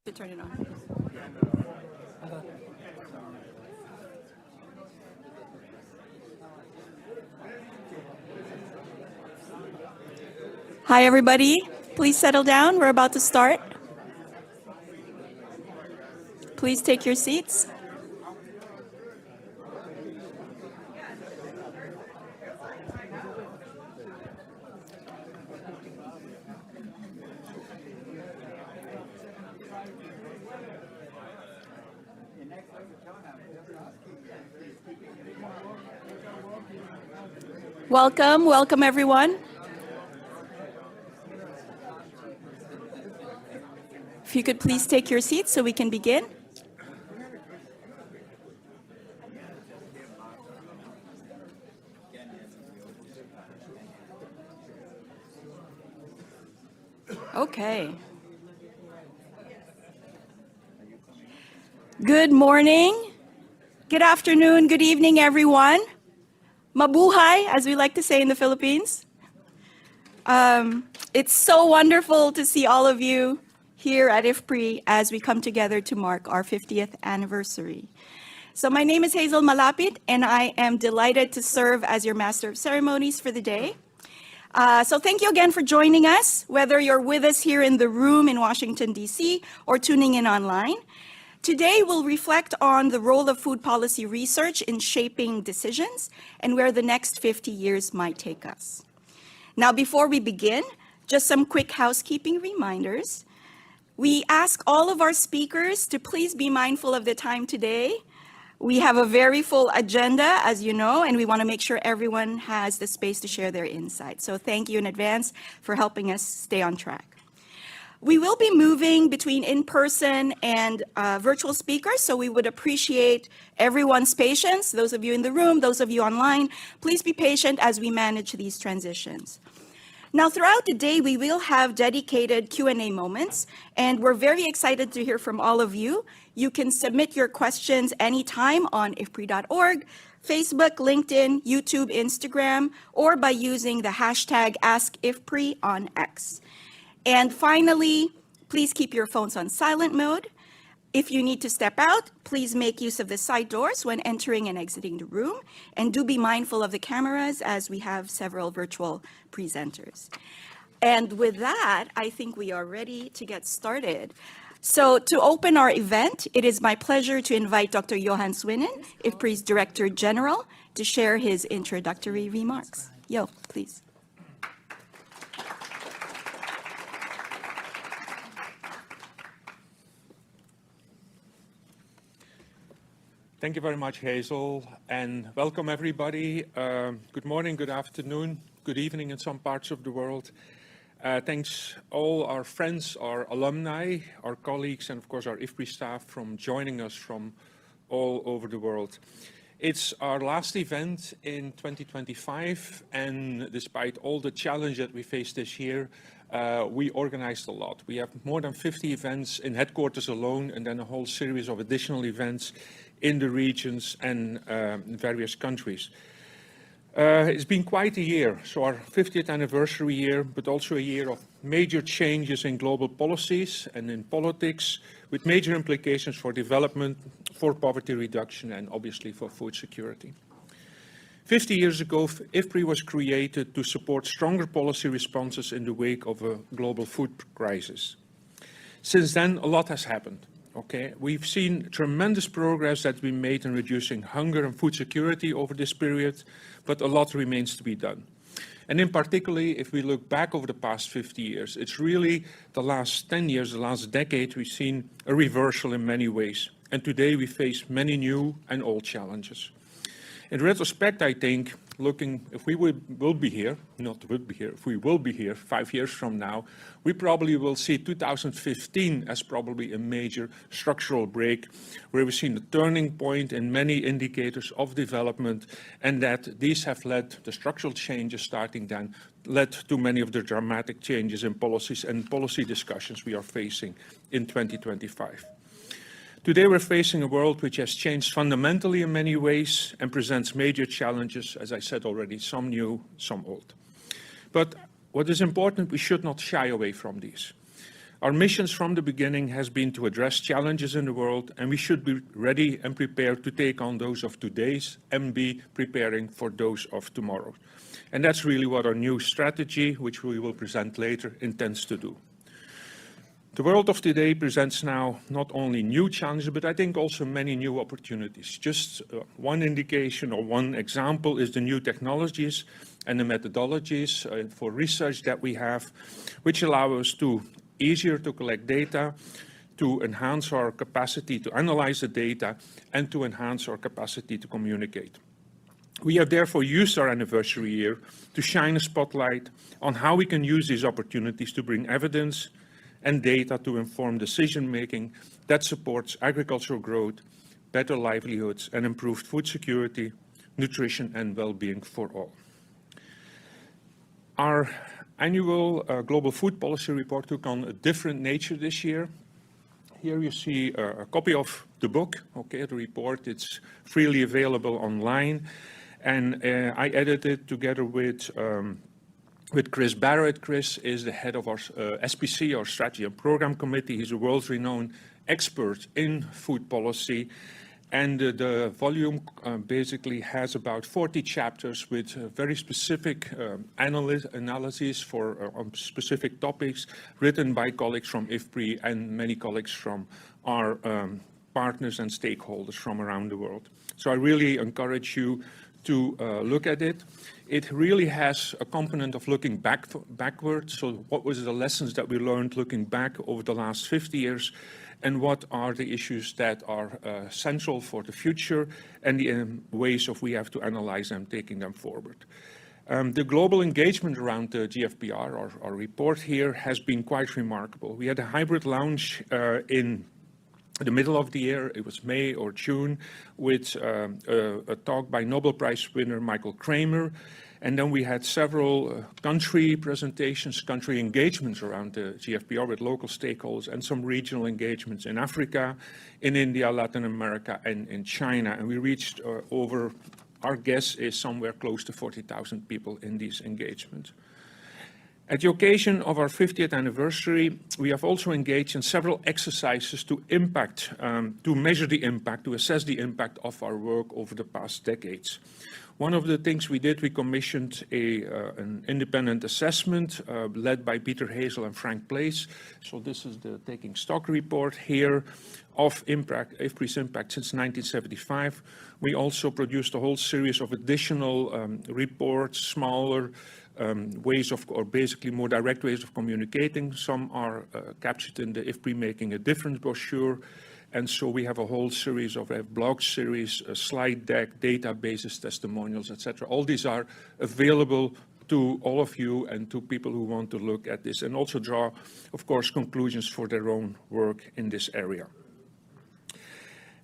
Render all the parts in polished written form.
To turn it on. Hi, everybody. Please settle down. We're about to start. Please take your seats. Welcome, welcome everyone. If you could please take your seats so we can begin. Okay. Good morning, good afternoon, good evening, everyone. Mabuhay, as we like to say in the Philippines. It's so wonderful to see all of you here at IFPRI as we come together to mark our 50th anniversary. So my name is Hazel Malapit, and I am delighted to serve as your Master of Ceremonies for the day. So thank you again for joining us, whether you're with us here in the room in Washington, D.C., or tuning in online. Today, we'll reflect on the role of food policy research in shaping decisions and where the next 50 years might take us. Now, before we begin, just some quick housekeeping reminders. We ask all of our speakers to please be mindful of the time today. We have a very full agenda, as you know, and we want to make sure everyone has the space to share their insights. So thank you in advance for helping us stay on track. We will be moving between in-person and virtual speakers, so we would appreciate everyone's patience. Those of you in the room, those of you online, please be patient as we manage these transitions. Now, throughout the day, we will have dedicated Q&A moments, and we're very excited to hear from all of you. You can submit your questions anytime on ifpri.org, Facebook, LinkedIn, YouTube, Instagram, or by using the hashtag AskIFPRI on X. And finally, please keep your phones on silent mode. If you need to step out, please make use of the side doors when entering and exiting the room. And do be mindful of the cameras as we have several virtual presenters. And with that, I think we are ready to get started. So to open our event, it is my pleasure to invite Dr. Johan Swinnen, IFPRI's Director General, to share his introductory remarks. Yo, please. Thank you very much, Hazel, and welcome everybody. Good morning, good afternoon, good evening in some parts of the world. Thanks all our friends, our alumni, our colleagues, and of course our IFPRI staff from joining us from all over the world. It's our last event in 2025, and despite all the challenge that we face this year, we organized a lot. We have more than 50 events in headquarters alone, and then a whole series of additional events in the regions and various countries. It's been quite a year, so our 50th anniversary year, but also a year of major changes in global policies and in politics, with major implications for development, for poverty reduction, and obviously for food security. 50 years ago, IFPRI was created to support stronger policy responses in the wake of a global food crisis. Since then, a lot has happened. Okay, we've seen tremendous progress that's been made in reducing hunger and food security over this period, but a lot remains to be done. And in particular, if we look back over the past 50 years, it's really the last 10 years, the last decade, we've seen a reversal in many ways. And today we face many new and old challenges. In retrospect, I think, looking, if we will be here, not would be here, if we will be here 5 years from now, we probably will see 2015 as probably a major structural break, where we've seen a turning point in many indicators of development, and that these have led, the structural changes starting then, led to many of the dramatic changes in policies and policy discussions we are facing in 2025. Today we're facing a world which has changed fundamentally in many ways and presents major challenges, as I said already, some new, some old. But what is important, we should not shy away from these. Our missions from the beginning has been to address challenges in the world, and we should be ready and prepared to take on those of today's and be preparing for those of tomorrow. And that's really what our new strategy, which we will present later, intends to do. The world of today presents now not only new challenges, but I think also many new opportunities. Just one indication or one example is the new technologies and the methodologies for research that we have, which allow us to easier to collect data, to enhance our capacity to analyze the data, and to enhance our capacity to communicate. We have therefore used our anniversary year to shine a spotlight on how we can use these opportunities to bring evidence and data to inform decision-making that supports agricultural growth, better livelihoods, and improved food security, nutrition, and well-being for all. Our annual Global Food Policy Report took on a different nature this year. Here you see a copy of the book, okay, the report. It's freely available online, and I edited it together with Chris Barrett. Chris is the head of our SPC, our Strategy and Program Committee. He's a world-renowned expert in food policy. And the volume basically has about 40 chapters with very specific analyses for specific topics written by colleagues from IFPRI and many colleagues from our partners and stakeholders from around the world. So I really encourage you to look at it. It really has a component of looking backwards. So what was the lessons that we learned looking back over the last 50 years, and what are the issues that are central for the future, and the ways of we have to analyze them, taking them forward. The global engagement around the GFPR, our report here, has been quite remarkable. We had a hybrid launch in the middle of the year. It was May or June, with a talk by Nobel Prize winner Michael Kramer. And then we had several country presentations, country engagements around the GFPR with local stakeholders, and some regional engagements in Africa, in India, Latin America, and in China. And we reached over, our guess is somewhere close to 40,000 people in these engagements. At the occasion of our 50th anniversary, we have also engaged in several exercises to measure the impact, to assess the impact of our work over the past decades. One of the things we did, we commissioned an independent assessment led by Peter Hazel and Frank Place. So this is the taking stock report here of IFPRI's impact since 1975. We also produced a whole series of additional reports, smaller ways of, or basically more direct ways of communicating. Some are captured in the IFPRI Making a Difference brochure. And so we have a whole series of blog series, a slide deck, databases, testimonials, etc. All these are available to all of you and to people who want to look at this, and also draw, of course, conclusions for their own work in this area.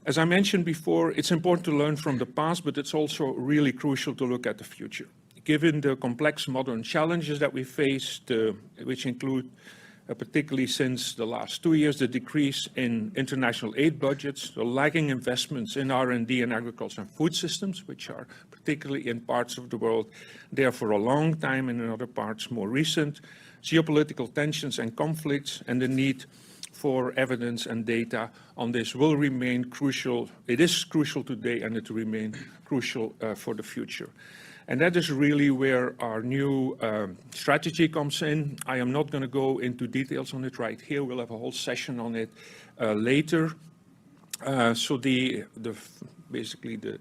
As I mentioned before, it's important to learn from the past, but it's also really crucial to look at the future. Given the complex modern challenges that we face, which include, particularly since the last 2 years, the decrease in international aid budgets, the lagging investments in R&D and agriculture and food systems, which are particularly in parts of the world there for a long time, and in other parts more recent, geopolitical tensions and conflicts, and the need for evidence and data on this will remain crucial. It is crucial today, and it will remain crucial for the future. And that is really where our new strategy comes in. I am not going to go into details on it right here. We'll have a whole session on it later. So basically the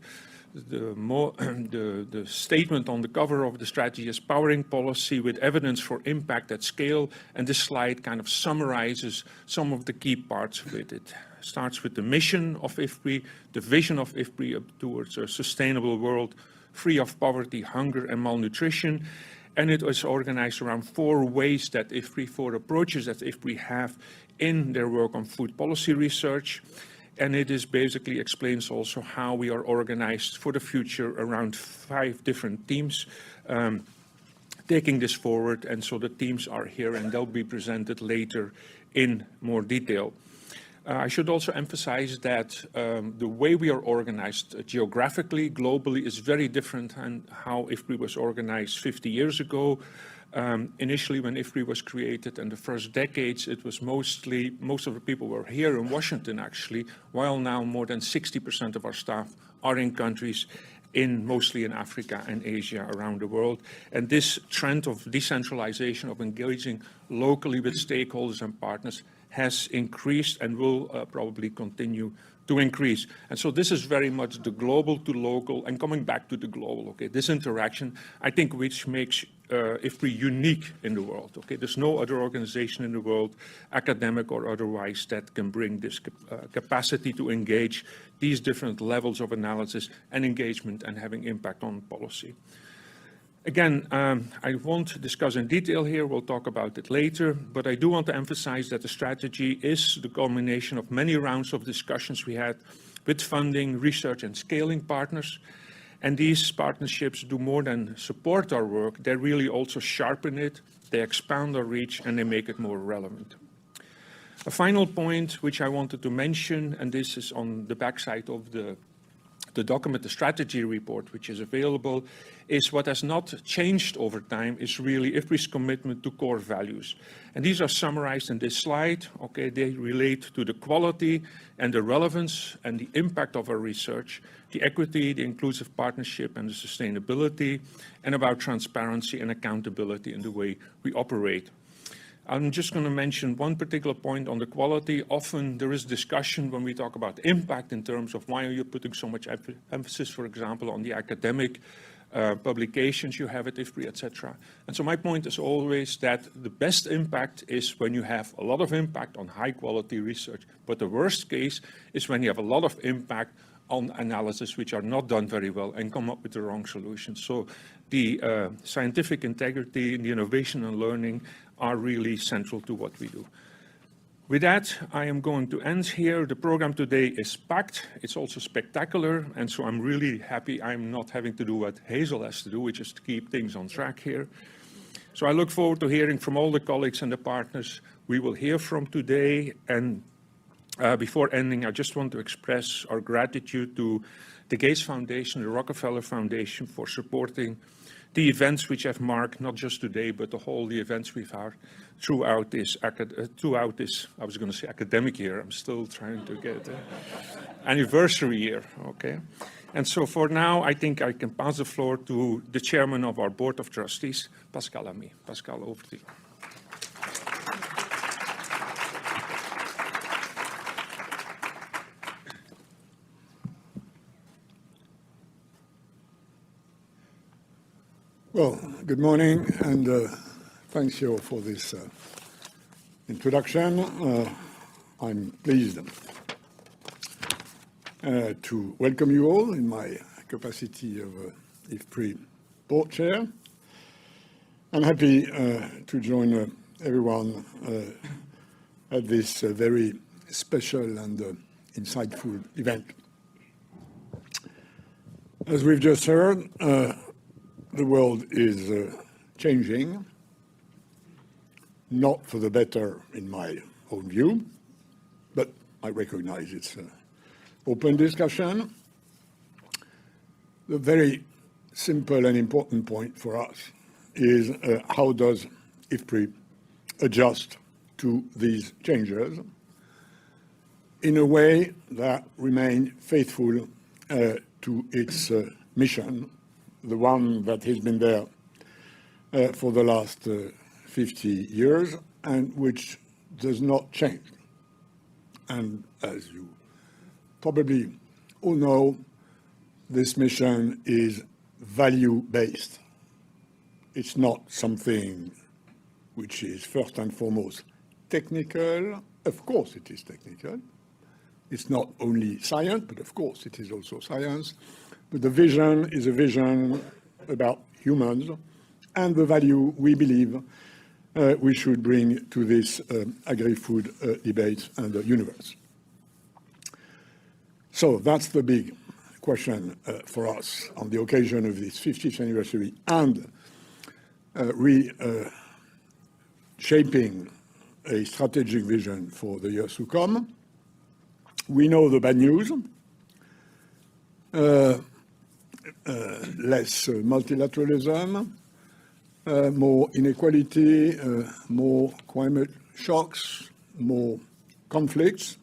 the statement on the cover of the strategy is powering policy with evidence for impact at scale, and this slide kind of summarizes some of the key parts of it. It starts with the mission of IFPRI, the vision of IFPRI towards a sustainable world free of poverty, hunger, and malnutrition. And it is organized around 4 ways that IFPRI, 4 approaches that IFPRI have in their work on food policy research. And it is basically explains also how we are organized for the future around 5 different teams taking this forward. And so the teams are here and they'll be presented later in more detail. I should also emphasize that the way we are organized geographically, globally, is very different than how IFPRI was organized 50 years ago. Initially, when IFPRI was created in the first decades, it was most of the people were here in Washington, actually, while now more than 60% of our staff are in countries mostly in Africa and Asia around the world. And this trend of decentralization, of engaging locally with stakeholders and partners, has increased and will probably continue to increase. And so this is very much the global to local and coming back to the global, okay? This interaction, I think, which makes IFPRI unique in the world, okay? There's no other organization in the world, academic or otherwise, that can bring this capacity to engage these different levels of analysis and engagement and having impact on policy. Again, I won't discuss in detail here, we'll talk about it later, but I do want to emphasize that the strategy is the culmination of many rounds of discussions we had with funding, research and scaling partners. And these partnerships do more than support our work, they really also sharpen it, they expand our reach and they make it more relevant. A final point which I wanted to mention, and this is on the backside of the document, the strategy report, which is available, is what has not changed over time is really IFPRI's commitment to core values. And these are summarized in this slide. Okay, they relate to the quality and the relevance and the impact of our research, the equity, the inclusive partnership and the sustainability, and about transparency and accountability in the way we operate. I'm just going to mention one particular point on the quality. Often there is discussion when we talk about impact in terms of why are you putting so much emphasis, for example, on the academic publications you have at IFPRI, etc. And so my point is always that the best impact is when you have a lot of impact on high quality research. But the worst case is when you have a lot of impact on analysis which are not done very well and come up with the wrong solutions. So the scientific integrity, the innovation and learning are really central to what we do. With that, I am going to end here. The program today is packed. It's also spectacular. And so I'm really happy I'm not having to do what Hazel has to do, which is to keep things on track here. So I look forward to hearing from all the colleagues and the partners we will hear from today. And before ending, I just want to express our gratitude to the Gates Foundation, the Rockefeller Foundation for supporting the events which have marked not just today, but the events we've had throughout this, I was going to say academic year, I'm still trying to get anniversary year, okay? And so for now, I think I can pass the floor to the chairman of our Board of Trustees, Pascal Lamy. Pascal, over to you. Well, good morning, and thanks you for this introduction. I'm pleased to welcome you all in my capacity of IFPRI board chair. I'm happy to join everyone at this very special and insightful event. As we've just heard, the world is changing, not for the better in my own view, but I recognize it's an open discussion. The very simple and important point for us is how does IFPRI adjust to these changes in a way that remains faithful to its mission, the one that has been there for the last 50 years and which does not change. And as you probably all know, this mission is value-based. It's not something which is first and foremost technical. Of course it is technical. It's not only science, but of course it is also science. But the vision is a vision about humans and the value we believe we should bring to this agri-food debate and the universe. So that's the big question for us on the occasion of this 50th anniversary and reshaping a strategic vision for the years to come. We know the bad news. Less multilateralism, more inequality, more climate shocks, more conflicts,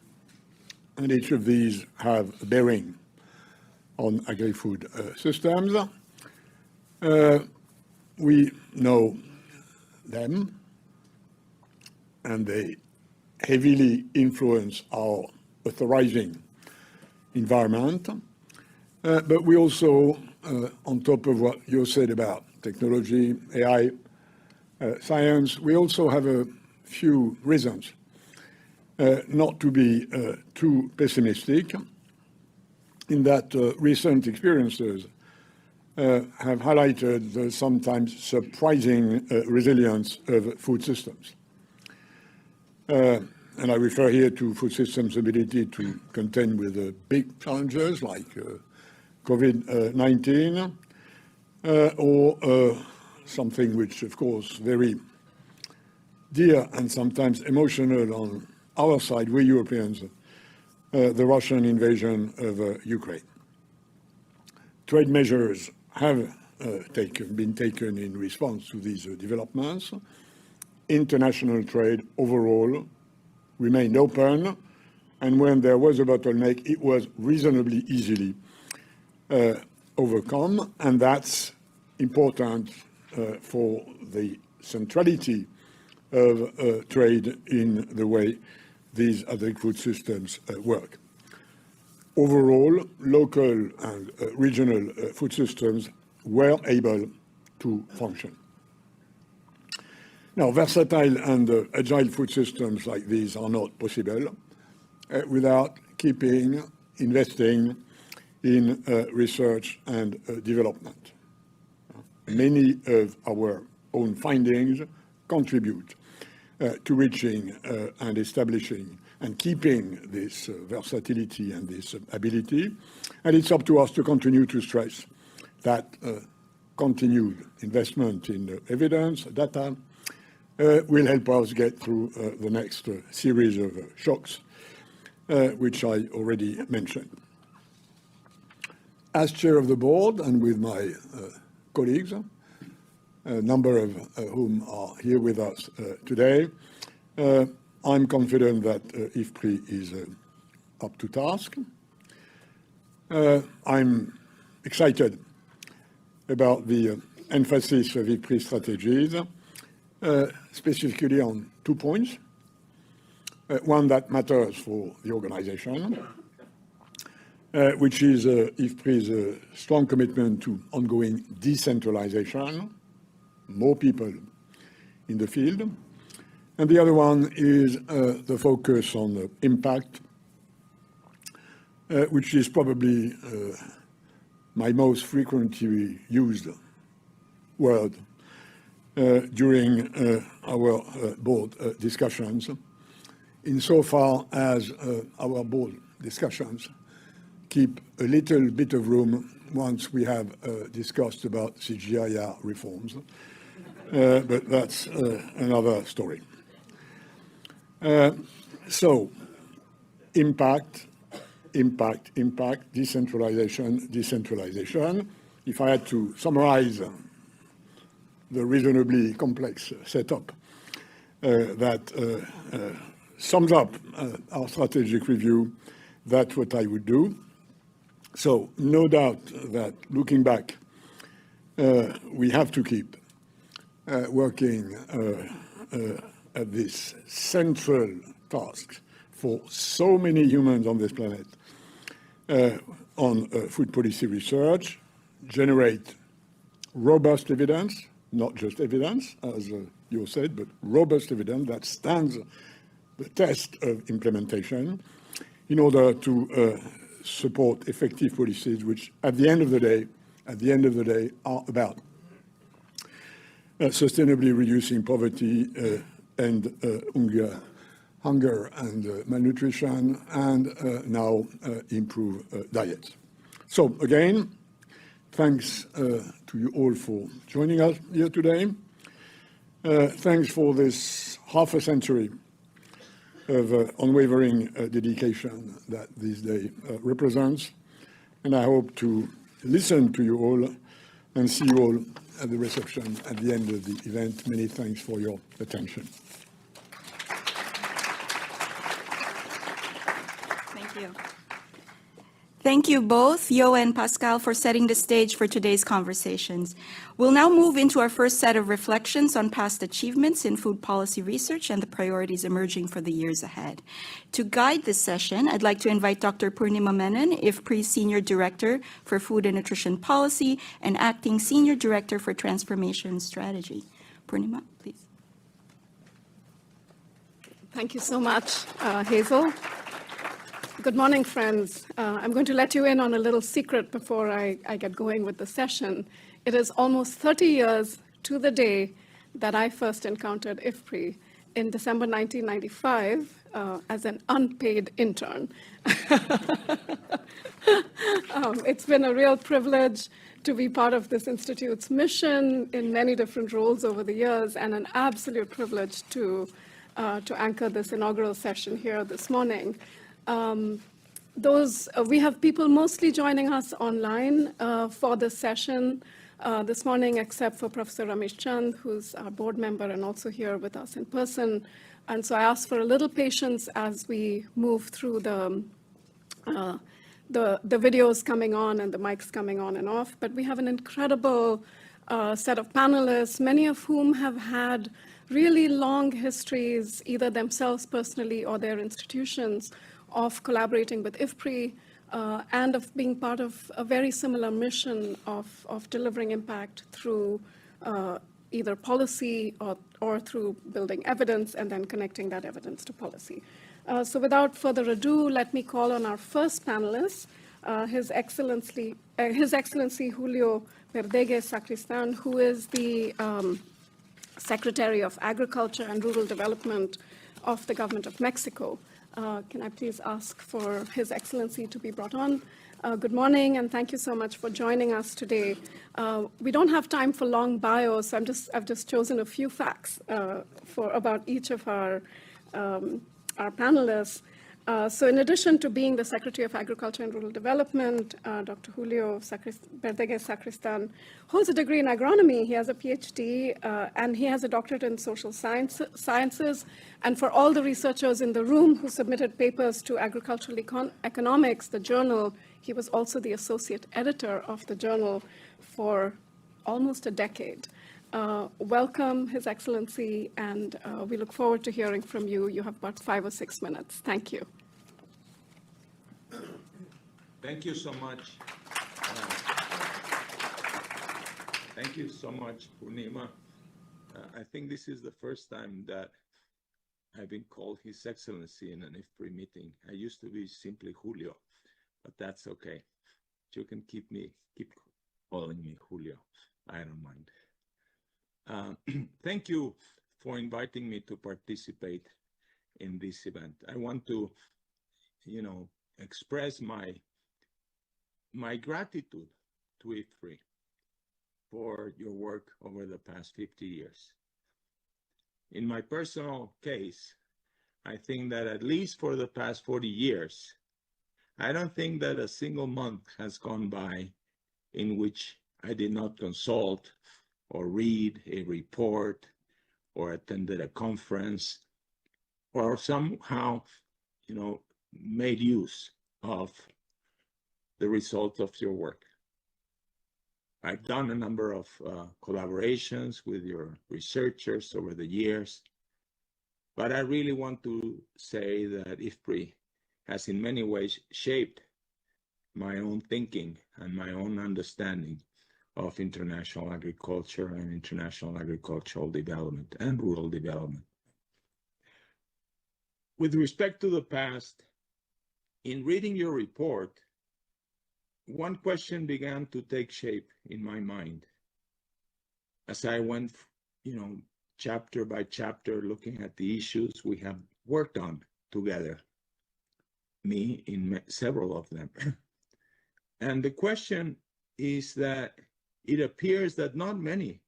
and each of these have a bearing on agri-food systems. We know them, and they heavily influence our authorizing environment. But we also, on top of what you said about technology, AI, science, we also have a few reasons not to be too pessimistic, in that recent experiences have highlighted the sometimes surprising resilience of food systems. And I refer here to food systems' ability to contend with big challenges like COVID-19, or something which, of course, very dear and sometimes emotional on our side, we Europeans, the Russian invasion of Ukraine. Trade measures have been taken in response to these developments. International trade overall remained open, and when there was a bottleneck, it was reasonably easily overcome, and that's important for the centrality of trade in the way these agri-food systems work. Overall, local and regional food systems were able to function. Now, versatile and agile food systems like these are not possible without keeping investing in research and development. Many of our own findings contribute to reaching and establishing and keeping this versatility and this ability. And it's up to us to continue to stress that continued investment in evidence, data, will help us get through the next series of shocks, which I already mentioned. As chair of the board and with my colleagues, a number of whom are here with us today, I'm confident that IFPRI is up to task. I'm excited about the emphasis of IFPRI strategies, specifically on 2 points. One that matters for the organization, which is IFPRI's strong commitment to ongoing decentralization, more people in the field. And the other one is the focus on impact, which is probably my most frequently used word during our board discussions, insofar as our board discussions keep a little bit of room once we have discussed about CGIAR reforms. But that's another story. So, impact, decentralization. If I had to summarize the reasonably complex setup that sums up our strategic review, that's what I would do. So, no doubt that looking back, we have to keep working at this central task for so many humans on this planet, on food policy research, generate robust evidence, not just evidence, as you said, but robust evidence that stands the test of implementation in order to support effective policies, which at the end of the day, are about sustainably reducing poverty and hunger and malnutrition, and now improve diets. So again, thanks to you all for joining us here today. Thanks for this half a century of unwavering dedication that this day represents. And I hope to listen to you all and see you all at the reception at the end of the event. Many thanks for your attention. Thank you. Thank you both, Yo and Pascal, for setting the stage for today's conversations. We'll now move into our first set of reflections on past achievements in food policy research and the priorities emerging for the years ahead. To guide this session, I'd like to invite Dr. Purnima Menon, IFPRI's Senior Director for Food and Nutrition Policy and Acting Senior Director for Transformation Strategy. Purnima, please. Thank you so much, Hazel. Good morning, friends. I'm going to let you in on a little secret before I get going with the session. It is almost 30 years to the day that I first encountered IFPRI in December 1995 as an unpaid intern. It's been a real privilege to be part of this institute's mission in many different roles over the years, and an absolute privilege to anchor this inaugural session here this morning. We have people mostly joining us online for this session this morning, except for Professor Ramesh Chand, who's our board member and also here with us in person. And so I ask for a little patience as we move through the videos coming on and the mics coming on and off. But we have an incredible set of panelists, many of whom have had really long histories, either themselves personally or their institutions, of collaborating with IFPRI and of being part of a very similar mission of delivering impact through either policy or through building evidence and then connecting that evidence to policy. So without further ado, let me call on our first panelist, His Excellency Julio Verdeguez Sacristan, who is the Secretary of Agriculture and Rural Development of the Government of Mexico. Can I please ask for His Excellency to be brought on? Good morning, and thank you so much for joining us today. We don't have time for long bios, so I've just chosen a few facts about each of our panelists. So in addition to being the Secretary of Agriculture and Rural Development, Dr. Julio Verdeguez Sacristan holds a degree in agronomy. He has a PhD, and he has a doctorate in social sciences. And for all the researchers in the room who submitted papers to Agricultural Economics, the journal, he was also the associate editor of the journal for almost a decade. Welcome, His Excellency, and we look forward to hearing from you. You have about 5 or 6 minutes. Thank you. Thank you so much. Thank you so much, Purnima. I think this is the first time that I've been called His Excellency in an IFPRI meeting. I used to be simply Julio, but that's okay. You can keep calling me Julio. I don't mind. Thank you for inviting me to participate in this event. I want to, express my gratitude to IFPRI for your work over the past 50 years. In my personal case, I think that at least for the past 40 years, I don't think that a single month has gone by in which I did not consult or read a report or attended a conference or somehow, made use of the results of your work. I've done a number of collaborations with your researchers over the years, but I really want to say that IFPRI has in many ways shaped my own thinking and my own understanding of international agriculture and international agricultural development and rural development. With respect to the past, in reading your report, one question began to take shape in my mind as I went, chapter by chapter, looking at the issues we have worked on together, me in several of them. And the question is that it appears that not many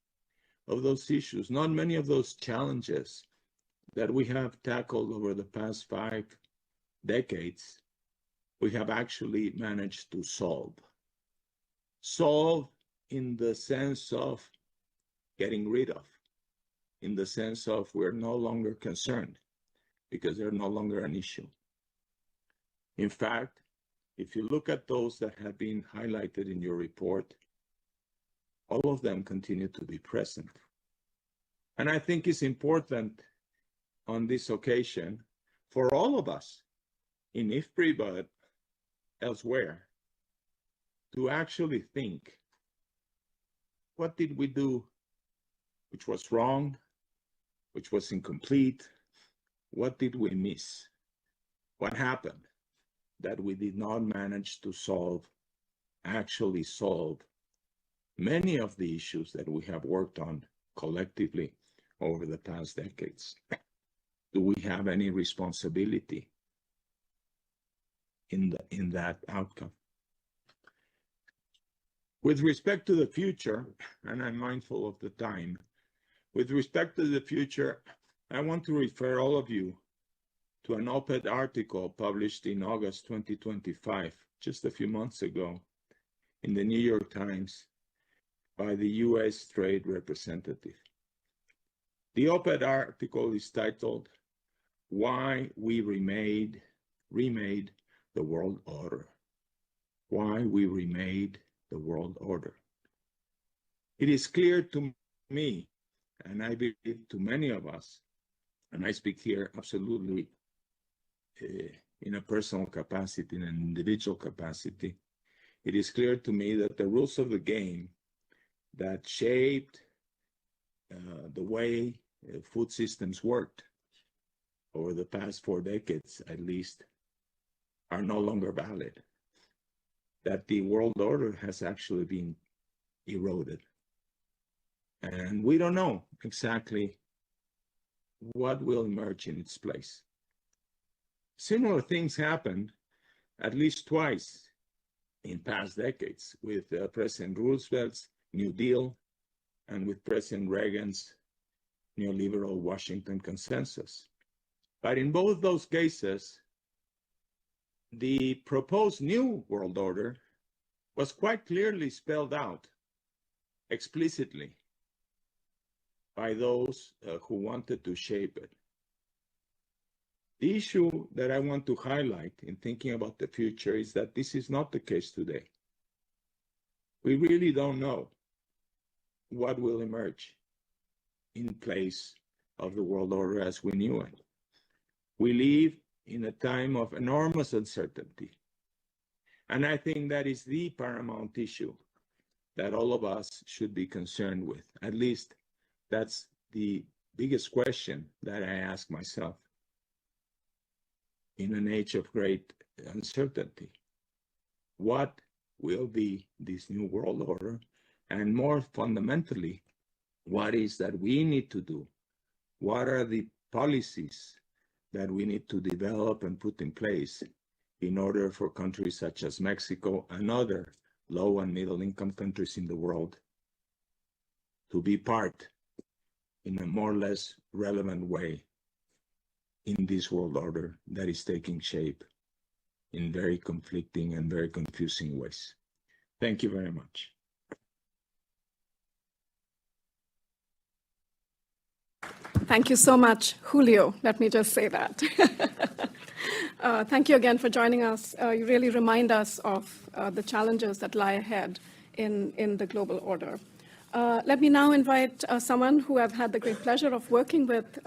of those issues, not many of those challenges that we have tackled over the past 5 decades, we have actually managed to solve. Solve in the sense of getting rid of, in the sense of we're no longer concerned because they're no longer an issue. In fact, if you look at those that have been highlighted in your report, all of them continue to be present. And I think it's important on this occasion for all of us in IFPRI, but elsewhere, to actually think, what did we do which was wrong, which was incomplete? What did we miss? What happened that we did not manage to actually solve many of the issues that we have worked on collectively over the past decades? Do we have any responsibility in that outcome? With respect to the future, and I'm mindful of the time, with respect to the future, I want to refer all of you to an op-ed article published in August 2025, just a few months ago, in the New York Times by the US Trade Representative. The op-ed article is titled, "Why We Remade the World Order." Why we remade the world order. It is clear to me, and I believe to many of us, and I speak here absolutely in a personal capacity, in an individual capacity, it is clear to me that the rules of the game that shaped the way food systems worked over the past 4 decades, at least, are no longer valid. That the world order has actually been eroded. And we don't know exactly what will emerge in its place. Similar things happened at least twice in past decades with President Roosevelt's New Deal and with President Reagan's neoliberal Washington Consensus. But in both those cases, the proposed new world order was quite clearly spelled out explicitly by those who wanted to shape it. The issue that I want to highlight in thinking about the future is that this is not the case today. We really don't know what will emerge in place of the world order as we knew it. We live in a time of enormous uncertainty. And I think that is the paramount issue that all of us should be concerned with. At least that's the biggest question that I ask myself in an age of great uncertainty. What will be this new world order? And more fundamentally, what is that we need to do? What are the policies that we need to develop and put in place in order for countries such as Mexico and other low and middle income countries in the world to be part in a more or less relevant way in this world order that is taking shape in very conflicting and very confusing ways. Thank you very much. Thank you so much, Julio. Let me just say that. Thank you again for joining us. You really remind us of the challenges that lie ahead in the global order. Let me now invite someone who I've had the great pleasure of working with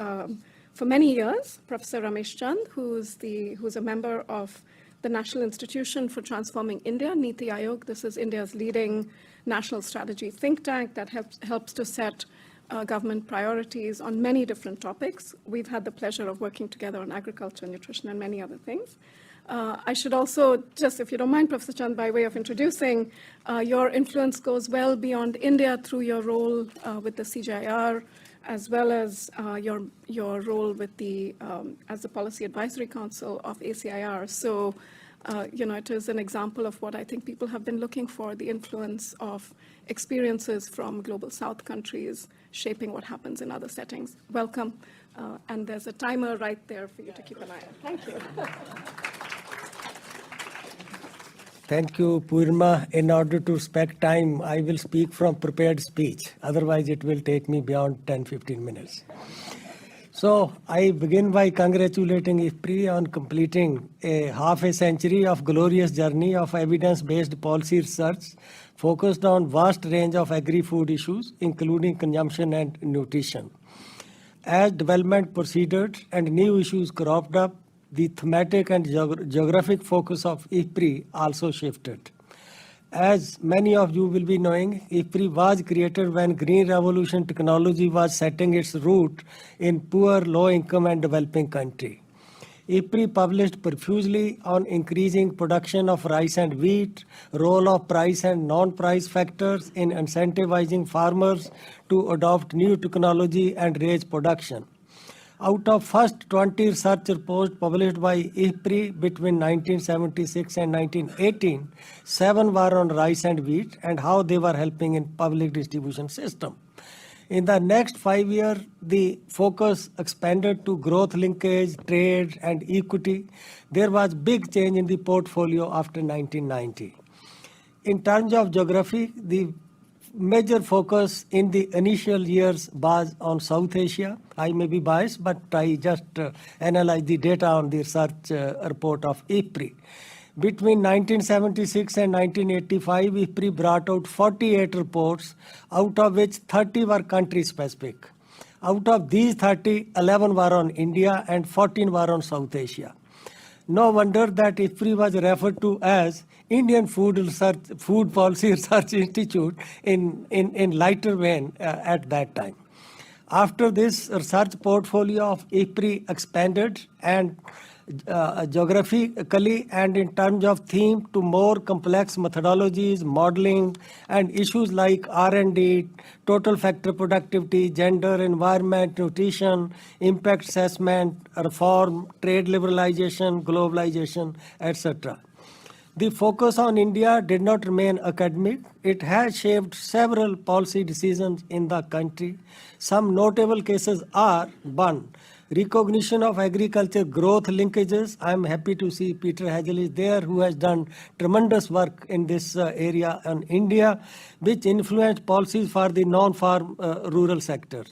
for many years, Professor Ramesh Chand, who's a member of the National Institution for Transforming India, Niti Aayog. This is India's leading national strategy think tank that helps to set government priorities on many different topics. We've had the pleasure of working together on agriculture, nutrition, and many other things. I should also, just if you don't mind, Professor Chand, by way of introducing, your influence goes well beyond India through your role with the CGIAR, as well as your role with the as the Policy Advisory Council of ACIR. So, it is an example of what I think people have been looking for, the influence of experiences from Global South countries shaping what happens in other settings. Welcome. And there's a timer right there for you to keep an eye on. Thank you. Thank you, Purna. In order to respect time, I will speak from prepared speech. Otherwise, it will take me beyond 10-15 minutes. So I begin by congratulating IFPRI on completing half a century of glorious journey of evidence-based policy research focused on vast range of agri-food issues, including consumption and nutrition. As development proceeded and new issues cropped up, the thematic and geographic focus of IFPRI also shifted. As many of you will be knowing, IFPRI was created when Green Revolution technology was setting its root in poor, low-income and developing countries. IFPRI published profusely on increasing production of rice and wheat, role of price and non-price factors in incentivizing farmers to adopt new technology and raise production. Out of first 20 research reports published by IFPRI between 1976 and 1918, 7 were on rice and wheat and how they were helping in public distribution system. In the next 5 years, the focus expanded to growth linkage, trade, and equity. There was big change in the portfolio after 1990. In terms of geography, the major focus in the initial years was on South Asia. I may be biased, but I just analyze the data on the research report of IFPRI. Between 1976 and 1985, IFPRI brought out 48 reports, out of which 30 were country-specific. Out of these 30, 11 were on India and 14 were on South Asia. No wonder that IFPRI was referred to as Indian Food Policy Research Institute in lighter vein at that time. After this, research portfolio of IFPRI expanded and geographically and in terms of theme to more complex methodologies, modeling, and issues like R&D, total factor productivity, gender, environment, nutrition, impact assessment, reform, trade liberalization, globalization, etc. The focus on India did not remain academic. It has shaped several policy decisions in the country. Some notable cases are: 1. Recognition of agriculture growth linkages. I am happy to see Peter Hazel is there, who has done tremendous work in this area in India, which influenced policies for the non-farm rural sector.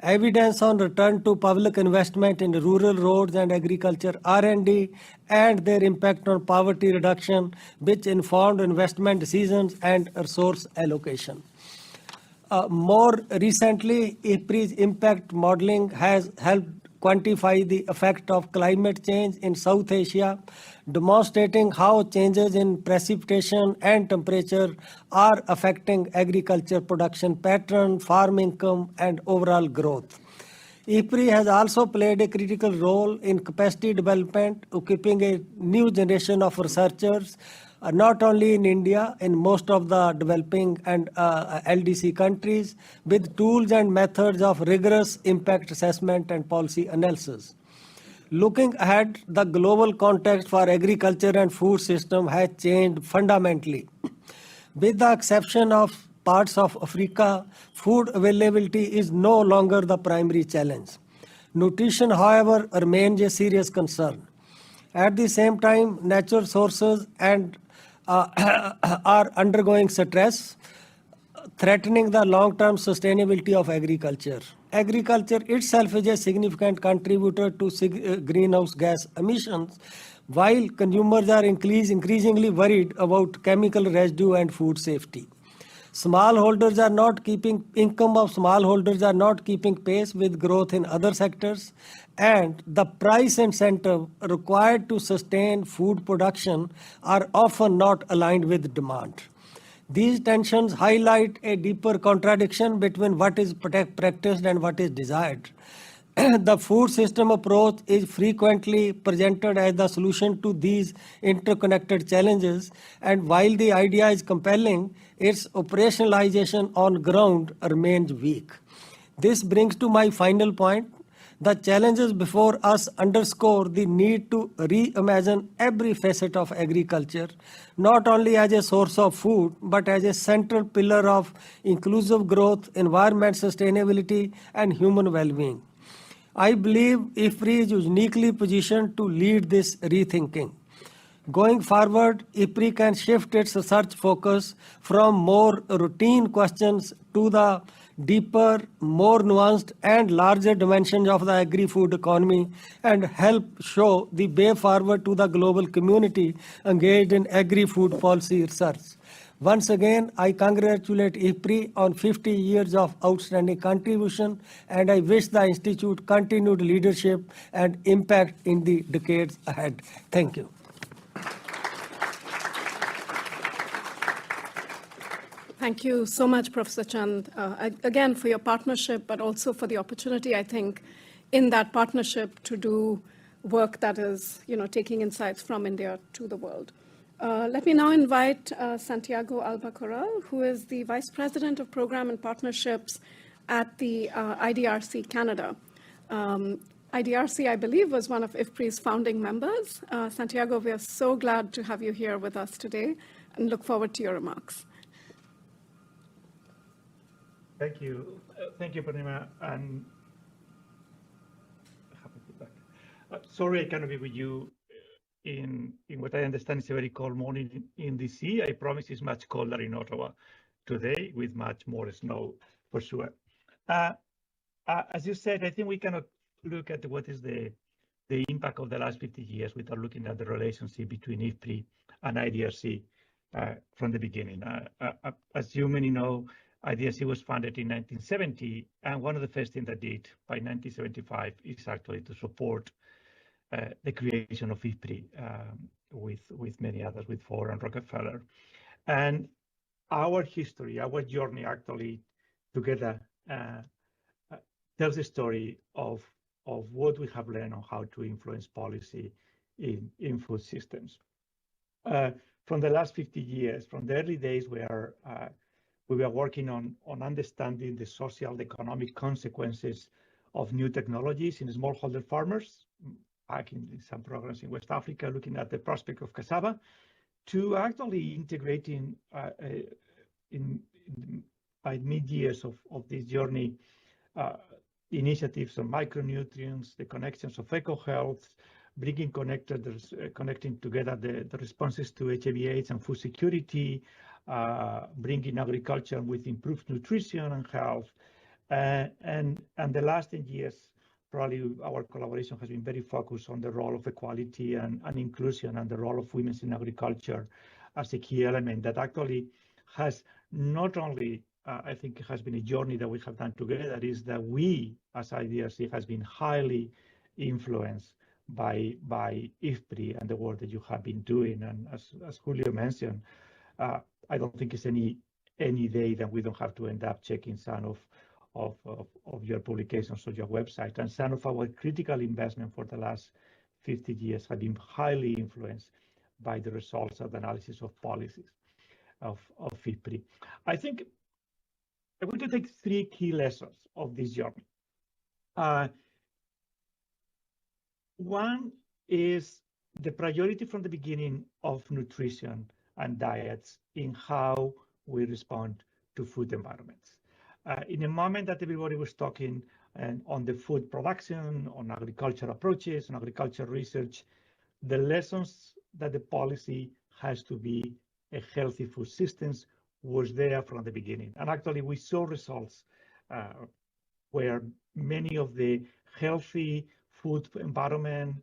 Evidence on return to public investment in rural roads and agriculture R&D and their impact on poverty reduction, which informed investment decisions and resource allocation. More recently, IFPRI's impact modeling has helped quantify the effect of climate change in South Asia, demonstrating how changes in precipitation and temperature are affecting agriculture production pattern, farm income, and overall growth. IFPRI has also played a critical role in capacity development, equipping a new generation of researchers, not only in India, in most of the developing and LDC countries, with tools and methods of rigorous impact assessment and policy analysis. Looking ahead, the global context for agriculture and food system has changed fundamentally. With the exception of parts of Africa, food availability is no longer the primary challenge. Nutrition, however, remains a serious concern. At the same time, natural sources and are undergoing stress, threatening the long-term sustainability of agriculture. Agriculture itself is a significant contributor to greenhouse gas emissions, while consumers are increasingly worried about chemical residue and food safety. Smallholders are not keeping income of smallholders are not keeping pace with growth in other sectors, and the price incentive required to sustain food production are often not aligned with demand. These tensions highlight a deeper contradiction between what is practiced and what is desired. The food system approach is frequently presented as the solution to these interconnected challenges, and while the idea is compelling, its operationalization on ground remains weak. This brings to my final point. The challenges before us underscore the need to reimagine every facet of agriculture, not only as a source of food, but as a central pillar of inclusive growth, environment sustainability, and human well-being. I believe IFPRI is uniquely positioned to lead this rethinking. Going forward, IFPRI can shift its research focus from more routine questions to the deeper, more nuanced, and larger dimensions of the agri-food economy and help show the way forward to the global community engaged in agri-food policy research. Once again, I congratulate IFPRI on 50 years of outstanding contribution, and I wish the Institute continued leadership and impact in the decades ahead. Thank you. Thank you so much, Professor Chand, again, for your partnership, but also for the opportunity, I think, in that partnership to do work that is, taking insights from India to the world. Let me now invite Santiago Albacoral, who is the Vice President of Program and Partnerships at the IDRC Canada. IDRC, I believe, was one of IFPRI's founding members. Santiago, we are so glad to have you here with us today and look forward to your remarks. Thank you, Purnima, and happy to be back. Sorry I cannot be with you in what I understand is a very cold morning in DC. I promise it's much colder in Ottawa today with much more snow for sure. As you said, I think we cannot look at what is the impact of the last 50 years without looking at the relationship between IFPRI and IDRC from the beginning. As you many know, IDRC was founded in 1970, and one of the first things that did by 1975 is actually to support the creation of IFPRI with many others, with Ford and Rockefeller. And our history, our journey actually together tells a story of what we have learned on how to influence policy in food systems. From the last 50 years, from the early days where we were working on understanding the social, the economic consequences of new technologies in smallholder farmers, back in some programs in West Africa, looking at the prospect of cassava, to actually integrating by mid-years of this journey, initiatives on micronutrients, the connections of eco-health, connecting together the responses to HIV/AIDS and food security, bringing agriculture with improved nutrition and health. And the last 10 years, probably our collaboration has been very focused on the role of equality and inclusion and the role of women in agriculture as a key element that actually has not only, I think it has been a journey that we have done together, is that we as IDRC has been highly influenced by IFPRI and the work that you have been doing. And as Julio mentioned, I don't think it's any day that we don't have to end up checking some of your publications on your website. And some of our critical investment for the last 50 years have been highly influenced by the results of the analysis of policies of IFPRI. I think I'm going to take 3 key lessons of this journey. One is the priority from the beginning of nutrition and diets in how we respond to food environments. In a moment that everybody was talking on the food production, on agriculture approaches, on agriculture research, the lessons that the policy has to be a healthy food systems was there from the beginning. And actually we saw results where many of the healthy food environment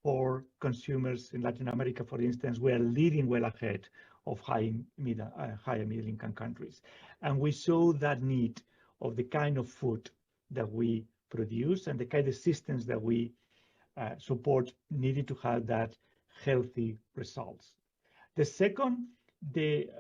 for consumers in Latin America, for instance, we are leading well ahead of higher middle income countries. And we saw that need of the kind of food that we produce and the kind of systems that we support needed to have that healthy results. The second,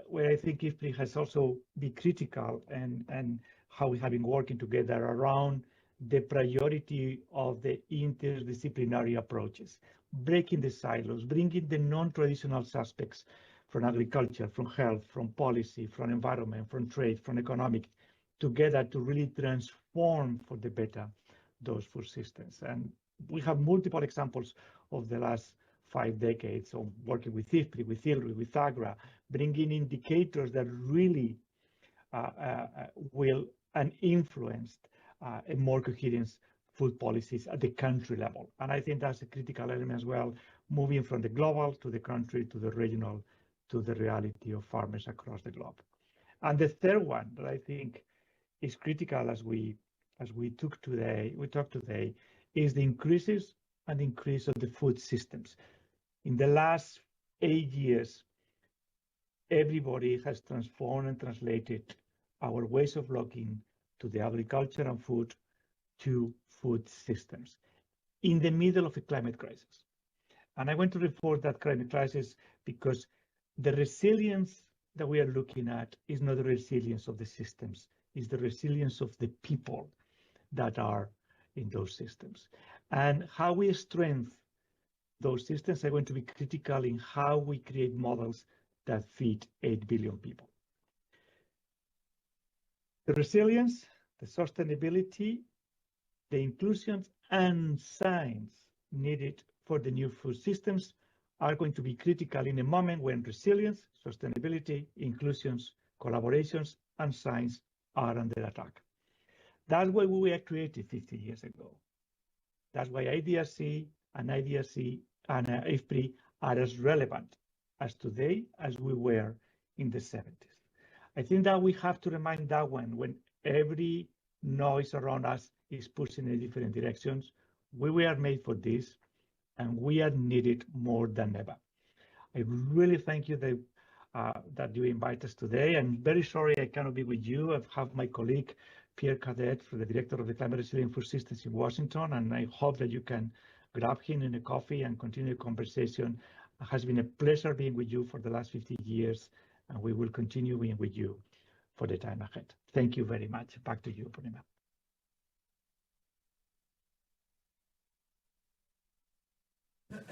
where I think IFPRI has also been critical and how we have been working together around the priority of the interdisciplinary approaches, breaking the silos, bringing the non-traditional suspects from agriculture, from health, from policy, from environment, from trade, from economic, together to really transform for the better those food systems. And we have multiple examples of the last 5 decades of working with IFPRI, with ILRI, with AGRA, bringing indicators that really will and influenced a more coherent food policies at the country level. And I think that's a critical element as well, moving from the global to the country to the regional to the reality of farmers across the globe. And the third one that I think is critical as we talk today, is the increase of the food systems. In the last 8 years, everybody has transformed and translated our ways of looking to the agriculture and food to food systems in the middle of a climate crisis. And I want to report that climate crisis because the resilience that we are looking at is not the resilience of the systems, it's the resilience of the people that are in those systems. And how we strengthen those systems are going to be critical in how we create models that feed 8 billion people. The resilience, the sustainability, the inclusion and science needed for the new food systems are going to be critical in a moment when resilience, sustainability, inclusions, collaborations, and science are under attack. That's why we were created 50 years ago. That's why IDRC and IFPRI are as relevant as today as we were in the 70s. I think that we have to remind that when every noise around us is pushing in different directions, we were made for this, and we are needed more than ever. I really thank you that you invite us today. I'm very sorry I cannot be with you. I have my colleague, Pierre Cadet, the director of the Climate Resilient Food Systems in Washington, and I hope that you can grab him in a coffee and continue the conversation. It has been a pleasure being with you for the last 50 years, and we will continue being with you for the time ahead. Thank you very much. Back to you, Purnima.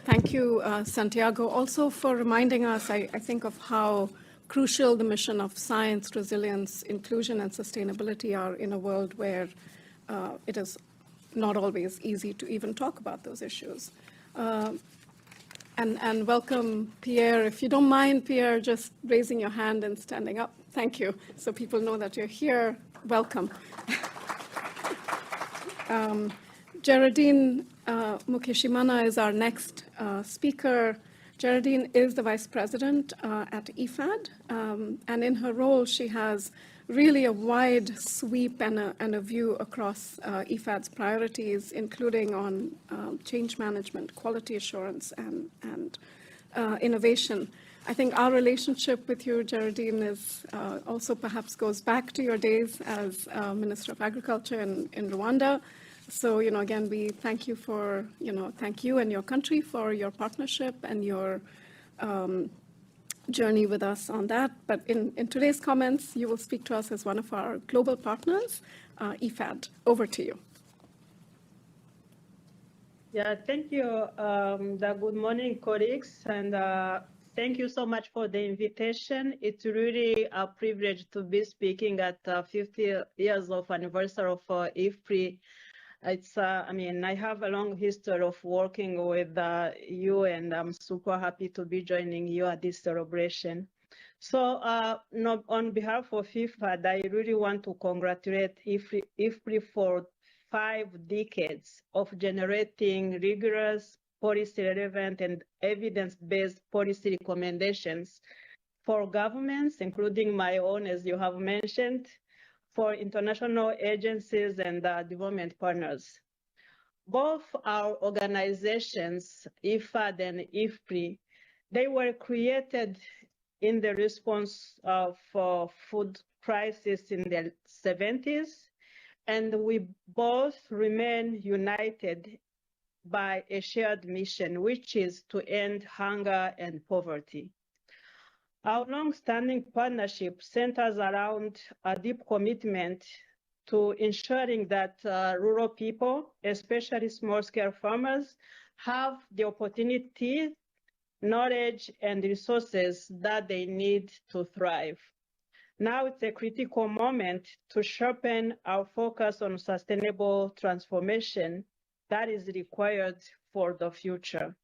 Thank you, Santiago, also for reminding us, I think, of how crucial the mission of science, resilience, inclusion, and sustainability are in a world where it is not always easy to even talk about those issues. And welcome, Pierre. If you don't mind, Pierre, just raising your hand and standing up. Thank you. So people know that you're here. Welcome. Geraldine Mukeshimana is our next speaker. Geraldine is the vice president at IFAD, and in her role, she has really a wide sweep and a view across IFAD's priorities, including on change management, quality assurance, and innovation. I think our relationship with you, Geraldine, is also perhaps goes back to your days as Minister of Agriculture in Rwanda. So, again, we thank you for, thank you and your country for your partnership and your journey with us on that. But in today's comments, you will speak to us as one of our global partners, IFAD. Over to you. Yeah, thank you. Good morning, colleagues, and thank you so much for the invitation. It's really a privilege to be speaking at 50 years of anniversary of IFPRI. It's, I have a long history of working with you, and I'm super happy to be joining you at this celebration. So on behalf of IFAD, I really want to congratulate IFPRI for 5 decades of generating rigorous, policy-relevant, and evidence-based policy recommendations for governments, including my own, as you have mentioned, for international agencies and development partners. both our organizations, IFAD and IFPRI, they were created in the response of food crisis in the 70s, and we both remain united by a shared mission, which is to end hunger and poverty. Our long-standing partnership centers around a deep commitment to ensuring that rural people, especially small-scale farmers, have the opportunity, knowledge, and resources that they need to thrive. Now it's a critical moment to sharpen our focus on sustainable transformation that is required for the future.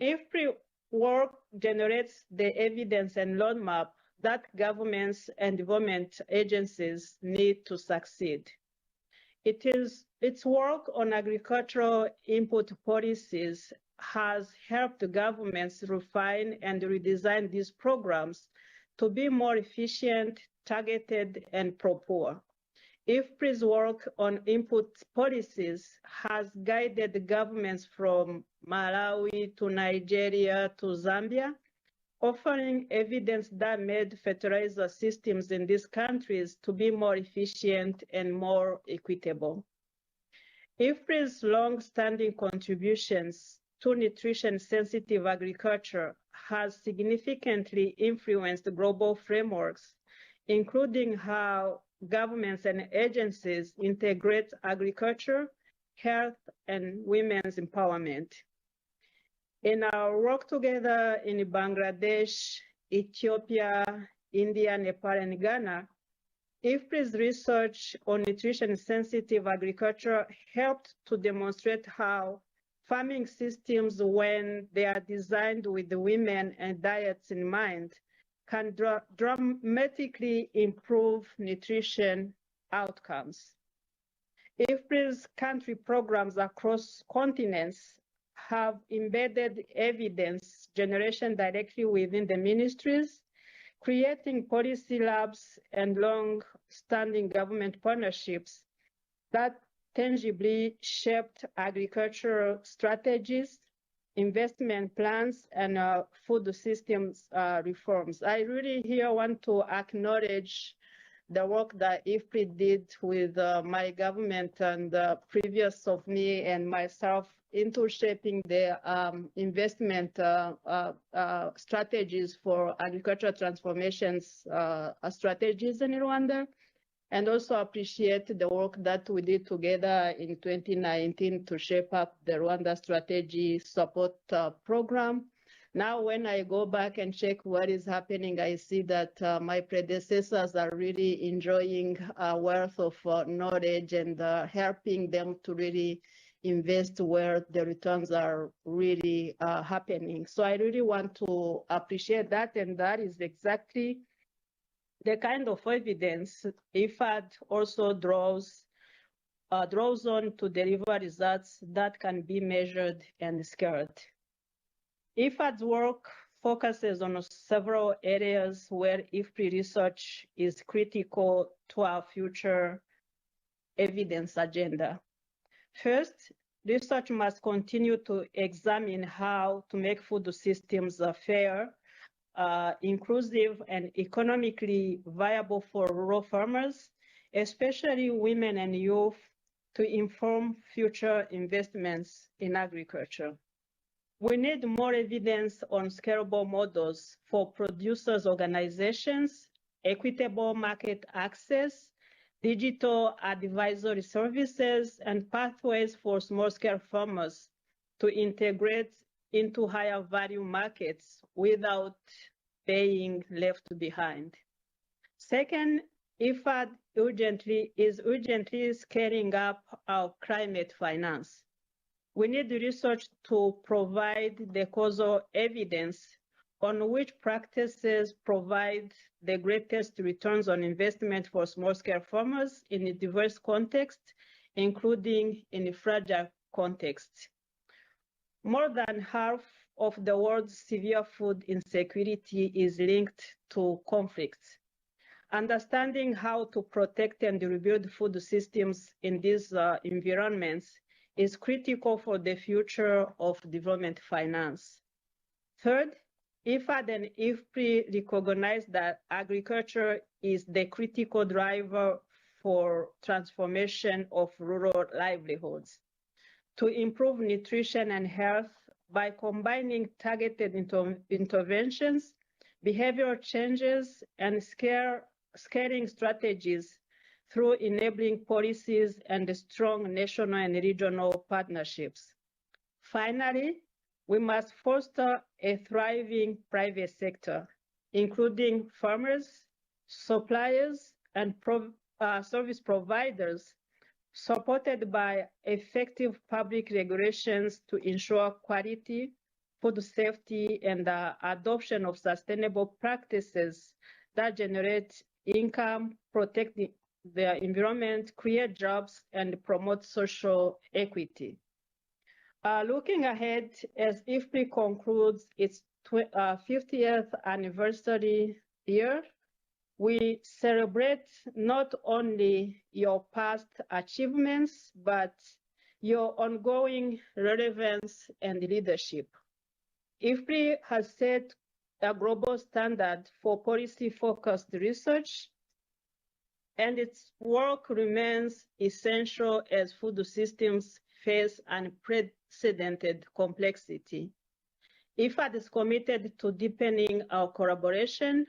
IFPRI work generates the evidence and roadmap that governments and development agencies need to succeed. Its work on agricultural input policies has helped governments refine and redesign these programs to be more efficient, targeted, and pro-poor. IFPRI's work on input policies has guided governments from Malawi to Nigeria to Zambia, offering evidence that made fertilizer systems in these countries to be more efficient and more equitable. IFPRI's long-standing contributions to nutrition-sensitive agriculture has significantly influenced global frameworks, including how governments and agencies integrate agriculture, health, and women's empowerment. In our work together in Bangladesh, Ethiopia, India, Nepal, and Ghana, IFPRI's research on nutrition-sensitive agriculture helped to demonstrate how farming systems, when they are designed with the women and diets in mind, can dramatically improve nutrition outcomes. IFPRI's country programs across continents have embedded evidence generation directly within the ministries, creating policy labs and long-standing government partnerships that tangibly shaped agricultural strategies, investment plans, and food systems reforms. I really here want to acknowledge the work that IFPRI did with my government and previous of me and myself into shaping the investment strategies for agricultural transformations strategies in Rwanda, and also appreciate the work that we did together in 2019 to shape up the Rwanda Strategy Support Program. Now, when I go back and check what is happening, I see that my predecessors are really enjoying a wealth of knowledge and helping them to really invest where the returns are really happening. So I really want to appreciate that, and that is exactly the kind of evidence IFAD also draws on to deliver results that can be measured and scaled. IFAD's work focuses on several areas where IFPRI research is critical to our future evidence agenda. First, research must continue to examine how to make food systems fair, inclusive, and economically viable for rural farmers, especially women and youth, to inform future investments in agriculture. We need more evidence on scalable models for producers' organizations, equitable market access, digital advisory services, and pathways for small-scale farmers to integrate into higher value markets without being left behind. Second, IFAD is urgently scaling up our climate finance. We need research to provide the causal evidence on which practices provide the greatest returns on investment for small-scale farmers in a diverse context, including in a fragile context. More than half of the world's severe food insecurity is linked to conflicts. Understanding how to protect and rebuild food systems in these environments is critical for the future of development finance. Third, IFAD and IFPRI recognize that agriculture is the critical driver for transformation of rural livelihoods. To improve nutrition and health by combining targeted interventions, behavioral changes, and scaling strategies through enabling policies and strong national and regional partnerships. Finally, we must foster a thriving private sector, including farmers, suppliers, and service providers, supported by effective public regulations to ensure quality, food safety, and the adoption of sustainable practices that generate income, protect the environment, create jobs, and promote social equity. Looking ahead, as IFPRI concludes its 50th anniversary year, we celebrate not only your past achievements, but your ongoing relevance and leadership. IFPRI has set a global standard for policy-focused research, and its work remains essential as food systems face unprecedented complexity. IFAD is committed to deepening our collaboration,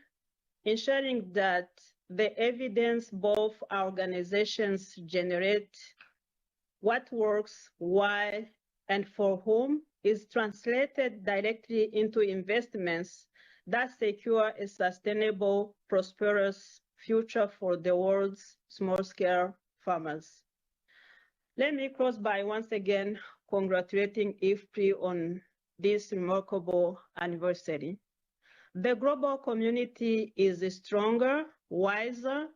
ensuring that the evidence both organizations generate, what works, why, and for whom is translated directly into investments that secure a sustainable, prosperous future for the world's small-scale farmers. Let me close by once again congratulating IFPRI on this remarkable anniversary. The global community is stronger, wiser,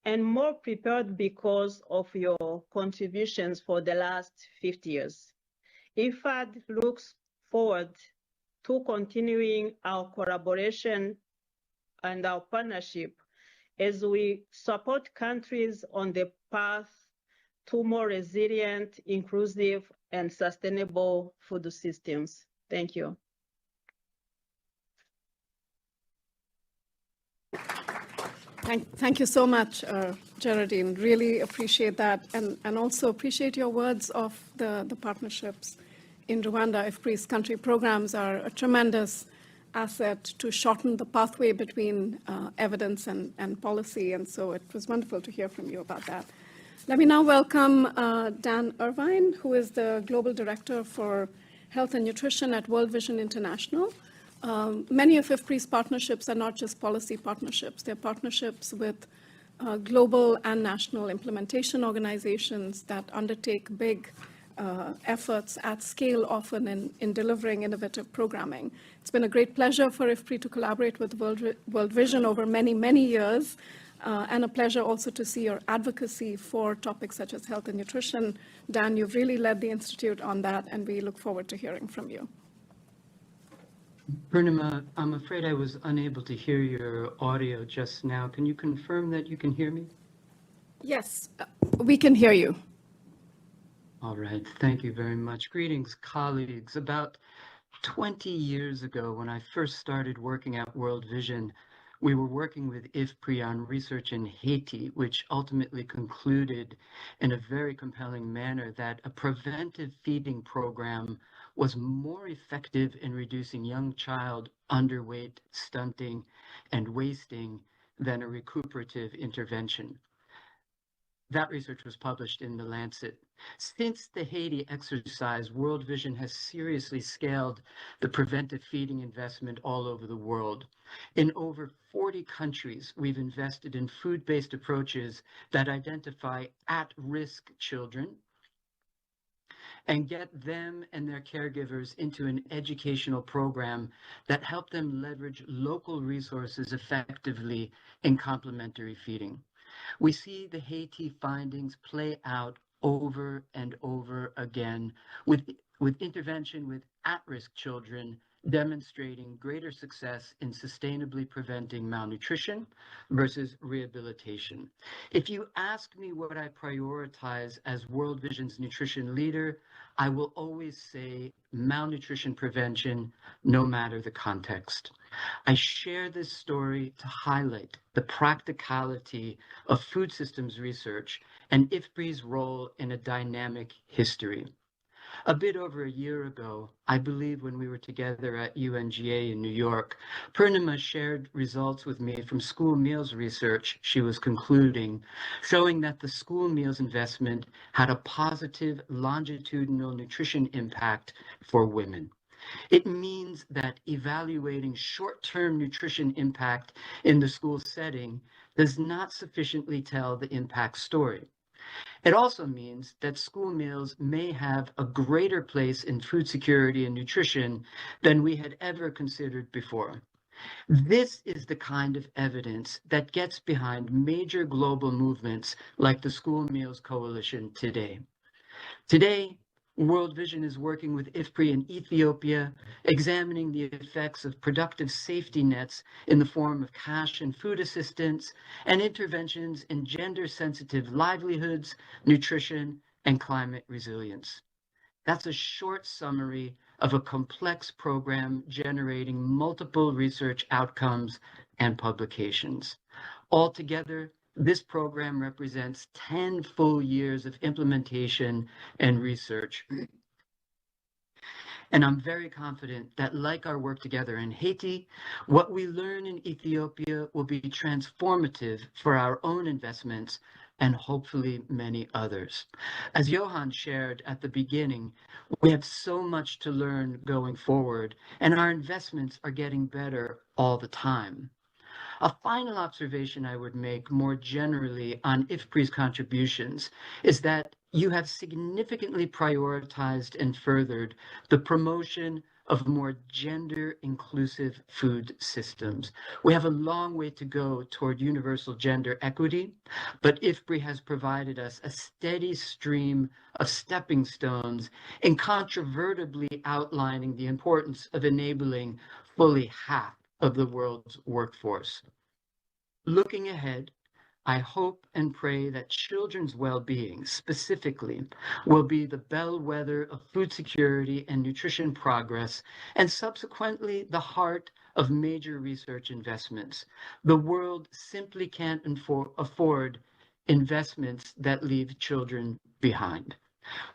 and more prepared because of your contributions for the last 50 years. IFAD looks forward to continuing our collaboration and our partnership as we support countries on the path to more resilient, inclusive, and sustainable food systems. Thank you. Thank you so much, Geraldine. Really appreciate that, and also appreciate your words of the partnerships in Rwanda. IFPRI's country programs are a tremendous asset to shorten the pathway between evidence and policy, and so it was wonderful to hear from you about that. Let me now welcome Dan Irvine, who is the Global Director for Health and Nutrition at World Vision International. Many of IFPRI's partnerships are not just policy partnerships. They're partnerships with global and national implementation organizations that undertake big efforts at scale, often in delivering innovative programming. It's been a great pleasure for IFPRI to collaborate with World Vision over many, many years, and a pleasure also to see your advocacy for topics such as health and nutrition. Dan, you've really led the Institute on that, and we look forward to hearing from you. Purnima, I'm afraid I was unable to hear your audio just now. Can you confirm that you can hear me? Yes, we can hear you. All right, thank you very much. Greetings, colleagues. About 20 years ago, when I first started working at World Vision, we were working with IFPRI on research in Haiti, which ultimately concluded in a very compelling manner that a preventive feeding program was more effective in reducing young child underweight, stunting, and wasting than a recuperative intervention. That research was published in The Lancet. Since the Haiti exercise, World Vision has seriously scaled the preventive feeding investment all over the world. In over 40 countries, we've invested in food-based approaches that identify at-risk children and get them and their caregivers into an educational program that help them leverage local resources effectively in complementary feeding. We see the Haiti findings play out over and over again with intervention with at-risk children demonstrating greater success in sustainably preventing malnutrition versus rehabilitation. If you ask me what I prioritize as World Vision's nutrition leader, I will always say malnutrition prevention, no matter the context. I share this story to highlight the practicality of food systems research and IFPRI's role in a dynamic history. A bit over a year ago, I believe when we were together at UNGA in New York, Purnima shared results with me from school meals research she was concluding, showing that the school meals investment had a positive longitudinal nutrition impact for women. It means that evaluating short-term nutrition impact in the school setting does not sufficiently tell the impact story. It also means that school meals may have a greater place in food security and nutrition than we had ever considered before. This is the kind of evidence that gets behind major global movements like the School Meals Coalition today. Today, World Vision is working with IFPRI in Ethiopia, examining the effects of productive safety nets in the form of cash and food assistance, and interventions in gender-sensitive livelihoods, nutrition, and climate resilience. That's a short summary of a complex program generating multiple research outcomes and publications. Altogether, this program represents 10 full years of implementation and research. And I'm very confident that, like our work together in Haiti, what we learn in Ethiopia will be transformative for our own investments and hopefully many others. As Johan shared at the beginning, we have so much to learn going forward, and our investments are getting better all the time. A final observation I would make more generally on IFPRI's contributions is that you have significantly prioritized and furthered the promotion of more gender-inclusive food systems. We have a long way to go toward universal gender equity, but IFPRI has provided us a steady stream of stepping stones, incontrovertibly outlining the importance of enabling fully half of the world's workforce. Looking ahead, I hope and pray that children's well-being specifically will be the bellwether of food security and nutrition progress, and subsequently the heart of major research investments. The world simply can't afford investments that leave children behind.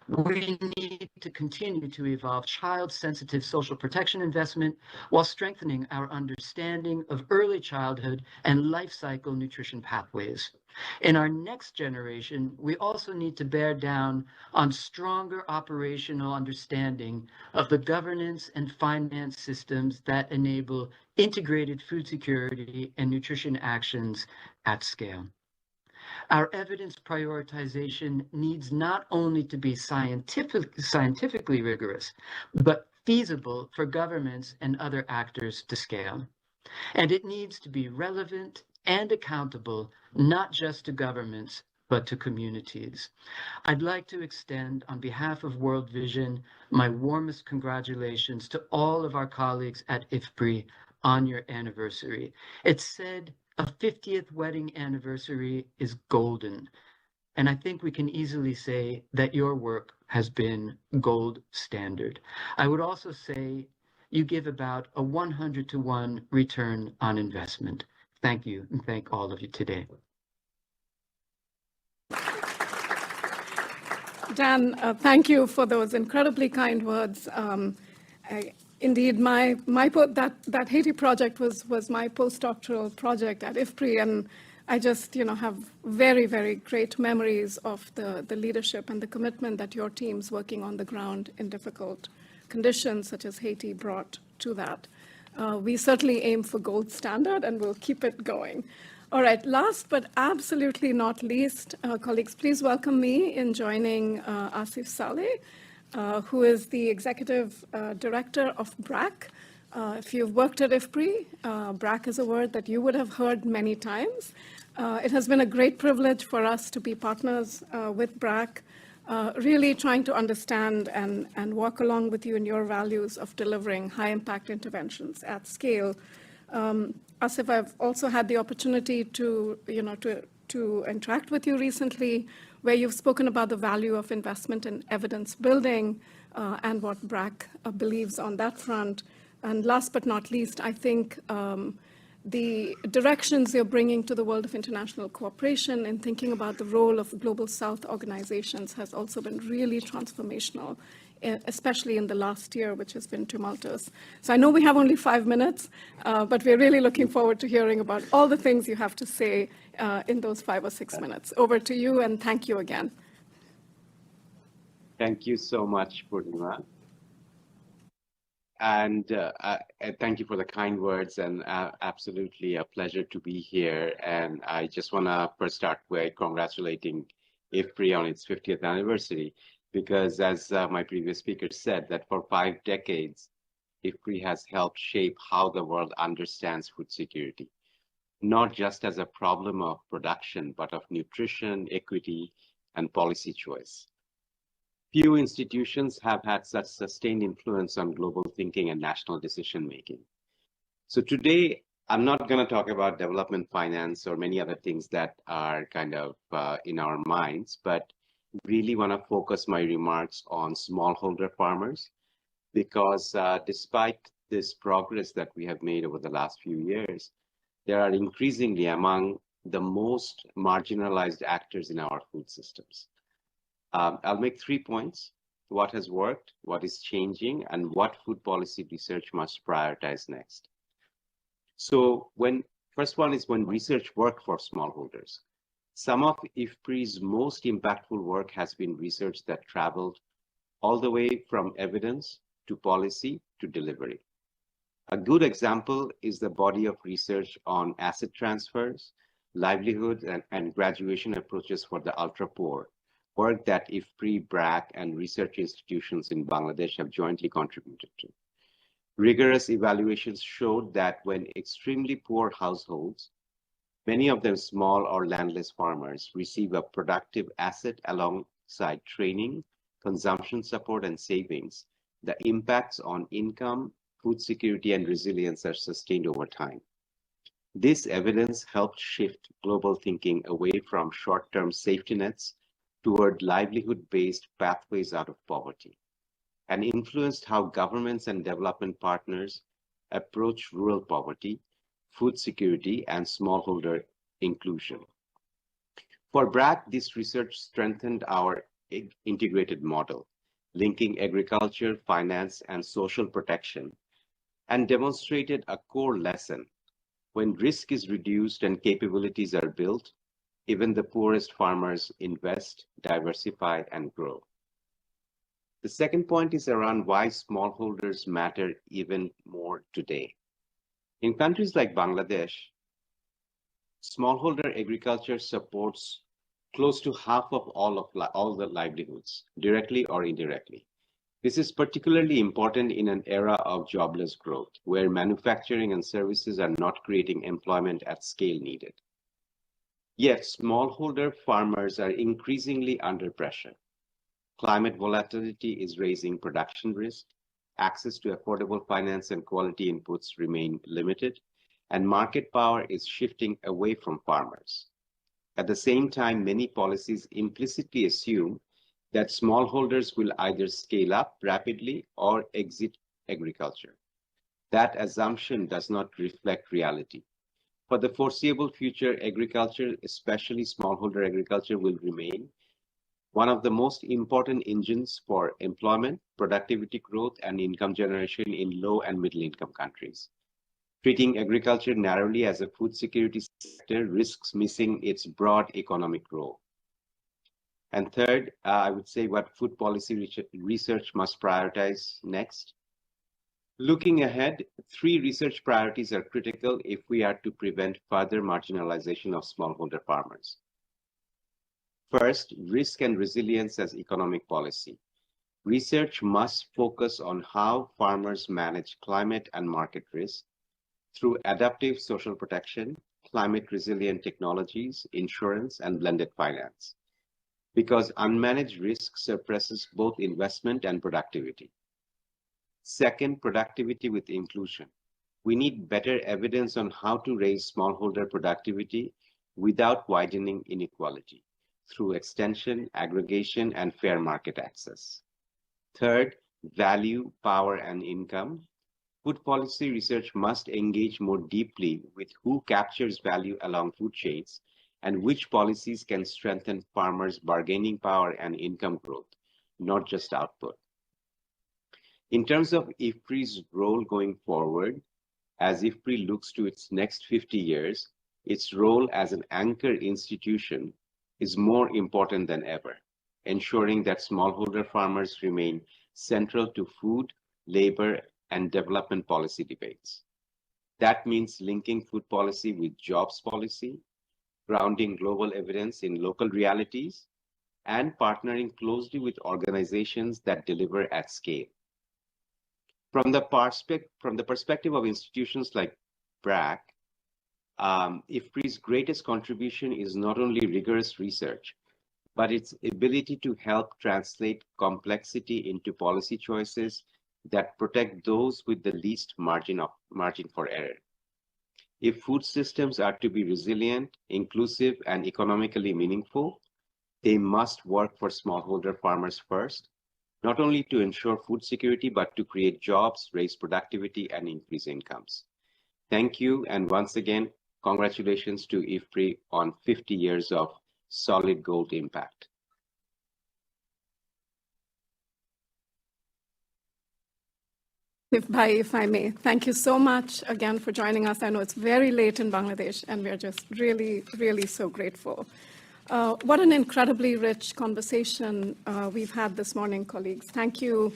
We need to continue to evolve child-sensitive social protection investment while strengthening our understanding of early childhood and life cycle nutrition pathways. In our next generation, we also need to bear down on stronger operational understanding of the governance and finance systems that enable integrated food security and nutrition actions at scale. Our evidence prioritization needs not only to be scientifically rigorous, but feasible for governments and other actors to scale. And it needs to be relevant and accountable, not just to governments, but to communities. I'd like to extend, on behalf of World Vision, my warmest congratulations to all of our colleagues at IFPRI on your anniversary. It's said a 50th wedding anniversary is golden, and I think we can easily say that your work has been gold standard. I would also say you give about a 100-to-1 return on investment. Thank you, and thank all of you today. Dan, thank you for those incredibly kind words. Indeed, that Haiti project was my postdoctoral project at IFPRI, and I just have very, very great memories of the leadership and the commitment that your teams working on the ground in difficult conditions such as Haiti brought to that. We certainly aim for gold standard, and we'll keep it going. All right, last but absolutely not least, colleagues, please welcome me in joining Asif Saleh, who is the Executive Director of BRAC. If you've worked at IFPRI, BRAC is a word that you would have heard many times. It has been a great privilege for us to be partners with BRAC really trying to understand and walk along with you in your values of delivering high-impact interventions at scale. Asif, I've also had the opportunity to interact with you recently, where you've spoken about the value of investment in evidence building and what BRAC believes on that front. And last but not least, I think the directions you're bringing to the world of international cooperation and thinking about the role of Global South organizations has also been really transformational, especially in the last year, which has been tumultuous. So I know we have only 5 minutes, but we're really looking forward to hearing about all the things you have to say in those 5 or 6 minutes. Over to you, and thank you again. Thank you so much, Purnima. And thank you for the kind words, and absolutely a pleasure to be here. And I just want to first start by congratulating IFPRI on its 50th anniversary, because as my previous speaker said, that for 5 decades, IFPRI has helped shape how the world understands food security, not just as a problem of production, but of nutrition, equity, and policy choice. Few institutions have had such sustained influence on global thinking and national decision-making. So today, I'm not going to talk about development finance or many other things that are kind of in our minds, but really want to focus my remarks on smallholder farmers, because despite this progress that we have made over the last few years, there are increasingly among the most marginalized actors in our food systems. I'll make 3 points: what has worked, what is changing, and what food policy research must prioritize next. So first one is when research worked for smallholders. Some of IFPRI's most impactful work has been research that traveled all the way from evidence to policy to delivery. A good example is the body of research on asset transfers, livelihood, and graduation approaches for the ultra-poor, work that IFPRI, BRAC, and research institutions in Bangladesh have jointly contributed to. Rigorous evaluations showed that when extremely poor households, many of them small or landless farmers, receive a productive asset alongside training, consumption support, and savings, the impacts on income, food security, and resilience are sustained over time. This evidence helped shift global thinking away from short-term safety nets toward livelihood-based pathways out of poverty, and influenced how governments and development partners approach rural poverty, food security, and smallholder inclusion. For BRAC, this research strengthened our integrated model, linking agriculture, finance, and social protection, and demonstrated a core lesson: when risk is reduced and capabilities are built, even the poorest farmers invest, diversify, and grow. The second point is around why smallholders matter even more today. In countries like Bangladesh, smallholder agriculture supports close to half of all the livelihoods, directly or indirectly. This is particularly important in an era of jobless growth, where manufacturing and services are not creating employment at scale needed. Yet, smallholder farmers are increasingly under pressure. Climate volatility is raising production risk, access to affordable finance and quality inputs remain limited, and market power is shifting away from farmers. At the same time, many policies implicitly assume that smallholders will either scale up rapidly or exit agriculture. That assumption does not reflect reality. For the foreseeable future, agriculture, especially smallholder agriculture, will remain one of the most important engines for employment, productivity growth, and income generation in low and middle income countries. Treating agriculture narrowly as a food security sector risks missing its broad economic role. And third, I would say what food policy research must prioritize next. Looking ahead, 3 research priorities are critical if we are to prevent further marginalization of smallholder farmers. First, risk and resilience as economic policy. Research must focus on how farmers manage climate and market risk through adaptive social protection, climate resilient technologies, insurance, and blended finance. because unmanaged risk suppresses both investment and productivity. Second, productivity with inclusion. We need better evidence on how to raise smallholder productivity without widening inequality through extension, aggregation, and fair market access. Third, value, power, and income. Food policy research must engage more deeply with who captures value along food chains and which policies can strengthen farmers' bargaining power and income growth, not just output. In terms of IFPRI's role going forward, as IFPRI looks to its next 50 years, its role as an anchor institution is more important than ever, ensuring that smallholder farmers remain central to food, labor, and development policy debates. That means linking food policy with jobs policy, grounding global evidence in local realities, and partnering closely with organizations that deliver at scale. From the perspective of institutions like BRAC, IFPRI's greatest contribution is not only rigorous research, but its ability to help translate complexity into policy choices that protect those with the least margin for error. If food systems are to be resilient, inclusive, and economically meaningful, they must work for smallholder farmers first, not only to ensure food security, but to create jobs, raise productivity, and increase incomes. Thank you, and once again, congratulations to IFPRI on 50 years of solid gold impact. If I may, thank you so much again for joining us. I know it's very late in Bangladesh, and we're just really, really so grateful. What an incredibly rich conversation we've had this morning, colleagues. Thank you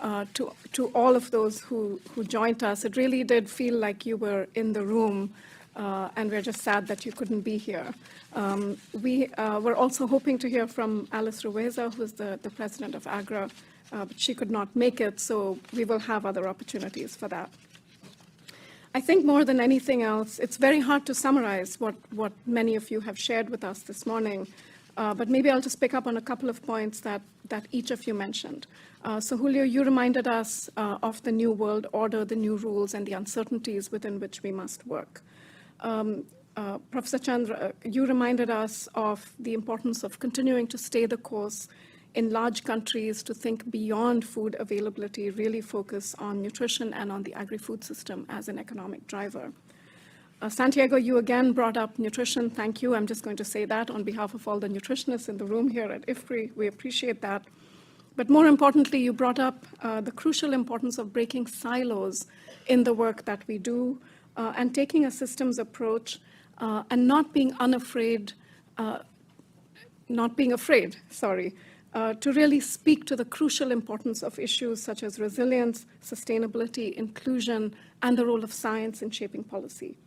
to all of those who joined us. It really did feel like you were in the room, and we're just sad that you couldn't be here. We were also hoping to hear from Alice Rueza, who's the president of AGRA, but she could not make it, so we will have other opportunities for that. I think more than anything else, it's very hard to summarize what many of you have shared with us this morning, but maybe I'll just pick up on a couple of points that each of you mentioned. So Julio, you reminded us of the new world order, the new rules, and the uncertainties within which we must work. Professor Chandra, you reminded us of the importance of continuing to stay the course in large countries, to think beyond food availability, really focus on nutrition and on the agri-food system as an economic driver. Santiago, you again brought up nutrition. Thank you. I'm just going to say that on behalf of all the nutritionists in the room here at IFPRI. We appreciate that. But more importantly, you brought up the crucial importance of breaking silos in the work that we do and taking a systems approach and not being afraid, to really speak to the crucial importance of issues such as resilience, sustainability, inclusion, and the role of science in shaping policy.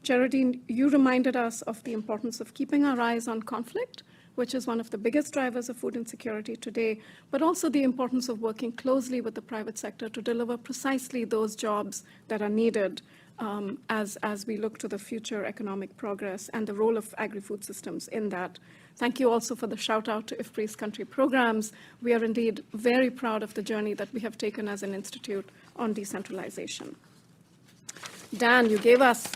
Geraldine, you reminded us of the importance of keeping our eyes on conflict, which is one of the biggest drivers of food insecurity today, but also the importance of working closely with the private sector to deliver precisely those jobs that are needed as we look to the future economic progress and the role of agri-food systems in that. Thank you also for the shout out to IFPRI's country programs. We are indeed very proud of the journey that we have taken as an institute on decentralization. Dan, you gave us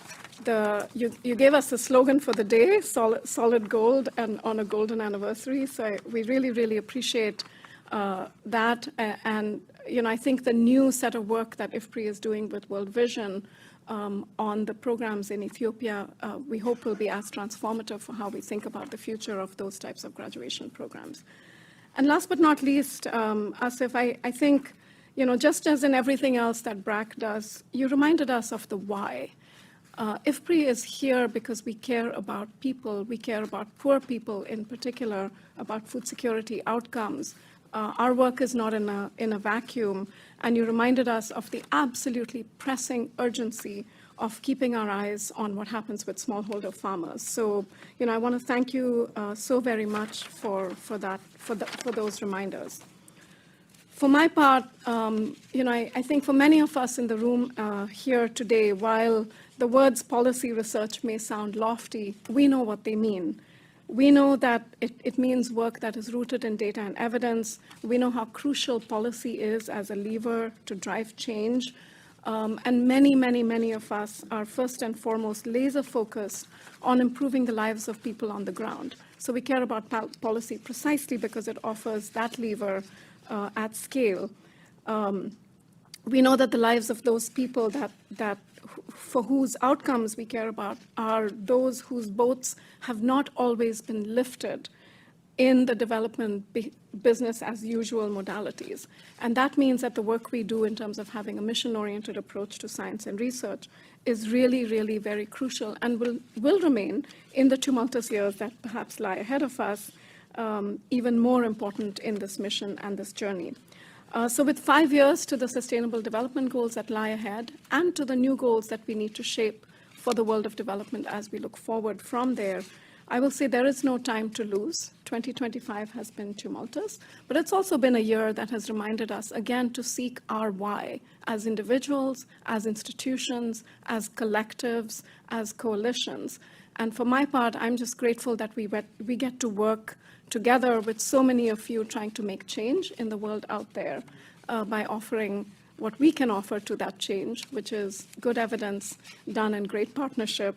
the slogan for the day, solid gold, and on a golden anniversary. So we really, really appreciate that. And I think the new set of work that IFPRI is doing with World Vision on the programs in Ethiopia, we hope will be as transformative for how we think about the future of those types of graduation programs. And last but not least, Asif, I think, just as in everything else that BRAC does, you reminded us of the why. IFPRI is here because we care about people. We care about poor people in particular, about food security outcomes. Our work is not in a vacuum, and you reminded us of the absolutely pressing urgency of keeping our eyes on what happens with smallholder farmers. So, I want to thank you so very much for those reminders. For my part, I think for many of us in the room here today, while the words policy research may sound lofty, we know what they mean. We know that it means work that is rooted in data and evidence. We know how crucial policy is as a lever to drive change. And many, many, many of us are first and foremost laser focused on improving the lives of people on the ground. So we care about policy precisely because it offers that lever at scale. We know that the lives of those people for whose outcomes we care about are those whose boats have not always been lifted in the development business as usual modalities. And that means that the work we do in terms of having a mission-oriented approach to science and research is really, really very crucial and will remain in the tumultuous years that perhaps lie ahead of us, even more important in this mission and this journey. So with 5 years to the Sustainable Development Goals that lie ahead and to the new goals that we need to shape for the world of development as we look forward from there, I will say there is no time to lose. 2025 has been tumultuous, but it's also been a year that has reminded us again to seek our why as individuals, as institutions, as collectives, as coalitions. And for my part, I'm just grateful that we get to work together with so many of you trying to make change in the world out there by offering what we can offer to that change, which is good evidence done in great partnership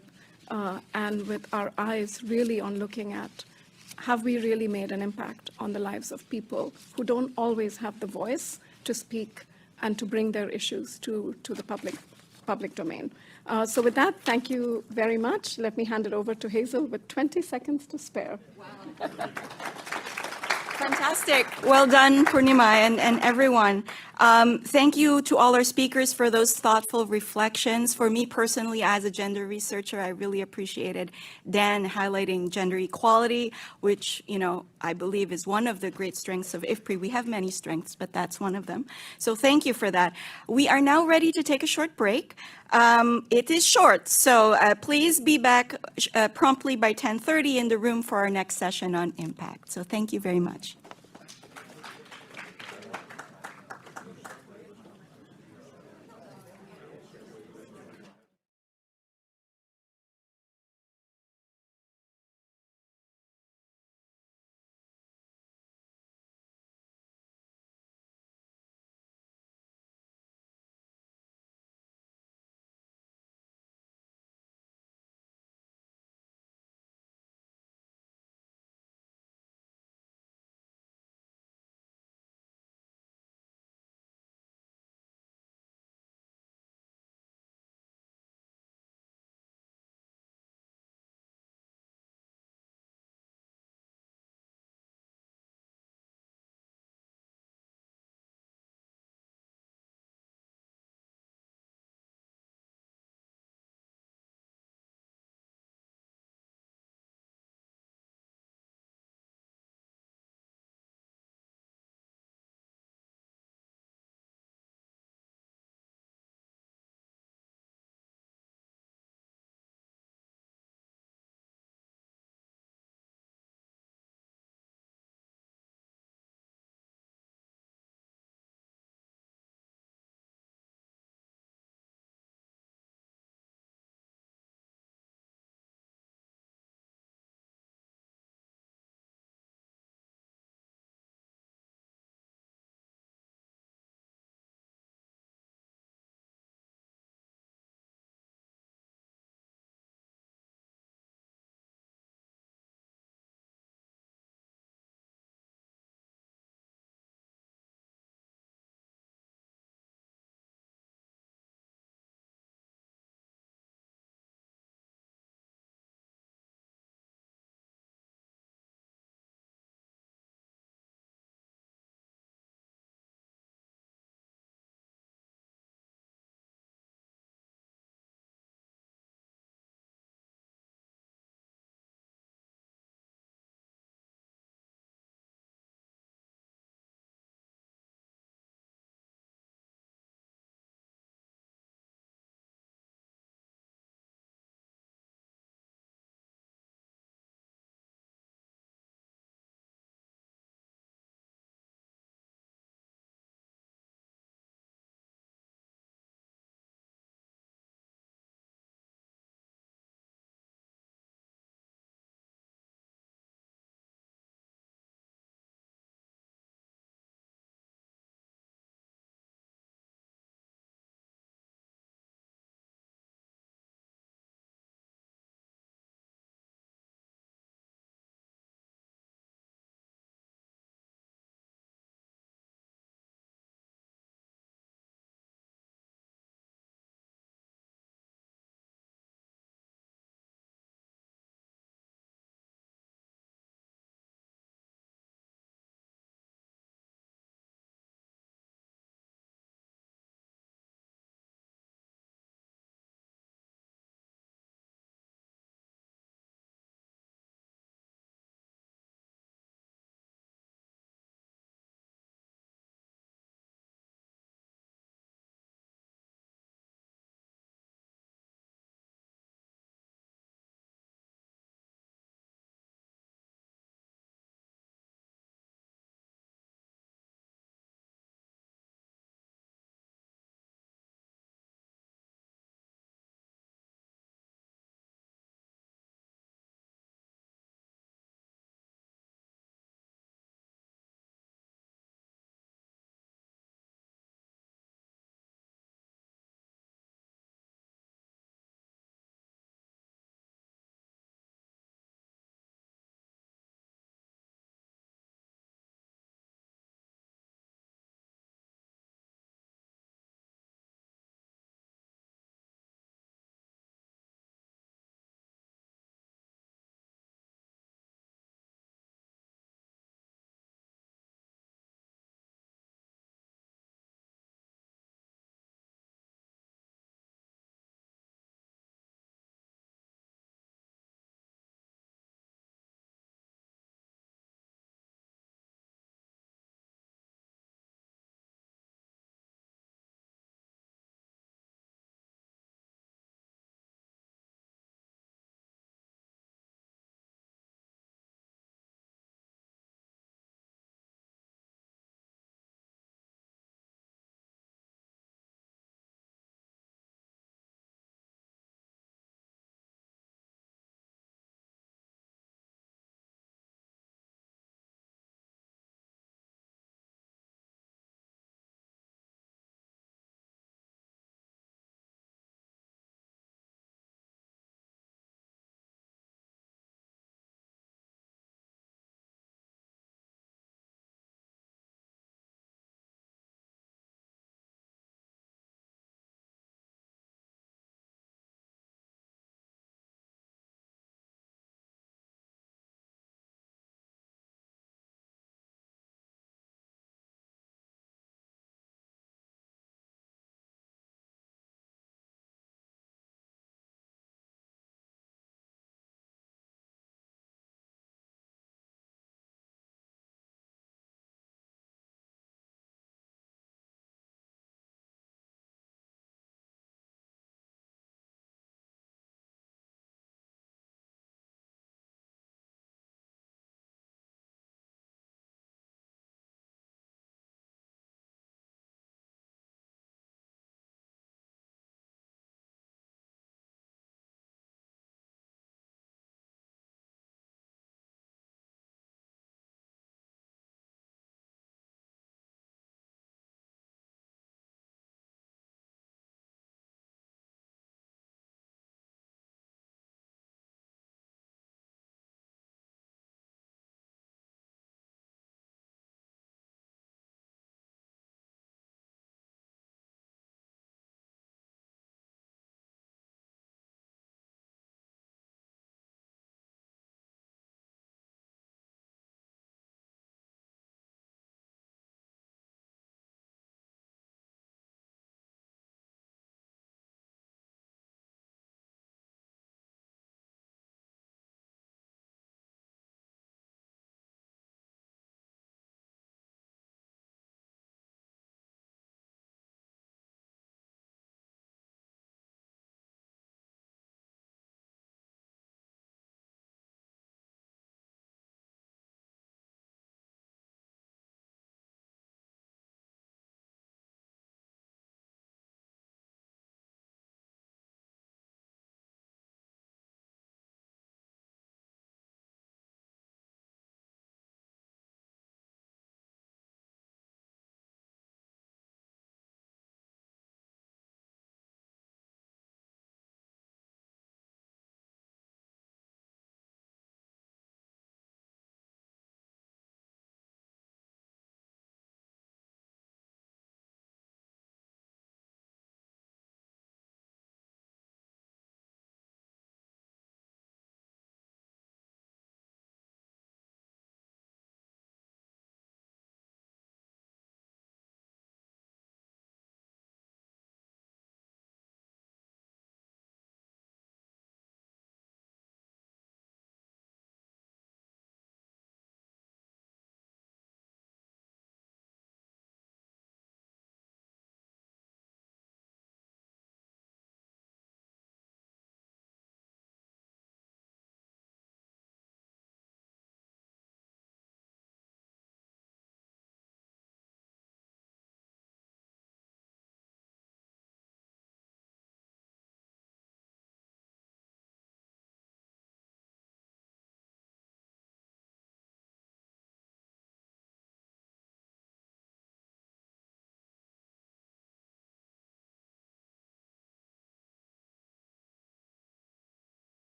and with our eyes really on looking at have we really made an impact on the lives of people who don't always have the voice to speak and to bring their issues to the public domain. So with that, thank you very much. Let me hand it over to Hazel with 20 seconds to spare. Wow. Fantastic. Well done, Purnima, and everyone. Thank you to all our speakers for those thoughtful reflections. For me personally, as a gender researcher, I really appreciated Dan highlighting gender equality, which, I believe is one of the great strengths of IFPRI. We have many strengths, but that's one of them. So thank you for that. We are now ready to take a short break. It is short, so please be back promptly by 10:30 in the room for our next session on impact. So thank you very much.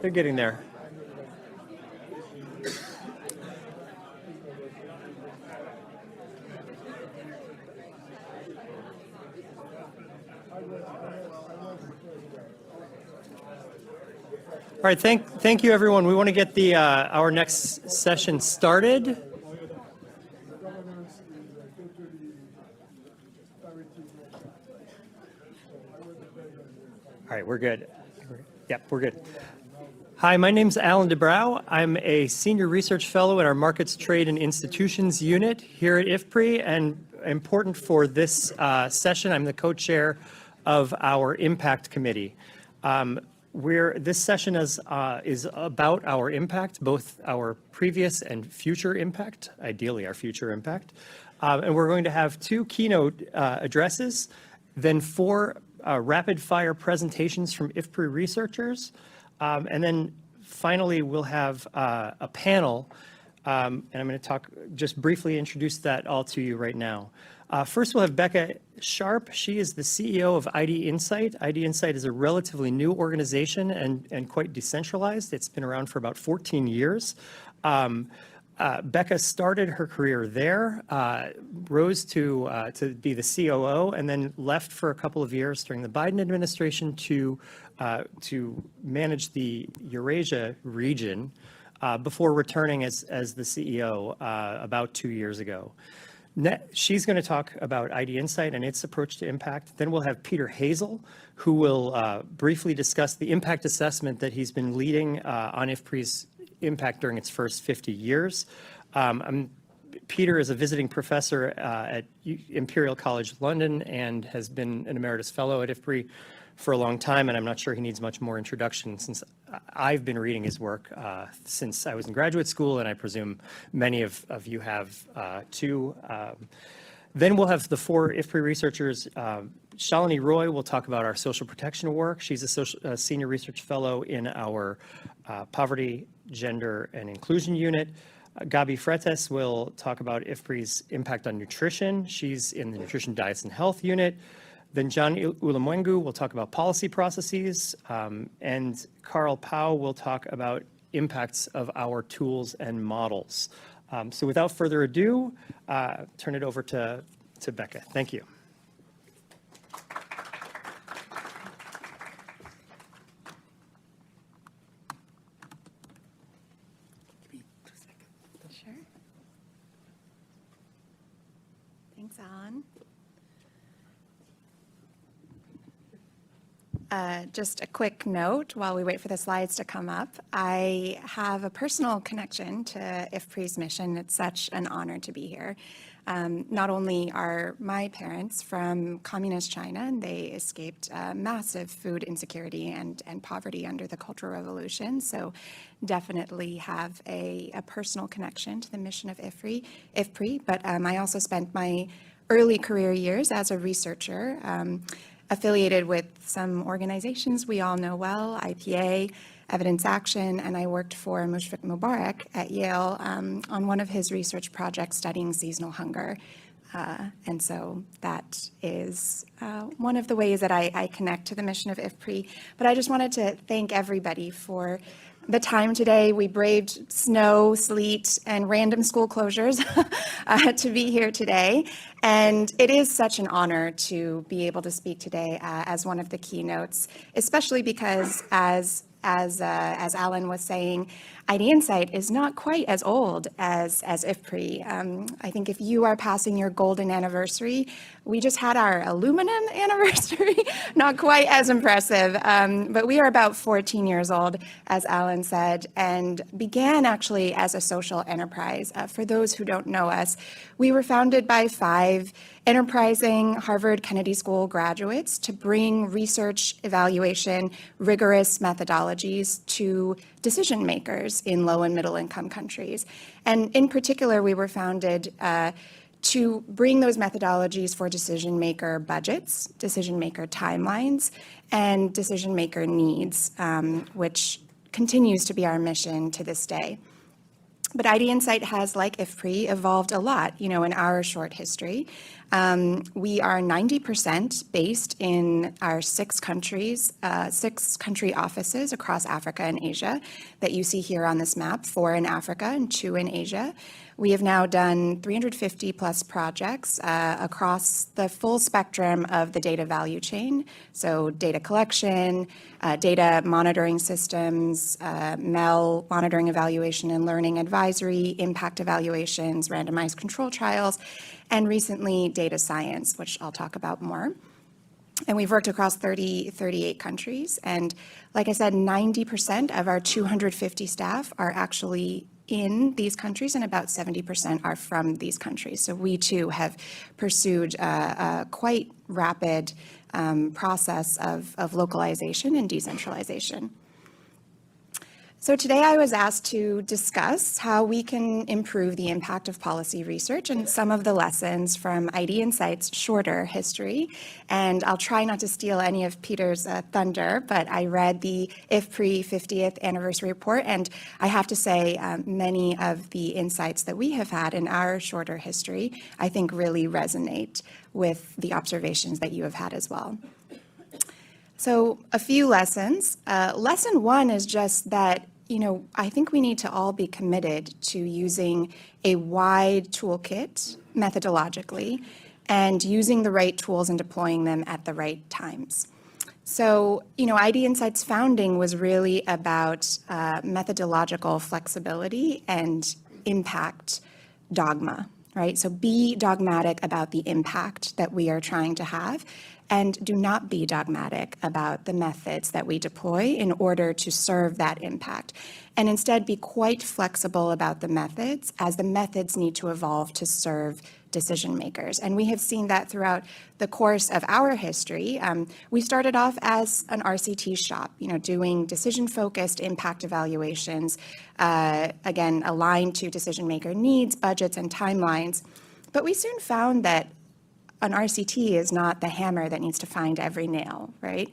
They're getting there. All right, thank you, everyone. We want to get the our next session started. All right, we're good. Yep, we're good. Hi, my name's Alan DeBrow. I'm a senior research fellow in our Markets, Trade, and Institutions unit here at IFPRI, and important for this session, I'm the co-chair of our Impact Committee. This session is about our impact, both our previous and future impact, ideally our future impact. And we're going to have 2 keynote addresses, then 4 rapid fire presentations from IFPRI researchers. And then finally, we'll have a panel, and I'm going to just briefly introduce that all to you right now. First, we'll have Becca Sharp. She is the CEO of ID Insight. ID Insight is a relatively new organization and quite decentralized. It's been around for about 14 years. Becca started her career there, rose to be the COO, and then left for a couple of years during the Biden administration to manage the Eurasia region before returning as the CEO about 2 years ago. She's going to talk about ID Insight and its approach to impact. Then we'll have Peter Hazel, who will briefly discuss the impact assessment that he's been leading on IFPRI's impact during its first 50 years. Peter is a visiting professor at Imperial College London and has been an emeritus fellow at IFPRI for a long time, and I'm not sure he needs much more introduction since I've been reading his work since I was in graduate school, and I presume many of you have too. Then we'll have the 4 IFPRI researchers. Shalini Roy will talk about our social protection work. She's a senior research fellow in our poverty, gender, and inclusion unit. Gabi Freitas will talk about IFPRI's impact on nutrition. She's in the nutrition, diets, and health unit. Then John Ulimwengu will talk about policy processes, and Carl Pau will talk about impacts of our tools and models. So without further ado, turn it over to Becca. Thank you. Sure. Thanks, Alan. Just a quick note while we wait for the slides to come up. I have a personal connection to IFPRI's mission. It's such an honor to be here. Not only are my parents from communist China, and they escaped massive food insecurity and poverty under the Cultural Revolution, so definitely have a personal connection to the mission of IFPRI, but I also spent my early career years as a researcher, affiliated with some organizations we all know well, IPA, Evidence Action, and I worked for Mushfiq Mubarak at Yale on one of his research projects studying seasonal hunger. And so that is one of the ways that I connect to the mission of IFPRI. But I just wanted to thank everybody for the time today. We braved snow, sleet, and random school closures to be here today. And it is such an honor to be able to speak today as one of the keynotes, especially because as Alan was saying, ID Insight is not quite as old as IFPRI. I think if you are passing your golden anniversary, we just had our aluminum anniversary, not quite as impressive, but we are about 14 years old, as Alan said, and began actually as a social enterprise. For those who don't know us, we were founded by 5 enterprising Harvard Kennedy School graduates to bring research, evaluation, rigorous methodologies to decision makers in low and middle income countries. And in particular, we were founded to bring those methodologies for decision maker budgets, decision maker timelines, and decision maker needs, which continues to be our mission to this day. But ID Insight has, like IFPRI, evolved a lot, in our short history. We are 90% based in our 6 countries, 6 country offices across Africa and Asia that you see here on this map, 4 in Africa and 2 in Asia. We have now done 350 plus projects across the full spectrum of the data value chain. So data collection, data monitoring systems, MEL, monitoring, evaluation, and learning advisory, impact evaluations, randomized control trials, and recently data science, which I'll talk about more. And we've worked across 38 countries. And like I said, 90% of our 250 staff are actually in these countries, and about 70% are from these countries. So we too have pursued a quite rapid process of localization and decentralization. So today I was asked to discuss how we can improve the impact of policy research and some of the lessons from ID Insight's shorter history. And I'll try not to steal any of Peter's thunder, but I read the IFPRI 50th anniversary report, and I have to say many of the insights that we have had in our shorter history, I think really resonate with the observations that you have had as well. So a few lessons. Lesson 1 is just that, I think we need to all be committed to using a wide toolkit methodologically and using the right tools and deploying them at the right times. So, ID Insight's founding was really about methodological flexibility and impact dogma, right? So be dogmatic about the impact that we are trying to have, and do not be dogmatic about the methods that we deploy in order to serve that impact. And instead be quite flexible about the methods, as the methods need to evolve to serve decision makers. And we have seen that throughout the course of our history. We started off as an RCT shop, doing decision-focused impact evaluations, again, aligned to decision maker needs, budgets, and timelines. But we soon found that an RCT is not the hammer that needs to find every nail, right?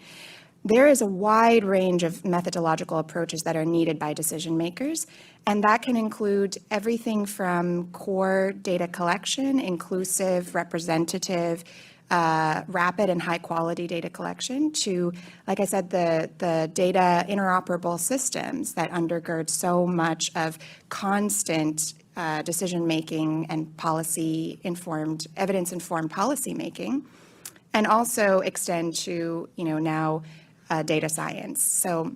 There is a wide range of methodological approaches that are needed by decision makers, and that can include everything from core data collection, inclusive, representative, rapid and high quality data collection, to, like I said, the data interoperable systems that undergird so much of constant decision-making and policy-informed, evidence-informed policy-making, and also extend to, now data science. So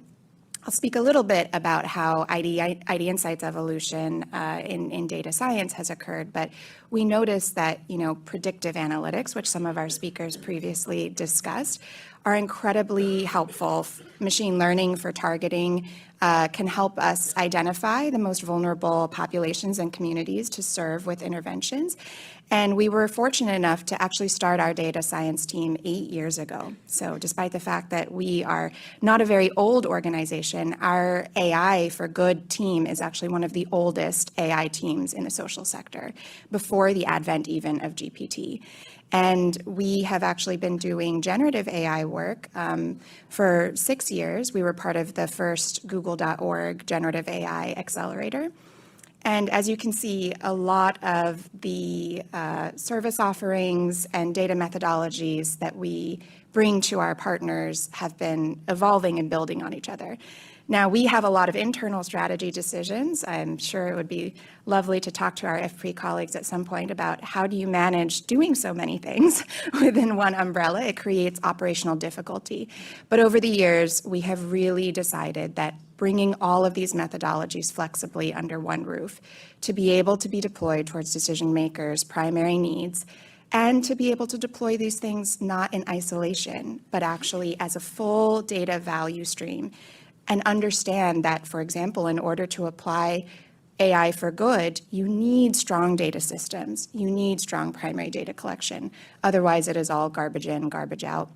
I'll speak a little bit about how ID Insight's evolution in data science has occurred, but we noticed that, predictive analytics, which some of our speakers previously discussed, are incredibly helpful. Machine learning for targeting can help us identify the most vulnerable populations and communities to serve with interventions. And we were fortunate enough to actually start our data science team 8 years ago. So despite the fact that we are not a very old organization, our AI for Good team is actually one of the oldest AI teams in the social sector, before the advent even of GPT. And we have actually been doing generative AI work for 6 years. We were part of the first Google.org generative AI accelerator. And as you can see, a lot of the service offerings and data methodologies that we bring to our partners have been evolving and building on each other. Now, we have a lot of internal strategy decisions. I'm sure it would be lovely to talk to our IFPRI colleagues at some point about how do you manage doing so many things within one umbrella. It creates operational difficulty. But over the years, we have really decided that bringing all of these methodologies flexibly under one roof to be able to be deployed towards decision makers' primary needs, and to be able to deploy these things not in isolation, but actually as a full data value stream, and understand that, for example, in order to apply AI for good, you need strong data systems. You need strong primary data collection. Otherwise, it is all garbage in, garbage out.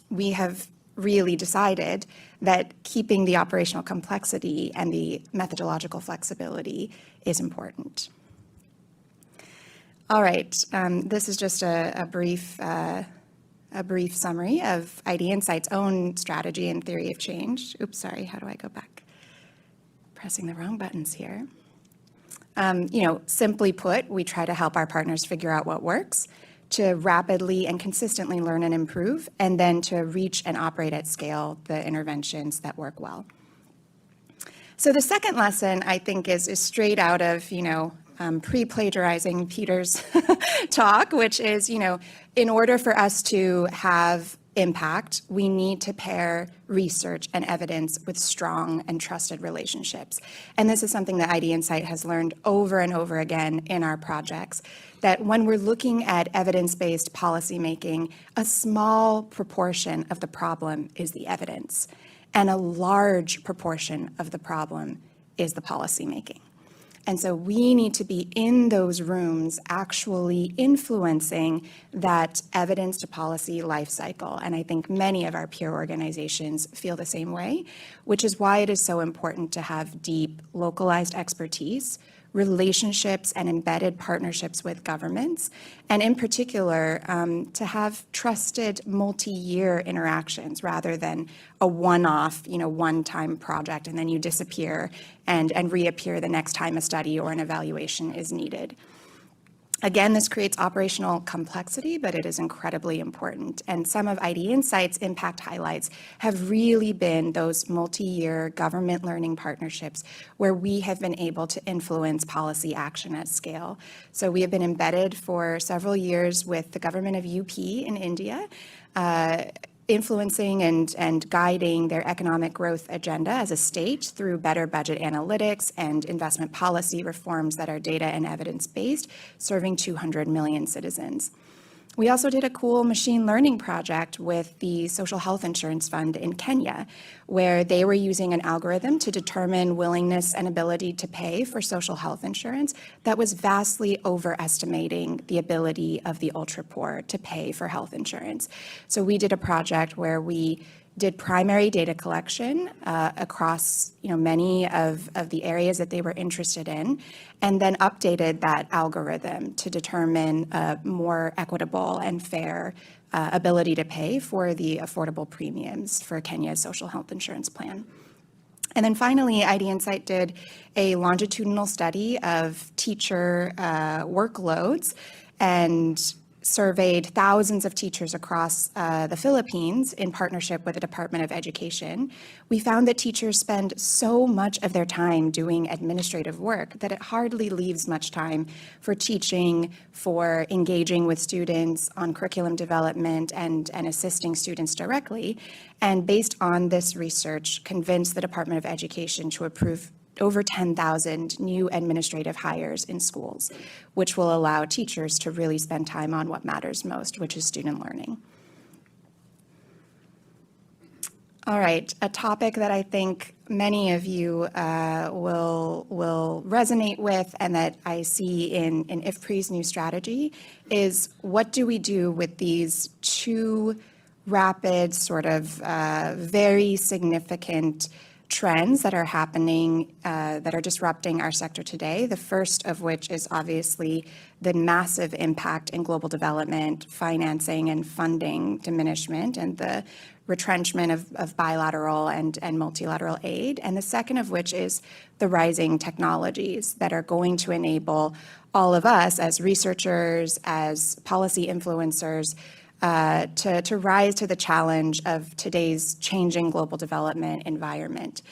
We have really decided that keeping the operational complexity and the methodological flexibility is important. All right, this is just a brief summary of ID Insight's own strategy and theory of change. Oops, sorry, how do I go back? Pressing the wrong buttons here. Simply put, we try to help our partners figure out what works, to rapidly and consistently learn and improve, and then to reach and operate at scale the interventions that work well. So the second lesson, I think, is straight out of, pre-plagiarizing Peter's talk, which is, in order for us to have impact, we need to pair research and evidence with strong and trusted relationships. And this is something that ID Insight has learned over and over again in our projects, that when we're looking at evidence-based policymaking, a small proportion of the problem is the evidence, and a large proportion of the problem is the policymaking. And so we need to be in those rooms actually influencing that evidence to policy life cycle. And I think many of our peer organizations feel the same way, which is why it is so important to have deep localized expertise, relationships and embedded partnerships with governments, and in particular, to have trusted multi-year interactions rather than a one-off, one-time project, and then you disappear and reappear the next time a study or an evaluation is needed. Again, this creates operational complexity, but it is incredibly important. And some of ID Insight's impact highlights have really been those multi-year government learning partnerships where we have been able to influence policy action at scale. So we have been embedded for several years with the government of UP in India, influencing and guiding their economic growth agenda as a state through better budget analytics and investment policy reforms that are data and evidence-based, serving 200 million citizens. We also did a cool machine learning project with the Social Health Insurance Fund in Kenya, where they were using an algorithm to determine willingness and ability to pay for social health insurance that was vastly overestimating the ability of the ultra poor to pay for health insurance. So we did a project where we did primary data collection across many of the areas that they were interested in, and then updated that algorithm to determine a more equitable and fair ability to pay for the affordable premiums for Kenya's social health insurance plan. And then finally, ID Insight did a longitudinal study of teacher workloads and surveyed thousands of teachers across the Philippines in partnership with the Department of Education. We found that teachers spend so much of their time doing administrative work that it hardly leaves much time for teaching, for engaging with students on curriculum development and assisting students directly. And based on this research, convinced the Department of Education to approve over 10,000 new administrative hires in schools, which will allow teachers to really spend time on what matters most, which is student learning. All right, a topic that I think many of you will resonate with and that I see in IFPRI's new strategy is what do we do with these two rapid, sort of very significant trends that are happening, that are disrupting our sector today. The first of which is obviously the massive impact in global development, financing and funding diminishment, and the retrenchment of bilateral and multilateral aid. And the second of which is the rising technologies that are going to enable all of us as researchers, as policy influencers, to rise to the challenge of today's changing global development environment.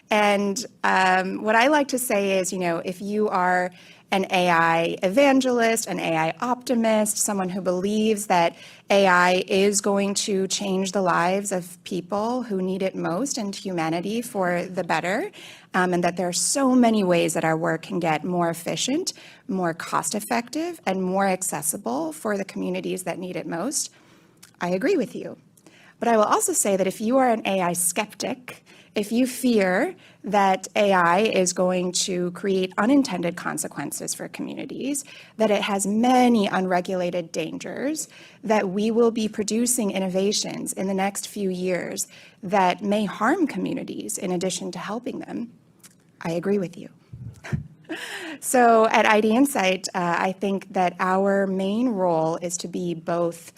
And what I like to say is, if you are an AI evangelist, an AI optimist, someone who believes that AI is going to change the lives of people who need it most and humanity for the better, and that there are so many ways that our work can get more efficient, more cost-effective, and more accessible for the communities that need it most, I agree with you. But I will also say that if you are an AI skeptic, if you fear that AI is going to create unintended consequences for communities, that it has many unregulated dangers, that we will be producing innovations in the next few years that may harm communities in addition to helping them, I agree with you. So at ID Insight, I think that our main role is to be both,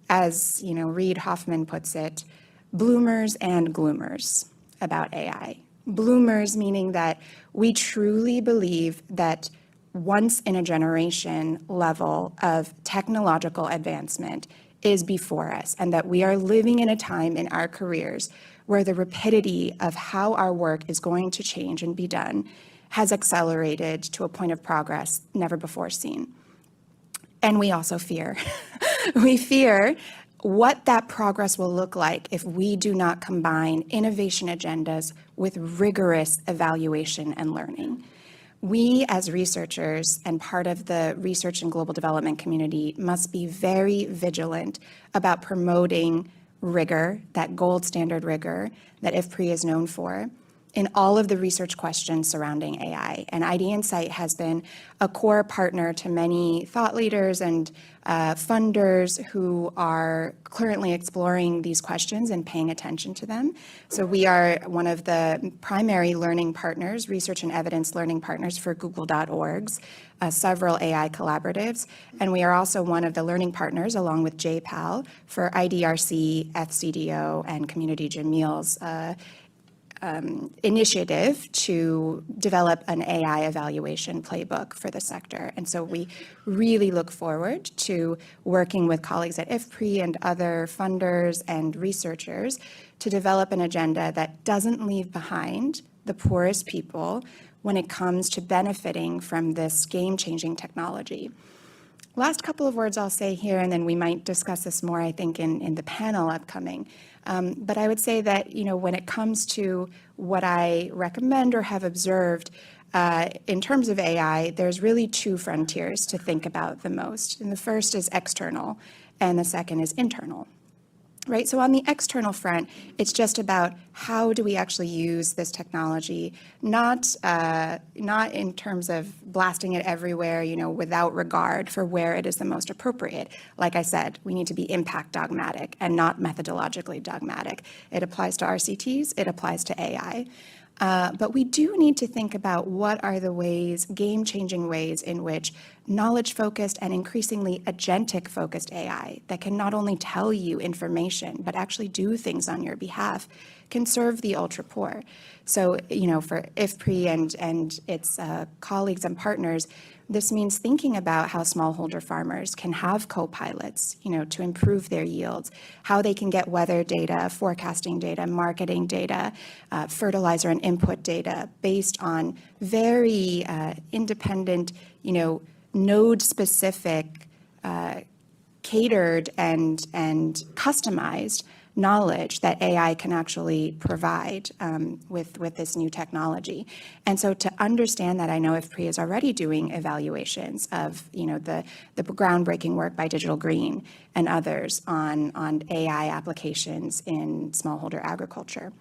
as Reid Hoffman puts it, bloomers and gloomers about AI. Bloomers meaning that we truly believe that once in a generation level of technological advancement is before us, and that we are living in a time in our careers where the rapidity of how our work is going to change and be done has accelerated to a point of progress never before seen. And we also fear. We fear what that progress will look like if we do not combine innovation agendas with rigorous evaluation and learning. We, as researchers and part of the research and global development community, must be very vigilant about promoting rigor, that gold standard rigor that IFPRI is known for, in all of the research questions surrounding AI. And ID Insight has been a core partner to many thought leaders and funders who are currently exploring these questions and paying attention to them. So we are one of the primary learning partners, research and evidence learning partners for Google.org's several AI collaboratives. And we are also one of the learning partners, along with JPAL, for IDRC, FCDO, and Community Jamil's initiative to develop an AI evaluation playbook for the sector. And so we really look forward to working with colleagues at IFPRI and other funders and researchers to develop an agenda that doesn't leave behind the poorest people when it comes to benefiting from this game-changing technology. Last couple of words I'll say here, and then we might discuss this more, I think, in the panel upcoming. But I would say that, when it comes to what I recommend or have observed in terms of AI, there's really two frontiers to think about the most. And the first is external, and the second is internal. Right? So on the external front, it's just about how do we actually use this technology, not in terms of blasting it everywhere, without regard for where it is the most appropriate. Like I said, we need to be impact dogmatic and not methodologically dogmatic. It applies to RCTs, it applies to AI. But we do need to think about what are the ways, game-changing ways in which knowledge-focused and increasingly agentic-focused AI that can not only tell you information, but actually do things on your behalf, can serve the ultra-poor. So, for IFPRI and its colleagues and partners, this means thinking about how smallholder farmers can have co-pilots, to improve their yields, how they can get weather data, forecasting data, marketing data, fertilizer and input data based on very independent, node-specific, catered and customized knowledge that AI can actually provide with this new technology. And so to understand that, I know IFPRI is already doing evaluations of, the groundbreaking work by Digital Green and others on AI applications in smallholder agriculture.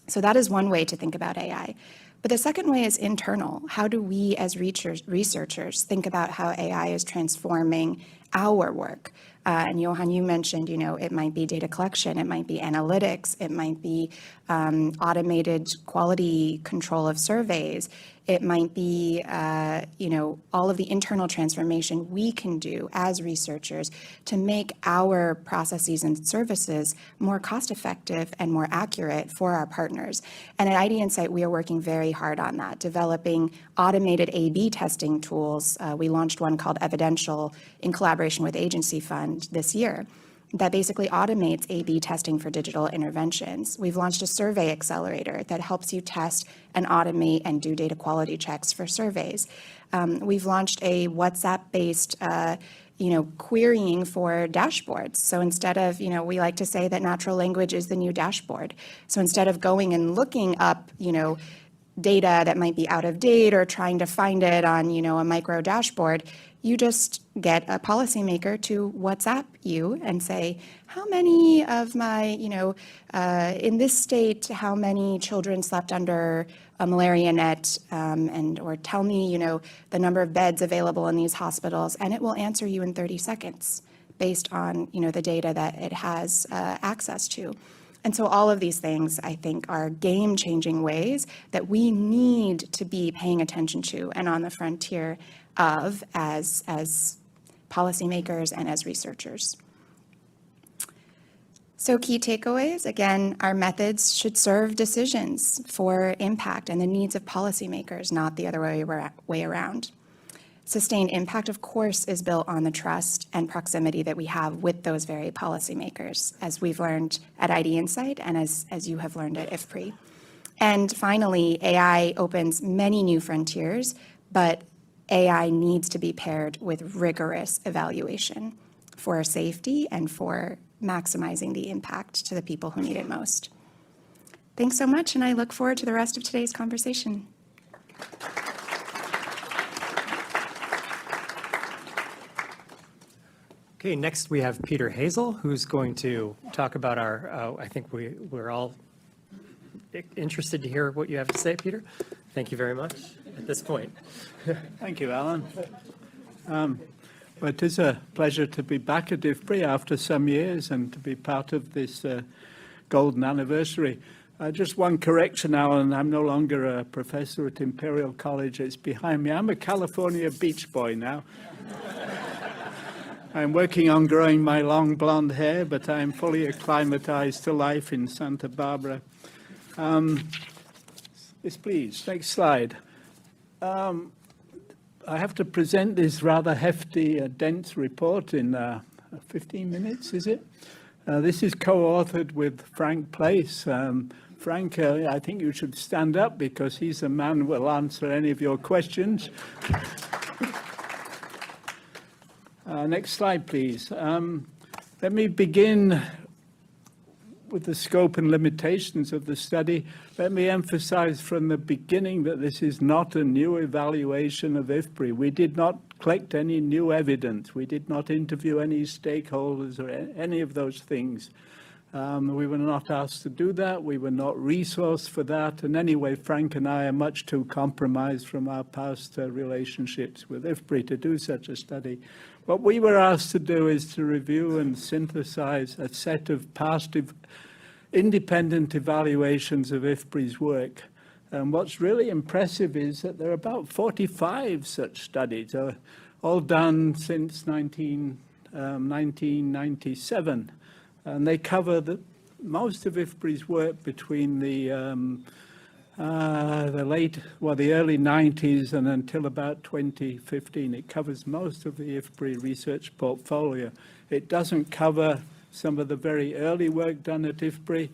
So that is one way to think about AI. But the second way is internal. How do we as researchers think about how AI is transforming our work? And Johan, you mentioned, it might be data collection, it might be analytics, it might be automated quality control of surveys. It might be, all of the internal transformation we can do as researchers to make our processes and services more cost-effective and more accurate for our partners. And at ID Insight, we are working very hard on that, developing automated A/B testing tools. We launched one called Evidential in collaboration with Agency Fund this year, that basically automates A/B testing for digital interventions. We've launched a survey accelerator that helps you test and automate and do data quality checks for surveys. We've launched a WhatsApp-based querying for dashboards. So instead of, we like to say that natural language is the new dashboard. So instead of going and looking up, data that might be out of date or trying to find it on, a micro dashboard, you just get a policymaker to WhatsApp you and say, how many of my, in this state, how many children slept under a malaria net, or tell me, the number of beds available in these hospitals, and it will answer you in 30 seconds based on, the data that it has access to. And so all of these things, I think, are game-changing ways that we need to be paying attention to and on the frontier of as policymakers and as researchers. So key takeaways, again, our methods should serve decisions for impact and the needs of policymakers, not the other way around. Sustained impact, of course, is built on the trust and proximity that we have with those very policymakers, as we've learned at ID Insight and as you have learned at IFPRI. And finally, AI opens many new frontiers, but AI needs to be paired with rigorous evaluation for safety and for maximizing the impact to the people who need it most. Thanks so much, and I look forward to the rest of today's conversation. Okay, next we have Peter Hazel, who's going to talk about our, I think we're all interested to hear what you have to say, Peter. Thank you very much at this point. Thank you, Alan. Well, it is a pleasure to be back at IFPRI after some years and to be part of this golden anniversary. Just one correction, Alan. I'm no longer a professor at Imperial College. It's behind me. I'm a California beach boy now. I'm working on growing my long blonde hair, but I'm fully acclimatized to life in Santa Barbara. Yes, please, next slide. I have to present this rather hefty, dense report in 15 minutes, is it? This is co-authored with Frank Place. Frank, I think you should stand up because he's the man who will answer any of your questions. Next slide, please. Let me begin with the scope and limitations of the study. Let me emphasize from the beginning that this is not a new evaluation of IFPRI. We did not collect any new evidence. We did not interview any stakeholders or any of those things. We were not asked to do that. We were not resourced for that. And anyway, Frank and I are much too compromised from our past relationships with IFPRI to do such a study. What we were asked to do is to review and synthesize a set of past independent evaluations of IFPRI's work. And what's really impressive is that there are about 45 such studies, all done since 1997. And they cover most of IFPRI's work between the early 90s and until about 2015. It covers most of the IFPRI research portfolio. It doesn't cover some of the very early work done at IFPRI.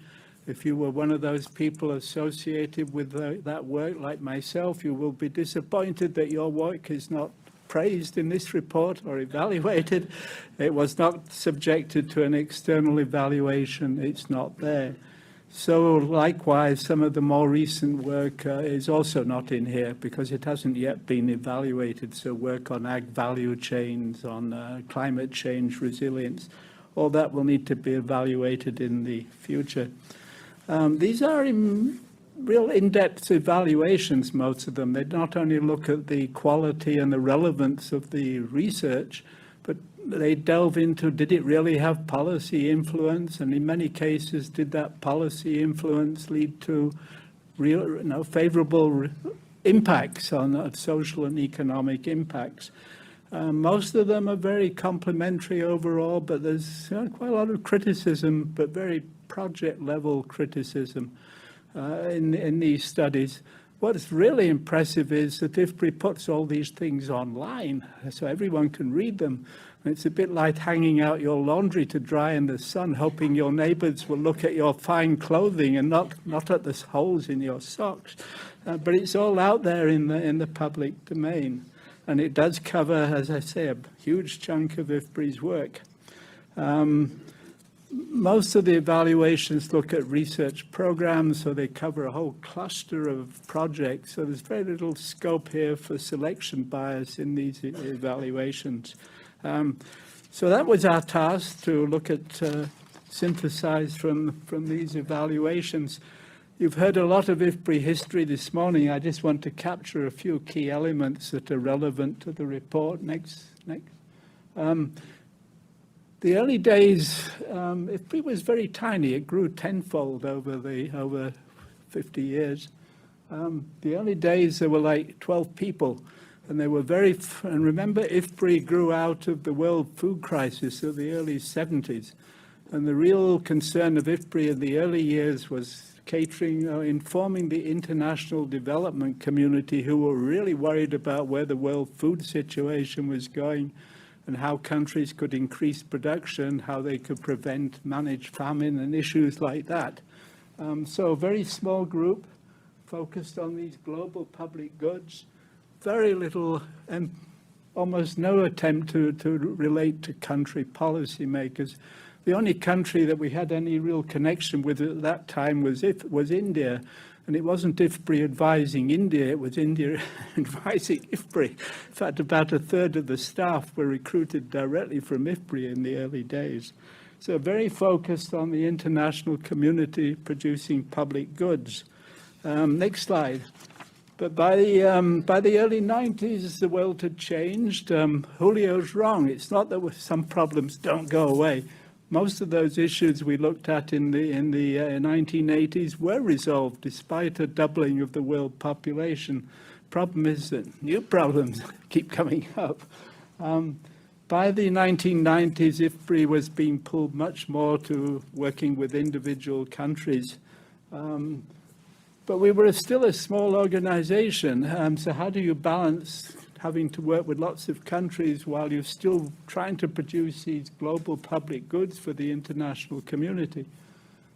If you were one of those people associated with that work, like myself, you will be disappointed that your work is not praised in this report or evaluated. It was not subjected to an external evaluation. It's not there. So likewise, some of the more recent work is also not in here because it hasn't yet been evaluated. So work on ag value chains, on climate change resilience, all that will need to be evaluated in the future. These are real in-depth evaluations, most of them. They not only look at the quality and the relevance of the research, but they delve into, did it really have policy influence? And in many cases, did that policy influence lead to real, favorable impacts on social and economic impacts? Most of them are very complimentary overall, but there's quite a lot of criticism, but very project-level criticism in these studies. What's really impressive is that IFPRI puts all these things online so everyone can read them. It's a bit like hanging out your laundry to dry in the sun, hoping your neighbors will look at your fine clothing and not at the holes in your socks. But it's all out there in the public domain. And it does cover, as I say, a huge chunk of IFPRI's work. Most of the evaluations look at research programs, so they cover a whole cluster of projects. So there's very little scope here for selection bias in these evaluations. So that was our task, to look at, synthesize from these evaluations. You've heard a lot of IFPRI history this morning. I just want to capture a few key elements that are relevant to the report. Next. The early days, IFPRI was very tiny. It grew tenfold over 50 years. The early days, there were like 12 people, and they were and remember, IFPRI grew out of the world food crisis of the early 70s. And the real concern of IFPRI in the early years was catering, informing the international development community, who were really worried about where the world food situation was going and how countries could increase production, how they could prevent, manage famine and issues like that. So a very small group focused on these global public goods, very little and almost no attempt to relate to country policymakers. The only country that we had any real connection with at that time was India. And it wasn't IFPRI advising India, it was India advising IFPRI. In fact, about a third of the staff were recruited directly from IFPRI in the early days. So very focused on the international community producing public goods. Next slide. But by the early 90s, the world had changed. Julio's wrong. It's not that some problems don't go away. Most of those issues we looked at in the 1980s were resolved despite a doubling of the world population. Problem is that new problems keep coming up. By the 1990s, IFPRI was being pulled much more to working with individual countries. But we were still a small organization. So how do you balance having to work with lots of countries while you're still trying to produce these global public goods for the international community?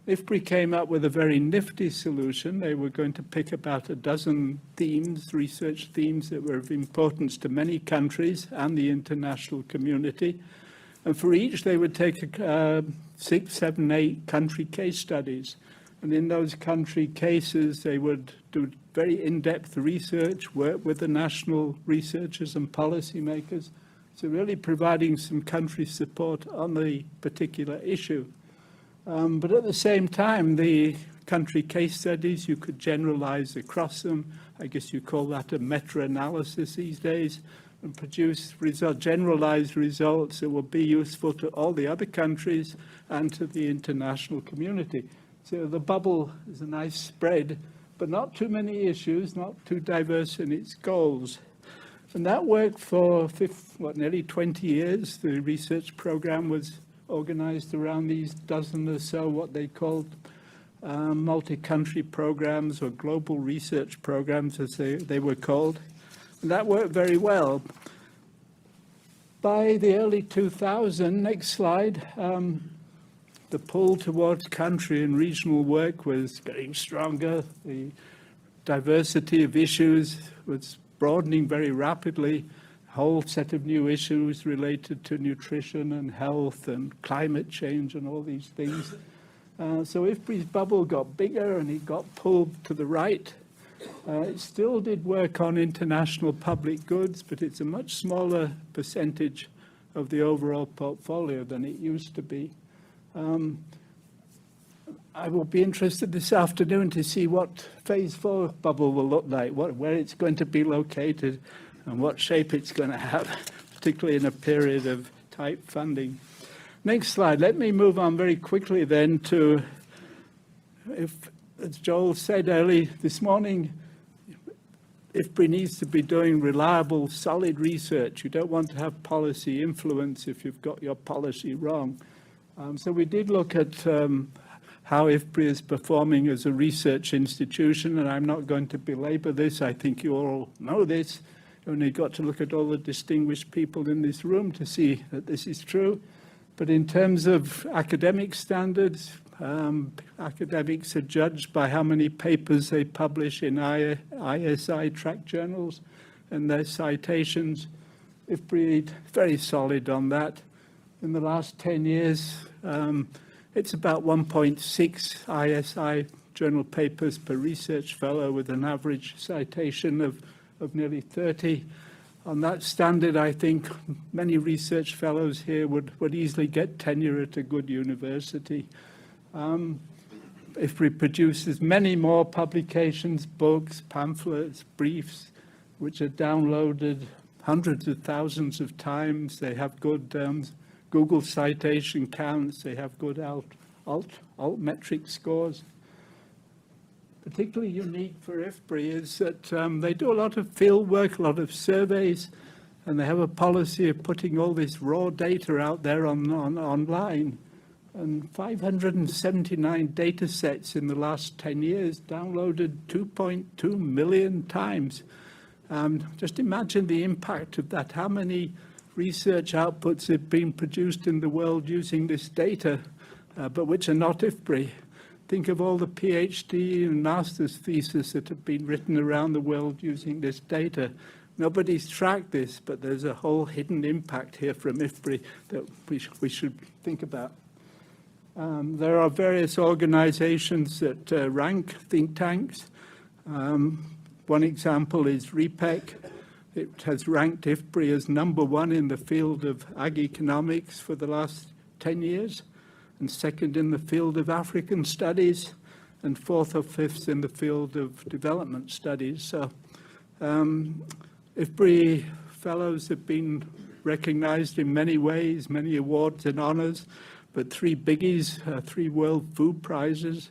IFPRI came up with a very nifty solution. They were going to pick about a dozen themes, research themes that were of importance to many countries and the international community. And for each, they would take 6, 7, 8 country case studies. And in those country cases, they would do very in-depth research, work with the national researchers and policymakers, so really providing some country support on the particular issue. But at the same time, the country case studies, you could generalize across them. I guess you call that a meta-analysis these days, and produce generalized results that will be useful to all the other countries and to the international community. So the bubble is a nice spread, but not too many issues, not too diverse in its goals. And that worked for nearly 20 years. The research program was organized around these dozen or so what they called multi-country programs or global research programs, as they were called. And that worked very well. By the early 2000s, next slide, the pull towards country and regional work was getting stronger. The diversity of issues was broadening very rapidly. A whole set of new issues related to nutrition and health and climate change and all these things. So IFPRI's bubble got bigger and it got pulled to the right. It still did work on international public goods, but it's a much smaller percentage of the overall portfolio than it used to be. I will be interested this afternoon to see what phase 4 bubble will look like, where it's going to be located and what shape it's going to have, particularly in a period of tight funding. Next slide. Let me move on very quickly then to, as Joel said early this morning, IFPRI needs to be doing reliable, solid research. You don't want to have policy influence if you've got your policy wrong. So we did look at how IFPRI is performing as a research institution, and I'm not going to belabor this. I think you all know this. You only got to look at all the distinguished people in this room to see that this is true. But in terms of academic standards, academics are judged by how many papers they publish in ISI track journals and their citations. IFPRI is very solid on that. In the last 10 years, it's about 1.6 ISI journal papers per research fellow with an average citation of nearly 30. On that standard, I think many research fellows here would easily get tenure at a good university. IFPRI produces many more publications, books, pamphlets, briefs, which are downloaded hundreds of thousands of times. They have good Google citation counts. They have good altmetric scores. Particularly unique for IFPRI is that they do a lot of field work, a lot of surveys, and they have a policy of putting all this raw data out there online. and 579 data sets in the last 10 years, downloaded 2.2 million times. Just imagine the impact of that. How many research outputs have been produced in the world using this data, but which are not IFPRI? Think of all the PhD and master's theses that have been written around the world using this data. Nobody's tracked this, but there's a whole hidden impact here from IFPRI that we should think about. There are various organizations that rank think tanks. One example is REPEC. It has ranked IFPRI as #1 in the field of ag economics for the last 10 years, and second in the field of African studies, and fourth or fifth in the field of development studies. So IFPRI fellows have been recognized in many ways, many awards and honors, but 3 biggies, 3 World Food Prizes,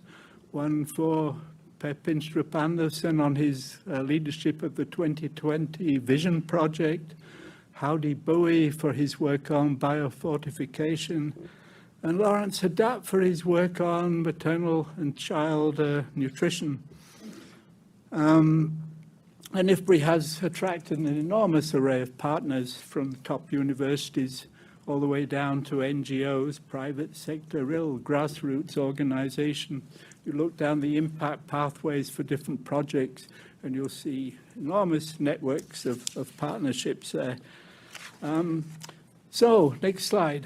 one for Per Pinstrup Andersen on his leadership of the 2020 Vision Project, Howdy Bowie for his work on biofortification, and Lawrence Haddad for his work on maternal and child nutrition. And IFPRI has attracted an enormous array of partners from top universities all the way down to NGOs, private sector, real grassroots organization. You look down the impact pathways for different projects and you'll see enormous networks of partnerships there. So, next slide.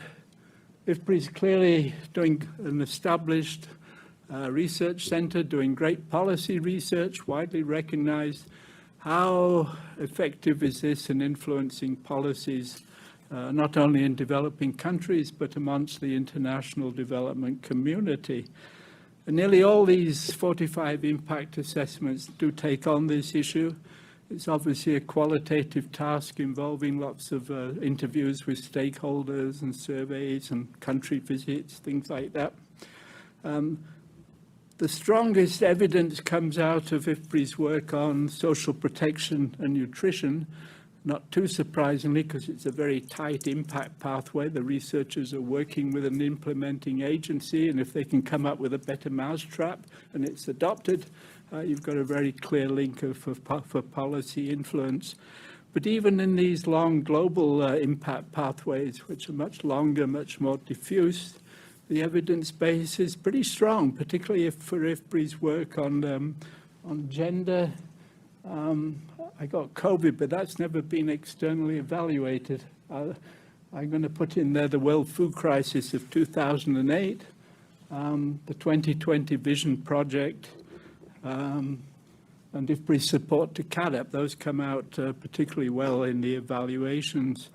IFPRI is clearly doing an established research center, doing great policy research, widely recognized. How effective is this in influencing policies, not only in developing countries, but amongst the international development community? And nearly all these 45 impact assessments do take on this issue. It's obviously a qualitative task involving lots of interviews with stakeholders and surveys and country visits, things like that. The strongest evidence comes out of IFPRI's work on social protection and nutrition, not too surprisingly, because it's a very tight impact pathway. The researchers are working with an implementing agency, and if they can come up with a better mousetrap and it's adopted, you've got a very clear link for policy influence. But even in these long global impact pathways, which are much longer, much more diffuse, the evidence base is pretty strong, particularly for IFPRI's work on gender. I got COVID, but that's never been externally evaluated. I'm going to put in there the World Food Crisis of 2008, the 2020 Vision Project, and IFPRI's support to CAADP. Those come out particularly well in the evaluations.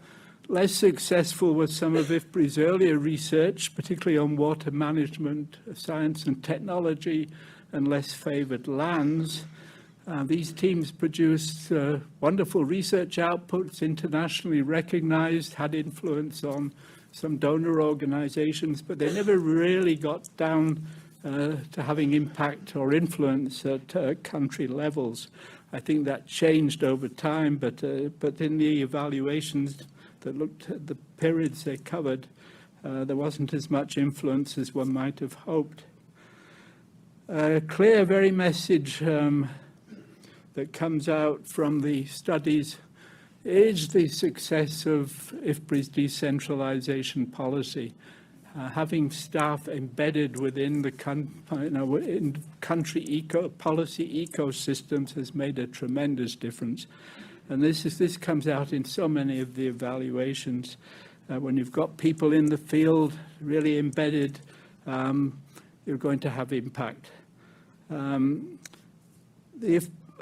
Less successful was some of IFPRI's earlier research, particularly on water management, science and technology, and less favored lands. These teams produced wonderful research outputs, internationally recognized, had influence on some donor organizations, but they never really got down to having impact or influence at country levels. I think that changed over time, but in the evaluations that looked at the periods they covered, there wasn't as much influence as one might have hoped. A clear, very message that comes out from the studies is the success of IFPRI's decentralization policy. Having staff embedded within the country policy ecosystems has made a tremendous difference. And this comes out in so many of the evaluations. When you've got people in the field really embedded, you're going to have impact. The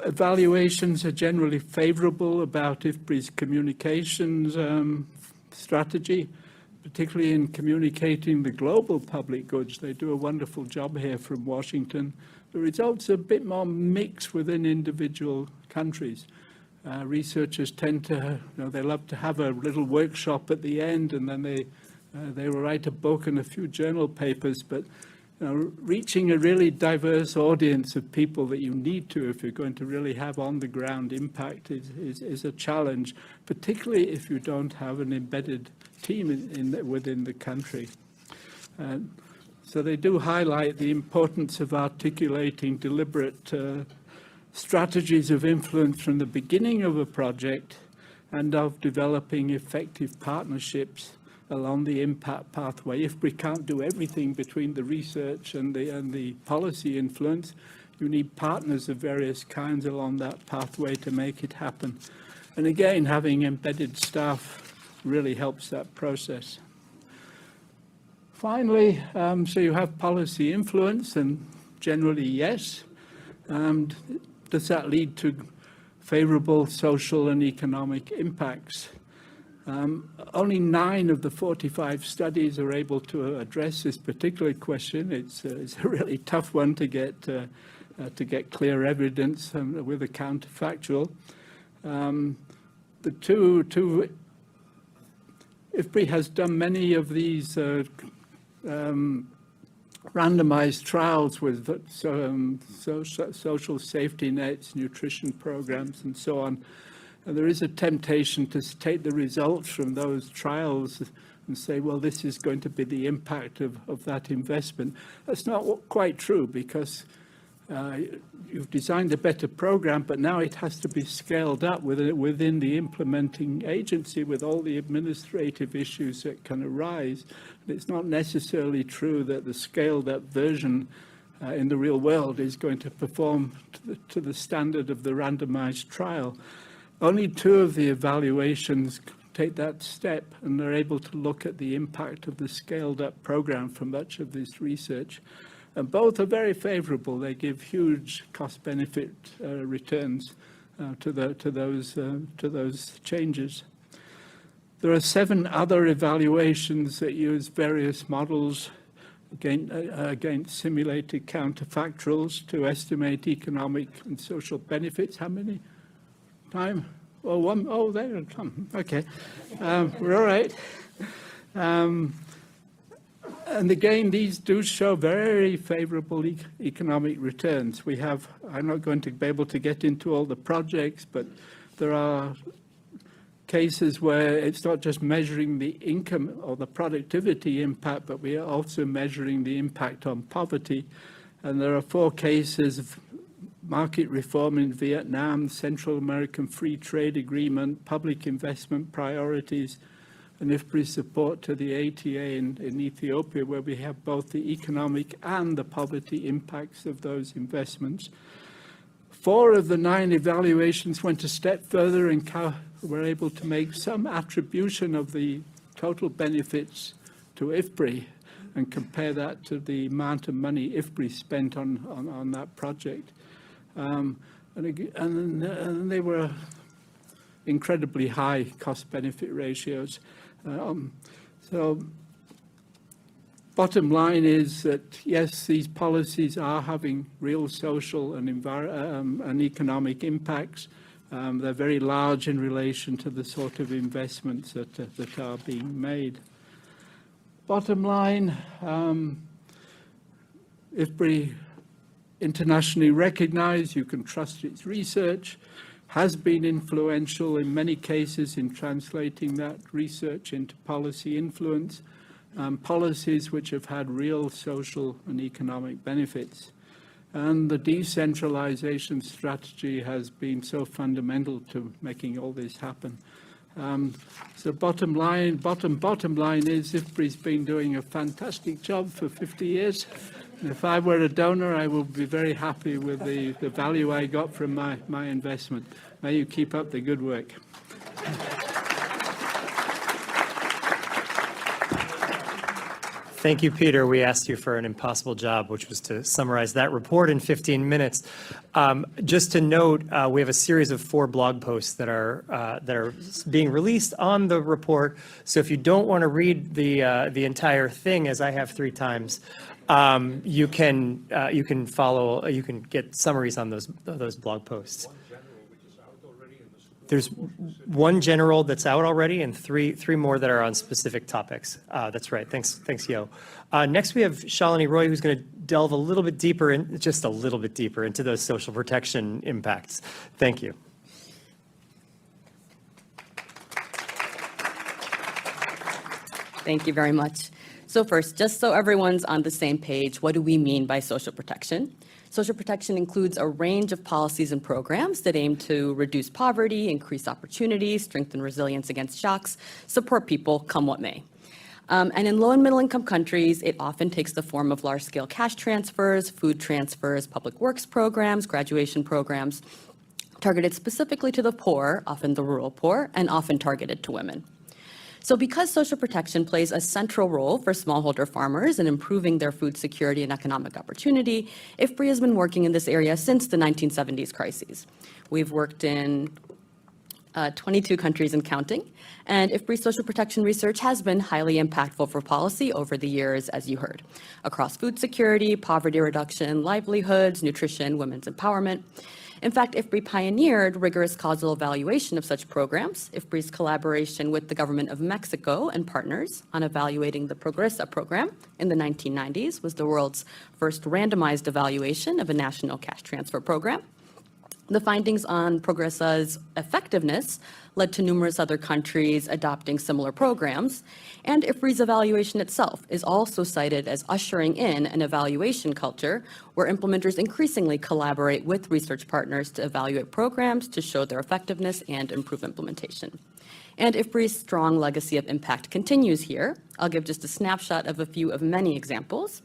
evaluations are generally favorable about IFPRI's communications strategy, particularly in communicating the global public goods. They do a wonderful job here from Washington. The results are a bit more mixed within individual countries. Researchers tend to, they love to have a little workshop at the end, and then they will write a book and a few journal papers, but reaching a really diverse audience of people that you need to if you're going to really have on-the-ground impact is a challenge, particularly if you don't have an embedded team within the country. So they do highlight the importance of articulating deliberate strategies of influence from the beginning of a project and of developing effective partnerships along the impact pathway. IFPRI can't do everything between the research and the policy influence. You need partners of various kinds along that pathway to make it happen. And again, having embedded staff really helps that process. Finally, so you have policy influence, and generally, yes. Does that lead to favorable social and economic impacts? Only 9 of the 45 studies are able to address this particular question. It's a really tough one to get clear evidence with a counterfactual. IFPRI has done many of these randomized trials with social safety nets, nutrition programs, and so on. And there is a temptation to take the results from those trials and say, well, this is going to be the impact of that investment. That's not quite true, because you've designed a better program, but now it has to be scaled up within the implementing agency with all the administrative issues that can arise. And it's not necessarily true that the scaled up version in the real world is going to perform to the standard of the randomized trial. Only 2 of the evaluations take that step, and they're able to look at the impact of the scaled up program from much of this research. And both are very favorable. They give huge cost-benefit returns to those changes. There are 7 other evaluations that use various models against simulated counterfactuals to estimate economic and social benefits. How many? Time? Oh, 1. Oh, there. Okay. We're all right. And again, these do show very favorable economic returns. I'm not going to be able to get into all the projects, but there are cases where it's not just measuring the income or the productivity impact, but we are also measuring the impact on poverty. And there are 4 cases of market reform in Vietnam, Central American Free Trade Agreement, public investment priorities, and IFPRI support to the ATA in Ethiopia, where we have both the economic and the poverty impacts of those investments. 4 of the 9 evaluations went a step further and were able to make some attribution of the total benefits to IFPRI and compare that to the amount of money IFPRI spent on that project. And they were incredibly high cost-benefit ratios. So bottom line is that, yes, these policies are having real social and economic impacts. They're very large in relation to the sort of investments that are being made. Bottom line, IFPRI, internationally recognized, you can trust its research, has been influential in many cases in translating that research into policy influence, policies which have had real social and economic benefits. And the decentralization strategy has been so fundamental to making all this happen. So bottom line is IFPRI's been doing a fantastic job for 50 years. And if I were a donor, I would be very happy with the value I got from my investment. May you keep up the good work. Thank you, Peter. We asked you for an impossible job, which was to summarize that report in 15 minutes. Just to note, we have a series of 4 blog posts that are being released on the report. So if you don't want to read the entire thing, as I have 3 times, you can get summaries on those blog posts. There's 1 general that's out already and three more that are on specific topics. That's right. Thanks, Yo. Next, we have Shalini Roy, who's going to delve a little bit deeper, just a little bit deeper into those social protection impacts. Thank you. Thank you very much. So first, just so everyone's on the same page, what do we mean by social protection? Social protection includes a range of policies and programs that aim to reduce poverty, increase opportunity, strengthen resilience against shocks, support people come what may. And in low and middle income countries, it often takes the form of large-scale cash transfers, food transfers, public works programs, graduation programs, targeted specifically to the poor, often the rural poor, and often targeted to women. So because social protection plays a central role for smallholder farmers in improving their food security and economic opportunity, IFPRI has been working in this area since the 1970s crises. We've worked in 22 countries and counting, and IFPRI social protection research has been highly impactful for policy over the years, as you heard, across food security, poverty reduction, livelihoods, nutrition, women's empowerment. In fact, IFPRI pioneered rigorous causal evaluation of such programs. IFPRI's collaboration with the government of Mexico and partners on evaluating the Progresa program in the 1990s was the world's first randomized evaluation of a national cash transfer program. The findings on Progresa's effectiveness led to numerous other countries adopting similar programs, and IFPRI's evaluation itself is also cited as ushering in an evaluation culture where implementers increasingly collaborate with research partners to evaluate programs to show their effectiveness and improve implementation. And IFPRI's strong legacy of impact continues here. I'll give just a snapshot of a few of many examples.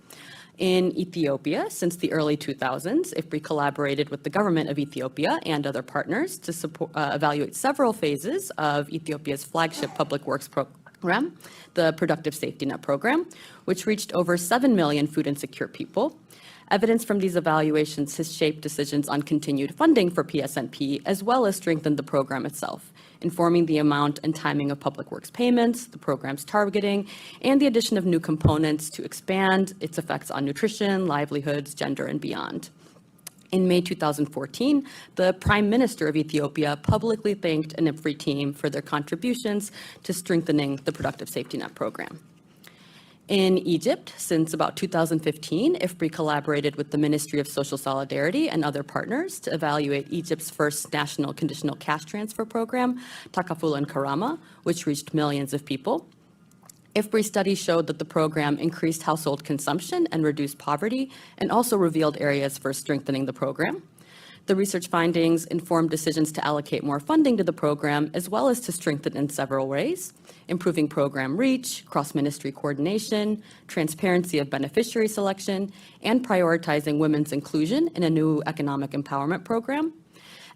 In Ethiopia, since the early 2000s, IFPRI collaborated with the government of Ethiopia and other partners to evaluate several phases of Ethiopia's flagship public works program, the Productive Safety Net program, which reached over 7 million food insecure people. Evidence from these evaluations has shaped decisions on continued funding for PSNP, as well as strengthened the program itself, informing the amount and timing of public works payments, the program's targeting, and the addition of new components to expand its effects on nutrition, livelihoods, gender, and beyond. In May 2014, the Prime Minister of Ethiopia publicly thanked an IFPRI team for their contributions to strengthening the Productive Safety Net program. In Egypt, since about 2015, IFPRI collaborated with the Ministry of Social Solidarity and other partners to evaluate Egypt's first national conditional cash transfer program, Takaful and Karama, which reached millions of people. IFPRI studies showed that the program increased household consumption and reduced poverty, and also revealed areas for strengthening the program. The research findings informed decisions to allocate more funding to the program, as well as to strengthen in several ways, improving program reach, cross-ministry coordination, transparency of beneficiary selection, and prioritizing women's inclusion in a new economic empowerment program.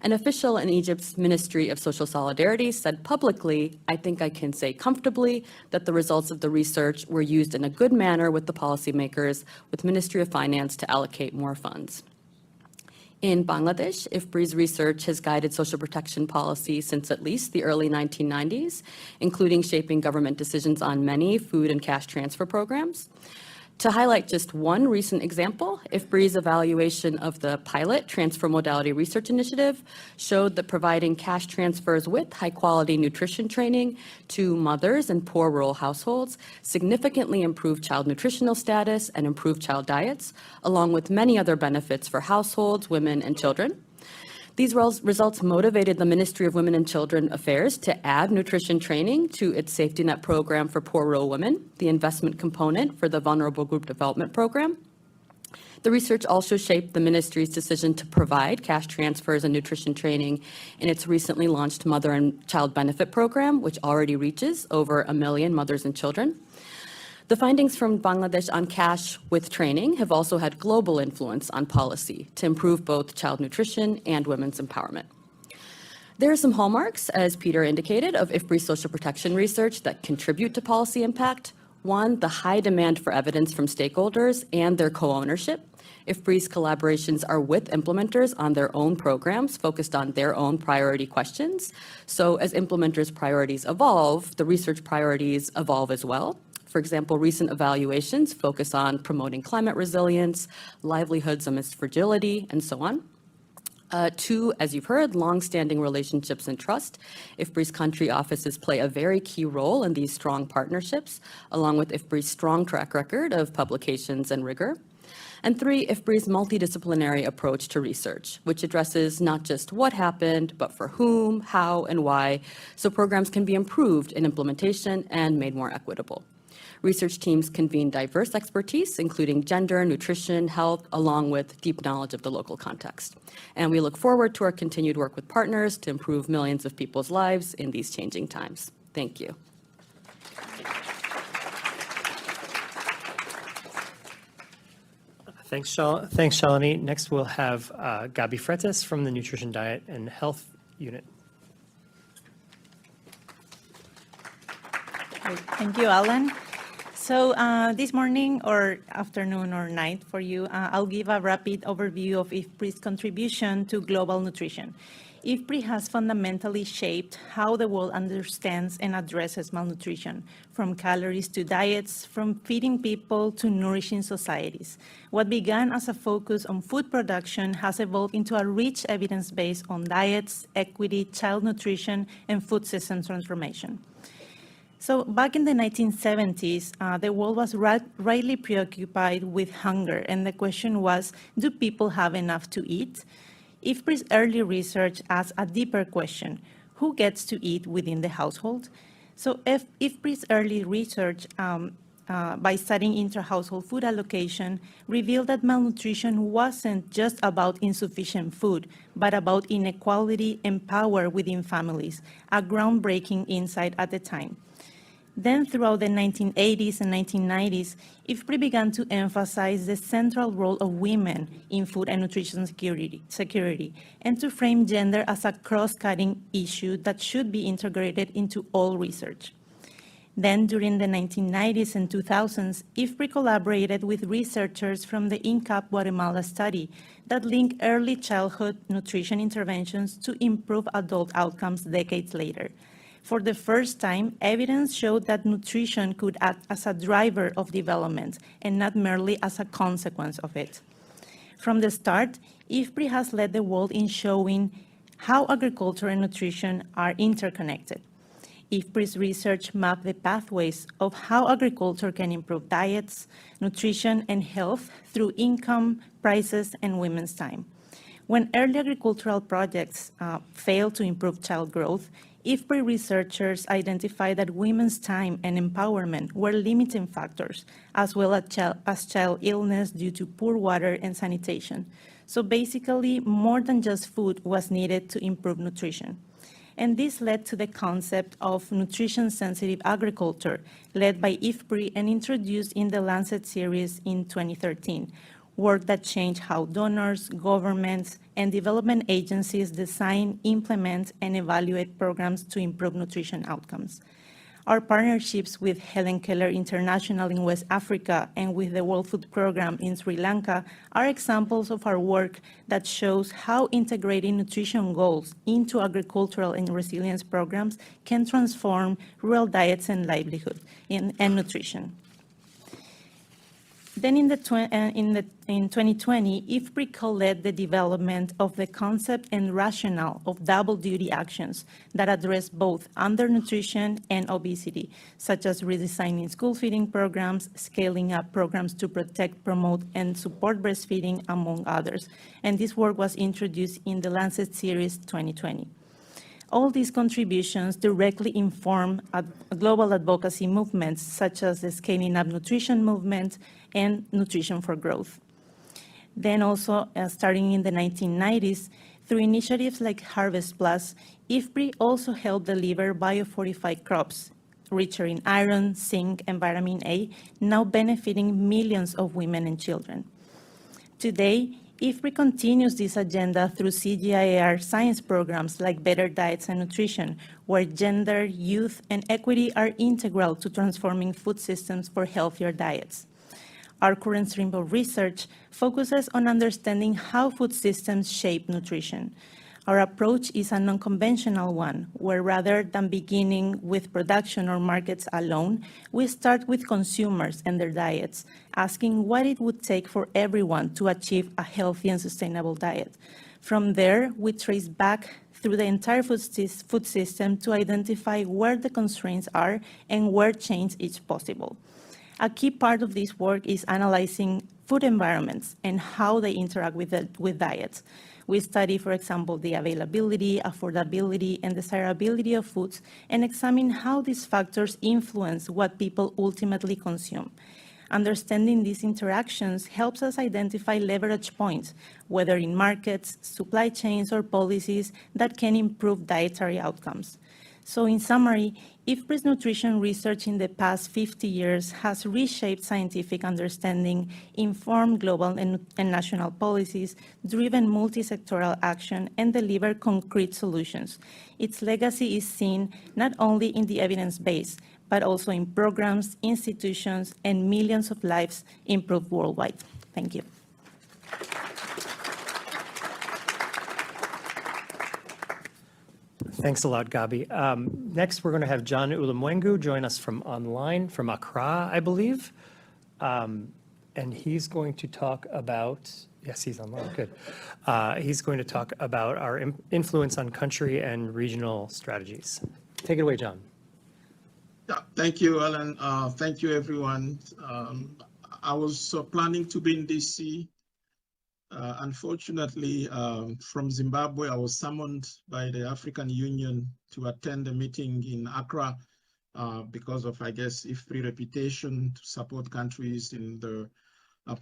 An official in Egypt's Ministry of Social Solidarity said publicly, I think I can say comfortably, that the results of the research were used in a good manner with the policymakers, with Ministry of Finance to allocate more funds. In Bangladesh, IFPRI's research has guided social protection policy since at least the early 1990s, including shaping government decisions on many food and cash transfer programs. To highlight just one recent example, IFPRI's evaluation of the pilot transfer modality research initiative showed that providing cash transfers with high-quality nutrition training to mothers in poor rural households significantly improved child nutritional status and improved child diets, along with many other benefits for households, women, and children. These results motivated the Ministry of Women and Children Affairs to add nutrition training to its safety net program for poor rural women, the investment component for the Vulnerable Group Development Program. The research also shaped the ministry's decision to provide cash transfers and nutrition training in its recently launched Mother and Child Benefit Program, which already reaches over 1 million mothers and children. The findings from Bangladesh on cash with training have also had global influence on policy to improve both child nutrition and women's empowerment. There are some hallmarks, as Peter indicated, of IFPRI social protection research that contribute to policy impact. One, the high demand for evidence from stakeholders and their co-ownership. IFPRI's collaborations are with implementers on their own programs focused on their own priority questions. So as implementers' priorities evolve, the research priorities evolve as well. For example, recent evaluations focus on promoting climate resilience, livelihoods amidst fragility, and so on. Two, as you've heard, long-standing relationships and trust. IFPRI's country offices play a very key role in these strong partnerships, along with IFPRI's strong track record of publications and rigor. And three, IFPRI's multidisciplinary approach to research, which addresses not just what happened, but for whom, how, and why, so programs can be improved in implementation and made more equitable. Research teams convene diverse expertise, including gender, nutrition, health, along with deep knowledge of the local context. And we look forward to our continued work with partners to improve millions of people's lives in these changing times. Thank you. Thanks, Shalini. Next, we'll have Gabi Freitas from the Nutrition, Diet, and Health Unit. Thank you, Alan. So this morning or afternoon or night for you, I'll give a rapid overview of IFPRI's contribution to global nutrition. IFPRI has fundamentally shaped how the world understands and addresses malnutrition, from calories to diets, from feeding people to nourishing societies. What began as a focus on food production has evolved into a rich evidence base on diets, equity, child nutrition, and food system transformation. So back in the 1970s, the world was rightly preoccupied with hunger, and the question was, do people have enough to eat? IFPRI's early research asks a deeper question: who gets to eat within the household? So IFPRI's early research by studying inter-household food allocation revealed that malnutrition wasn't just about insufficient food, but about inequality and power within families, a groundbreaking insight at the time. Then throughout the 1980s and 1990s, IFPRI began to emphasize the central role of women in food and nutrition security, and to frame gender as a cross-cutting issue that should be integrated into all research. Then during the 1990s and 2000s, IFPRI collaborated with researchers from the INCAP Guatemala study that linked early childhood nutrition interventions to improve adult outcomes decades later. For the first time, evidence showed that nutrition could act as a driver of development and not merely as a consequence of it. From the start, IFPRI has led the world in showing how agriculture and nutrition are interconnected. IFPRI's research mapped the pathways of how agriculture can improve diets, nutrition, and health through income, prices, and women's time. When early agricultural projects failed to improve child growth, IFPRI researchers identified that women's time and empowerment were limiting factors, as well as child illness due to poor water and sanitation. So basically, more than just food was needed to improve nutrition. And this led to the concept of nutrition-sensitive agriculture, led by IFPRI and introduced in the Lancet series in 2013, work that changed how donors, governments, and development agencies design, implement, and evaluate programs to improve nutrition outcomes. Our partnerships with Helen Keller International in West Africa and with the World Food Programme in Sri Lanka are examples of our work that shows how integrating nutrition goals into agricultural and resilience programs can transform rural diets and livelihood and nutrition. Then in 2020, IFPRI co-led the development of the concept and rationale of double-duty actions that address both undernutrition and obesity, such as redesigning school feeding programs, scaling up programs to protect, promote, and support breastfeeding, among others. And this work was introduced in the Lancet Series 2020. All these contributions directly inform global advocacy movements such as the Scaling Up Nutrition movement and Nutrition for Growth. Then also, starting in the 1990s, through initiatives like Harvest Plus, IFPRI also helped deliver biofortified crops, richer in iron, zinc, and vitamin A, now benefiting millions of women and children. Today, IFPRI continues this agenda through CGIAR science programs like Better Diets and Nutrition, where gender, youth, and equity are integral to transforming food systems for healthier diets. Our current stream of research focuses on understanding how food systems shape nutrition. Our approach is a non-conventional one, where rather than beginning with production or markets alone, we start with consumers and their diets, asking what it would take for everyone to achieve a healthy and sustainable diet. From there, we trace back through the entire food system to identify where the constraints are and where change is possible. A key part of this work is analyzing food environments and how they interact with diets. We study, for example, the availability, affordability, and desirability of foods, and examine how these factors influence what people ultimately consume. Understanding these interactions helps us identify leverage points, whether in markets, supply chains, or policies that can improve dietary outcomes. So in summary, IFPRI's nutrition research in the past 50 years has reshaped scientific understanding, informed global and national policies, driven multi-sectoral action, and delivered concrete solutions. Its legacy is seen not only in the evidence base, but also in programs, institutions, and millions of lives improved worldwide. Thank you. Thanks a lot, Gabi. Next, we're going to have John Ulimwengu join us from online, from Accra, I believe. And he's going to talk about, yes, he's online, good. He's going to talk about our influence on country and regional strategies. Take it away, John. Yeah, thank you, Alan. Thank you, everyone. I was planning to be in DC. Unfortunately, from Zimbabwe, I was summoned by the African Union to attend a meeting in Accra because of, I guess, IFPRI reputation to support countries in the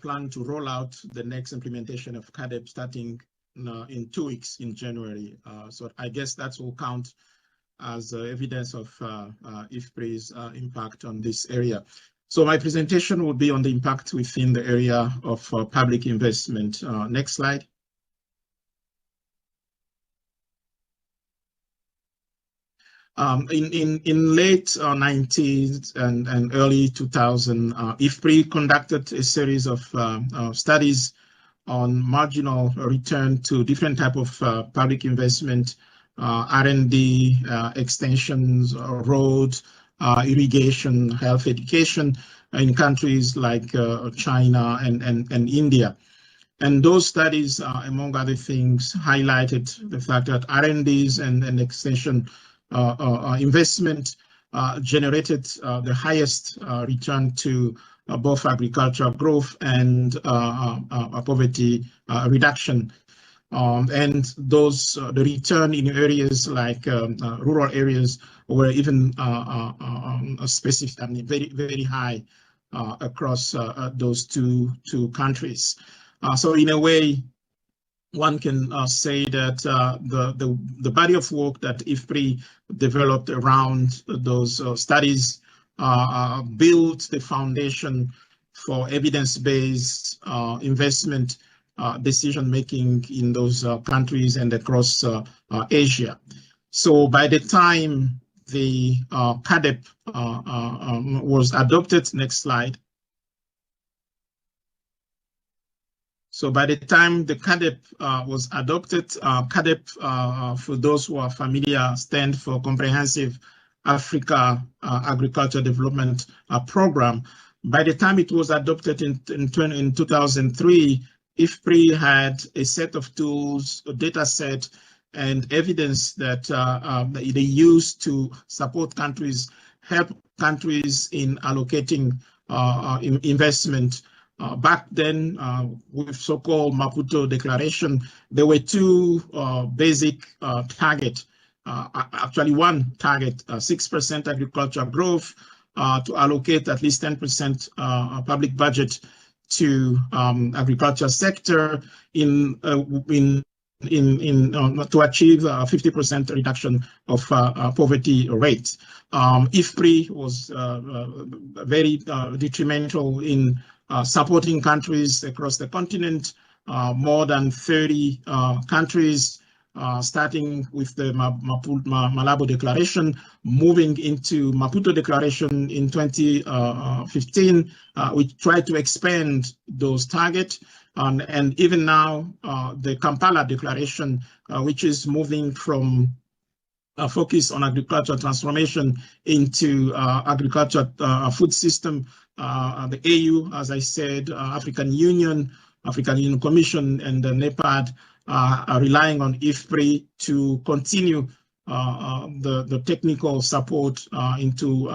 plan to roll out the next implementation of CAADP starting in 2 weeks in January. So I guess that will count as evidence of IFPRI's impact on this area. So my presentation will be on the impact within the area of public investment. Next slide. In late 90s and early 2000, IFPRI conducted a series of studies on marginal return to different type of public investment, R&D, extensions, roads, irrigation, health education in countries like China and India. And those studies, among other things, highlighted the fact that R&Ds and extension investment generated the highest return to both agricultural growth and poverty reduction. And those the return in areas like rural areas were even specific, I mean, very high across those two countries. So in a way, one can say that the body of work that IFPRI developed around those studies built the foundation for evidence-based investment decision-making in those countries and across Asia. So by the time the CAADP was adopted, next slide. So by the time the CAADP was adopted, CAADP, for those who are familiar, stands for Comprehensive Africa Agriculture Development Program. By the time it was adopted in 2003, IFPRI had a set of tools, a data set, and evidence that they used to support countries, help countries in allocating investment. Back then, with so-called Maputo Declaration, there were two basic targets. Actually, one target, 6% agricultural growth, to allocate at least 10% public budget to agriculture sector to achieve a 50% reduction of poverty rate. IFPRI was very detrimental in supporting countries across the continent, more than 30 countries, starting with the Malabo Declaration, moving into Maputo Declaration in 2015. We tried to expand those targets. And even now, the Kampala Declaration, which is moving from a focus on agricultural transformation into agriculture food system. The AU, as I said, African Union Commission, and the NEPAD are relying on IFPRI to continue the technical support into.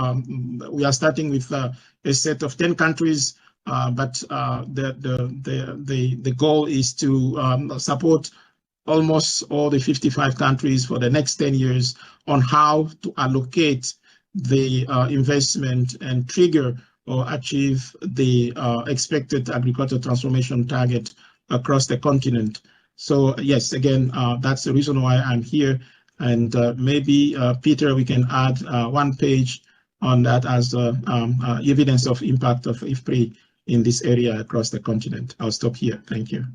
We are starting with a set of 10 countries. But the goal is to support almost all the 55 countries for the next 10 years on how to allocate the investment and trigger or achieve the expected agricultural transformation target across the continent. So yes, again, that's the reason why I'm here. And maybe, Peter, we can add one page on that as evidence of impact of IFPRI in this area across the continent. I'll stop here. Thank you.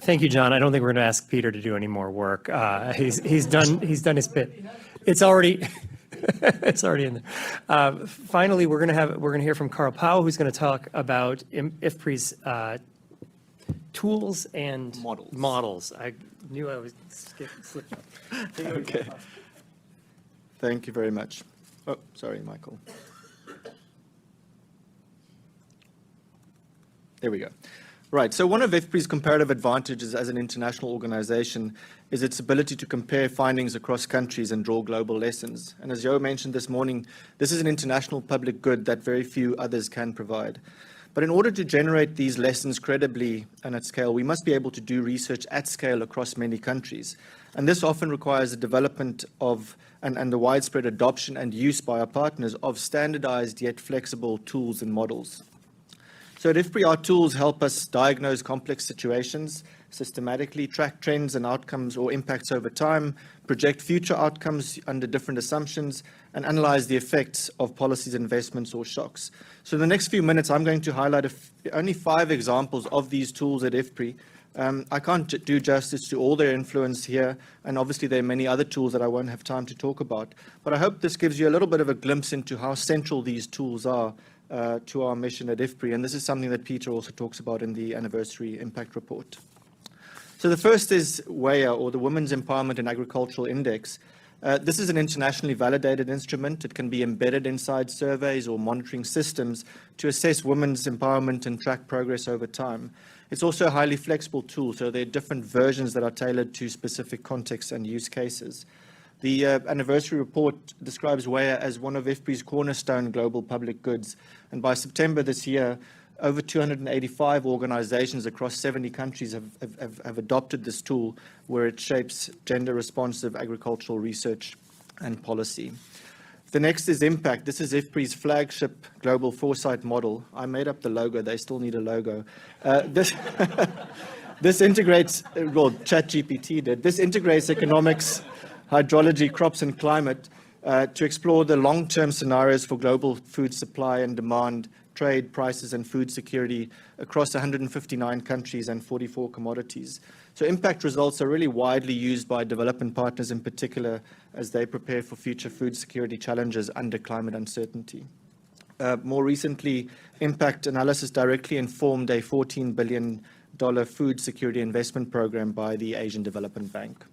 Thank you, John. I don't think we're going to ask Peter to do any more work. He's done his bit. It's already it's already in there. Finally, we're going to hear from Carl Pau, who's going to talk about IFPRI's tools and models. I knew I was slipped up. Okay. Thank you very much. Oh, sorry, Michael. There we go. Right, so one of IFPRI's comparative advantages as an international organization is its ability to compare findings across countries and draw global lessons. And as Jo mentioned this morning, this is an international public good that very few others can provide. But in order to generate these lessons credibly and at scale, we must be able to do research at scale across many countries. And this often requires the development of and the widespread adoption and use by our partners of standardized yet flexible tools and models. So at IFPRI, our tools help us diagnose complex situations, systematically track trends and outcomes or impacts over time, project future outcomes under different assumptions, and analyze the effects of policies, investments, or shocks. So in the next few minutes, I'm going to highlight only 5 examples of these tools at IFPRI. I can't do justice to all their influence here, and obviously there are many other tools that I won't have time to talk about. But I hope this gives you a little bit of a glimpse into how central these tools are to our mission at IFPRI, and this is something that Peter also talks about in the anniversary impact report. So the first is WEA, or the Women's Empowerment in Agricultural Index. This is an internationally validated instrument. It can be embedded inside surveys or monitoring systems to assess women's empowerment and track progress over time. It's also a highly flexible tool, so there are different versions that are tailored to specific contexts and use cases. The anniversary report describes WEA as one of IFPRI's cornerstone global public goods, and by September this year, over 285 organizations across 70 countries have adopted this tool, where it shapes gender-responsive agricultural research and policy. The next is Impact. This is IFPRI's flagship global foresight model. I made up the logo. They still need a logo. This integrates, well, ChatGPT did. This integrates economics, hydrology, crops, and climate to explore the long-term scenarios for global food supply and demand, trade, prices, and food security across 159 countries and 44 commodities. So impact results are really widely used by development partners in particular as they prepare for future food security challenges under climate uncertainty. More recently, impact analysis directly informed a $14 billion food security investment program by the Asian Development Bank.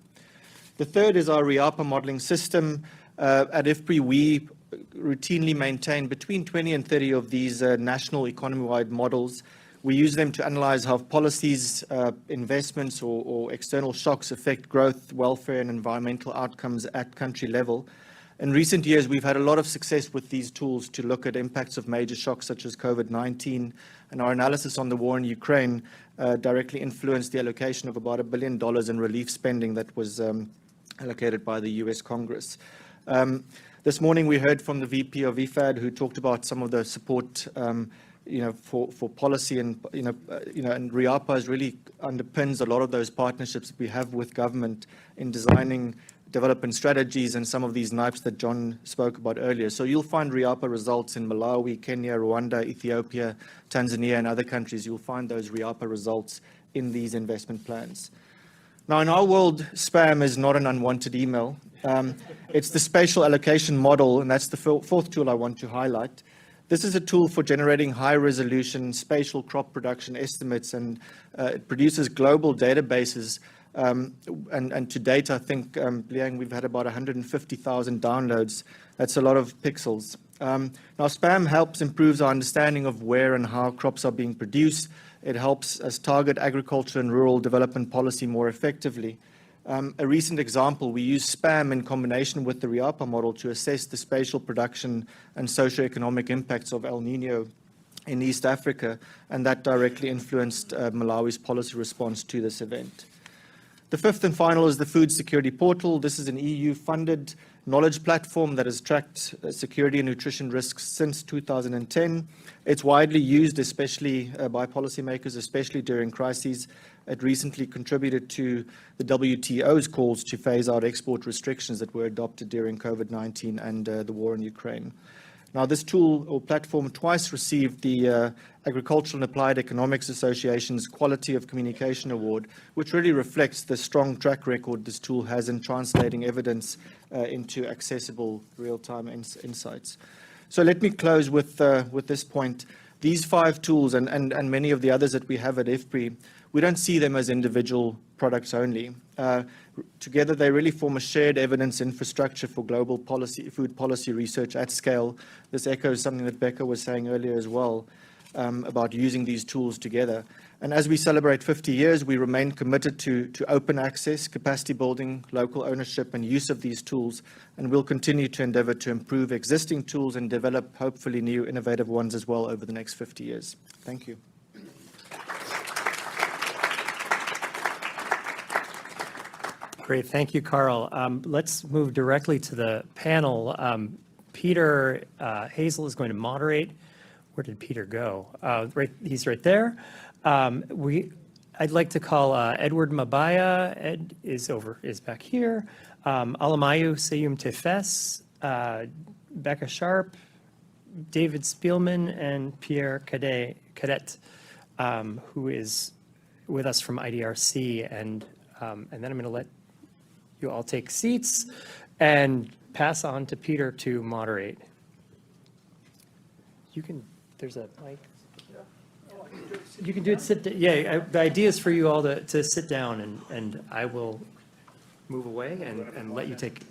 The third is our RIAPA modeling system. At IFPRI, we routinely maintain between 20 and 30 of these national economy-wide models. We use them to analyze how policies, investments, or external shocks affect growth, welfare, and environmental outcomes at country level. In recent years, we've had a lot of success with these tools to look at impacts of major shocks such as COVID-19, and our analysis on the war in Ukraine directly influenced the allocation of about $1 billion in relief spending that was allocated by the US Congress. This morning, we heard from the VP of IFAD, who talked about some of the support for policy, and and RIAPA really underpins a lot of those partnerships that we have with government in designing development strategies and some of these NIPes that John spoke about earlier. So you'll find RIAPA results in Malawi, Kenya, Rwanda, Ethiopia, Tanzania, and other countries. You'll find those RIAPA results in these investment plans. Now, in our world, spam is not an unwanted email. It's the spatial allocation model, and that's the fourth tool I want to highlight. This is a tool for generating high-resolution spatial crop production estimates, and it produces global databases. And to date, I think, Liang, we've had about 150,000 downloads. That's a lot of pixels. Now, SPAM improves our understanding of where and how crops are being produced. It helps us target agriculture and rural development policy more effectively. A recent example, we use SPAM in combination with the RIAPA model to assess the spatial production and socioeconomic impacts of El Nino in East Africa, and that directly influenced Malawi's policy response to this event. The fifth and final is the Food Security Portal. This is an EU-funded knowledge platform that has tracked security and nutrition risks since 2010. It's widely used, especially by policymakers, especially during crises. It recently contributed to the WTO's calls to phase out export restrictions that were adopted during COVID-19 and the war in Ukraine. Now, this tool or platform twice received the Agricultural and Applied Economics Association's Quality of Communication Award, which really reflects the strong track record this tool has in translating evidence into accessible real-time insights. So let me close with this point. These 5 tools and many of the others that we have at IFPRI, we don't see them as individual products only. Together, they really form a shared evidence infrastructure for global food policy research at scale. This echoes something that Becca was saying earlier as well, about using these tools together. And as we celebrate 50 years, we remain committed to open access, capacity building, local ownership and use of these tools, and we'll continue to endeavor to improve existing tools and develop hopefully new innovative ones as well over the next 50 years. Thank you. Great, thank you, Carl. Let's move directly to the panel. Peter Hazel is going to moderate. Where did Peter go? He's right there. I'd like to call Edward Mabaya. Ed is back here. Alamayu Seyum Tefes, Becca Sharp, David Spielman, and Pierre Cadet, who is with us from IDRC. And then I'm going to let you all take seats and pass on to Peter to moderate. There's a mic. You can do it, the idea is for you all to sit down and I will move away and let you take.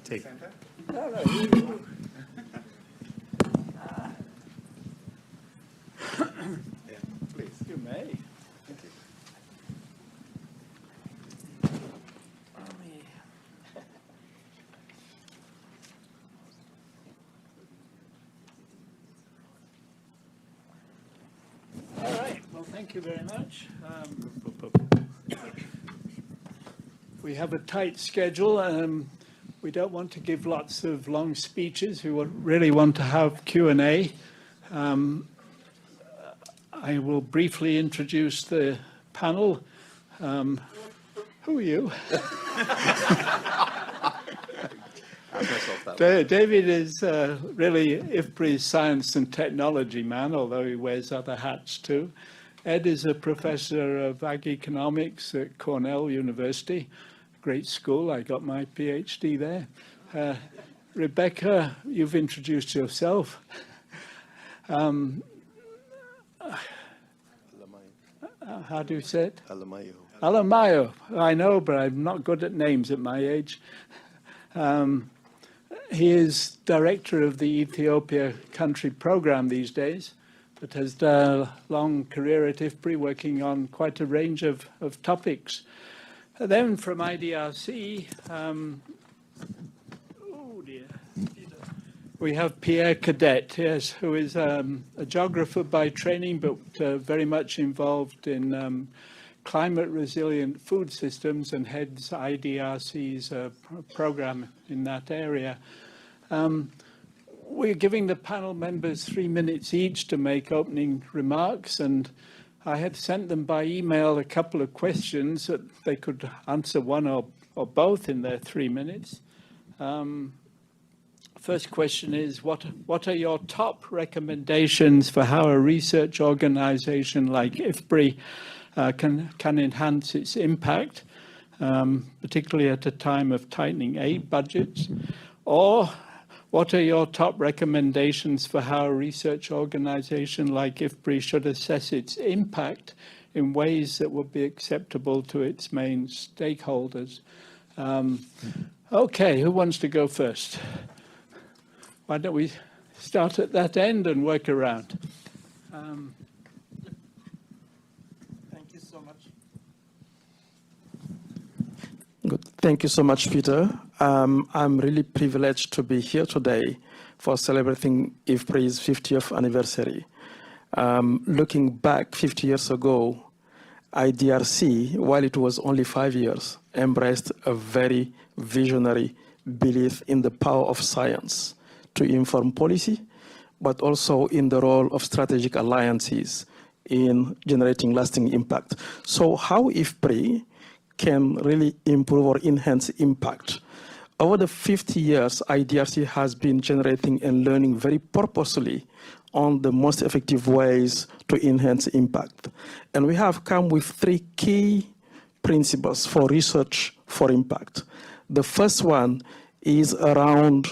Please, you may. All right, well, thank you very much. We have a tight schedule. We don't want to give lots of long speeches. We really want to have Q&A. I will briefly introduce the panel. Who are you? David is really IFPRI's science and technology man, although he wears other hats too. Ed is a professor of ag economics at Cornell University, great school. I got my PhD there. Rebecca, you've introduced yourself. How do you say it? Alamayo. Alamayo. I know, but I'm not good at names at my age. He is director of the Ethiopia country program these days, but has done a long career at IFPRI working on quite a range of topics. And then from IDRC, we have Pierre Cadet, yes, who is a geographer by training, but very much involved in climate resilient food systems and heads IDRC's program in that area. We're giving the panel members 3 minutes each to make opening remarks, and I had sent them by email a couple of questions that they could answer one or both in their 3 minutes. First question is, what are your top recommendations for how a research organization like IFPRI can enhance its impact, particularly at a time of tightening aid budgets? Or what are your top recommendations for how a research organization like IFPRI should assess its impact in ways that would be acceptable to its main stakeholders? Okay, who wants to go first? Why don't we start at that end and work around? Thank you so much. Good. Thank you so much, Peter. I'm really privileged to be here today for celebrating IFPRI's 50th anniversary. Looking back 50 years ago, IDRC, while it was only 5 years, embraced a very visionary belief in the power of science to inform policy, but also in the role of strategic alliances in generating lasting impact. So how IFPRI can really improve or enhance impact? Over the 50 years, IDRC has been generating and learning very purposely on the most effective ways to enhance impact. And we have come with 3 key principles for research for impact. The first one is around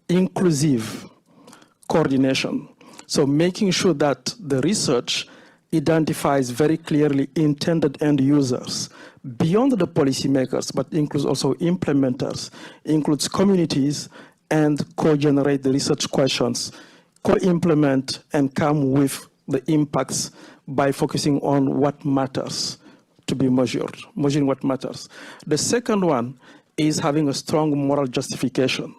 inclusive coordination. So making sure that the research identifies very clearly intended end users beyond the policymakers, but includes also implementers, includes communities, and co-generate the research questions, co-implement and come with the impacts by focusing on what matters to be measured, measuring what matters. The second one is having a strong moral justification,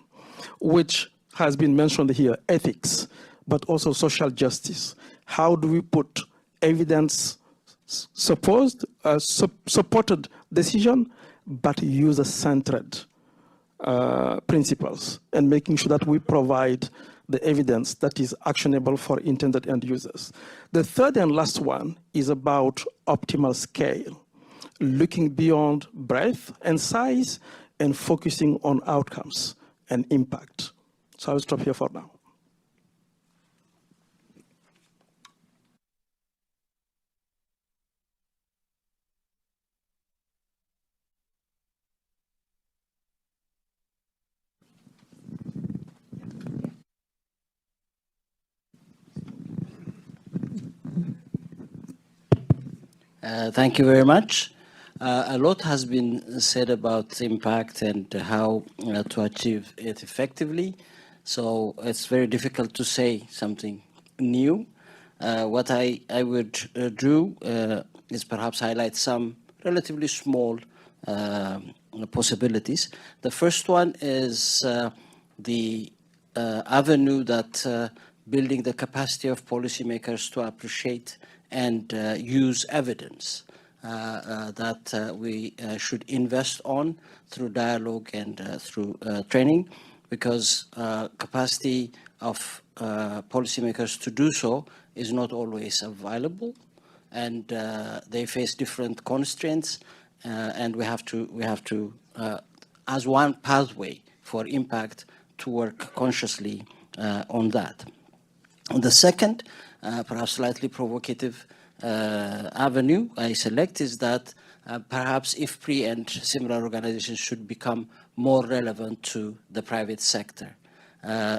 which has been mentioned here, ethics, but also social justice. How do we put evidence supported decision, but user-centered principles, and making sure that we provide the evidence that is actionable for intended end users. The third and last one is about optimal scale, looking beyond breadth and size and focusing on outcomes and impact. So I'll stop here for now. Thank you very much. A lot has been said about impact and how to achieve it effectively. So it's very difficult to say something new. What I would do is perhaps highlight some relatively small possibilities. The first one is the avenue that building the capacity of policymakers to appreciate and use evidence that we should invest on through dialogue and through training, because capacity of policymakers to do so is not always available, and they face different constraints, and we have to as one pathway for impact to work consciously on that. The second, perhaps slightly provocative avenue I select is that perhaps IFPRI and similar organizations should become more relevant to the private sector.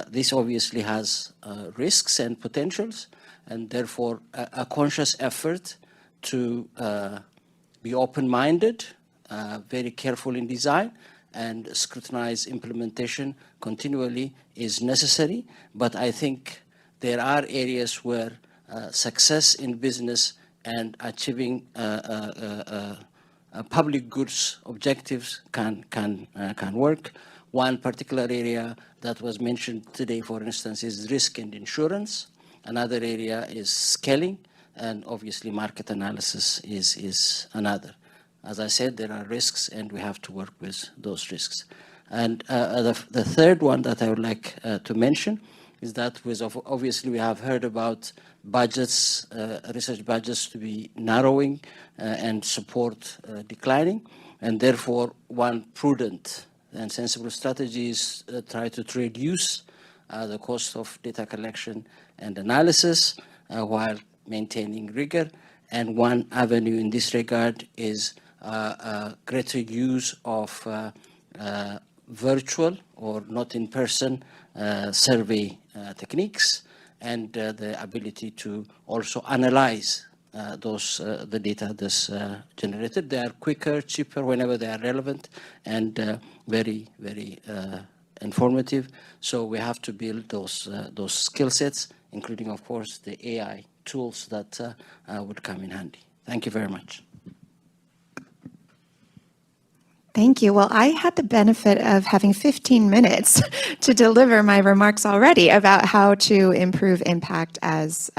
This obviously has risks and potentials, and therefore a conscious effort to be open-minded, very careful in design, and scrutinize implementation continually is necessary. But I think there are areas where success in business and achieving public goods objectives can work. One particular area that was mentioned today, for instance, is risk and insurance. Another area is scaling, and obviously market analysis is another. As I said, there are risks, and we have to work with those risks. And the third one that I would like to mention is that obviously we have heard about budgets, research budgets to be narrowing and support declining, and therefore one prudent and sensible strategy is try to reduce the cost of data collection and analysis while maintaining rigor. And one avenue in this regard is greater use of virtual or not in-person survey techniques, and the ability to also analyze the data that's generated. They are quicker, cheaper whenever they are relevant, and very, very informative. So we have to build those skill sets, including, of course, the AI tools that would come in handy. Thank you very much. Thank you. Well, I had the benefit of having 15 minutes to deliver my remarks already about how to improve impact as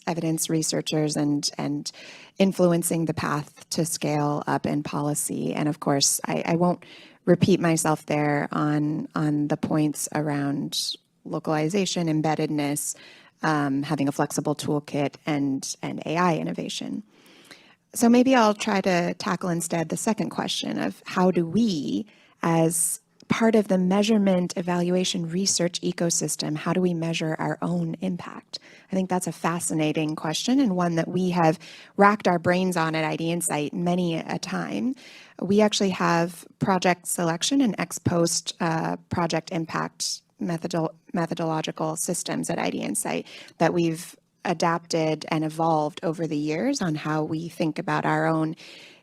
evidence researchers and influencing the path to scale up in policy. And of course, I won't repeat myself there on the points around localization, embeddedness, having a flexible toolkit, and AI innovation. So maybe I'll try to tackle instead the second question of how do we, as part of the measurement, evaluation, research ecosystem, how do we measure our own impact? I think that's a fascinating question and one that we have racked our brains on at ID Insight many a time. We actually have project selection and ex post project impact methodological systems at ID Insight that we've adapted and evolved over the years on how we think about our own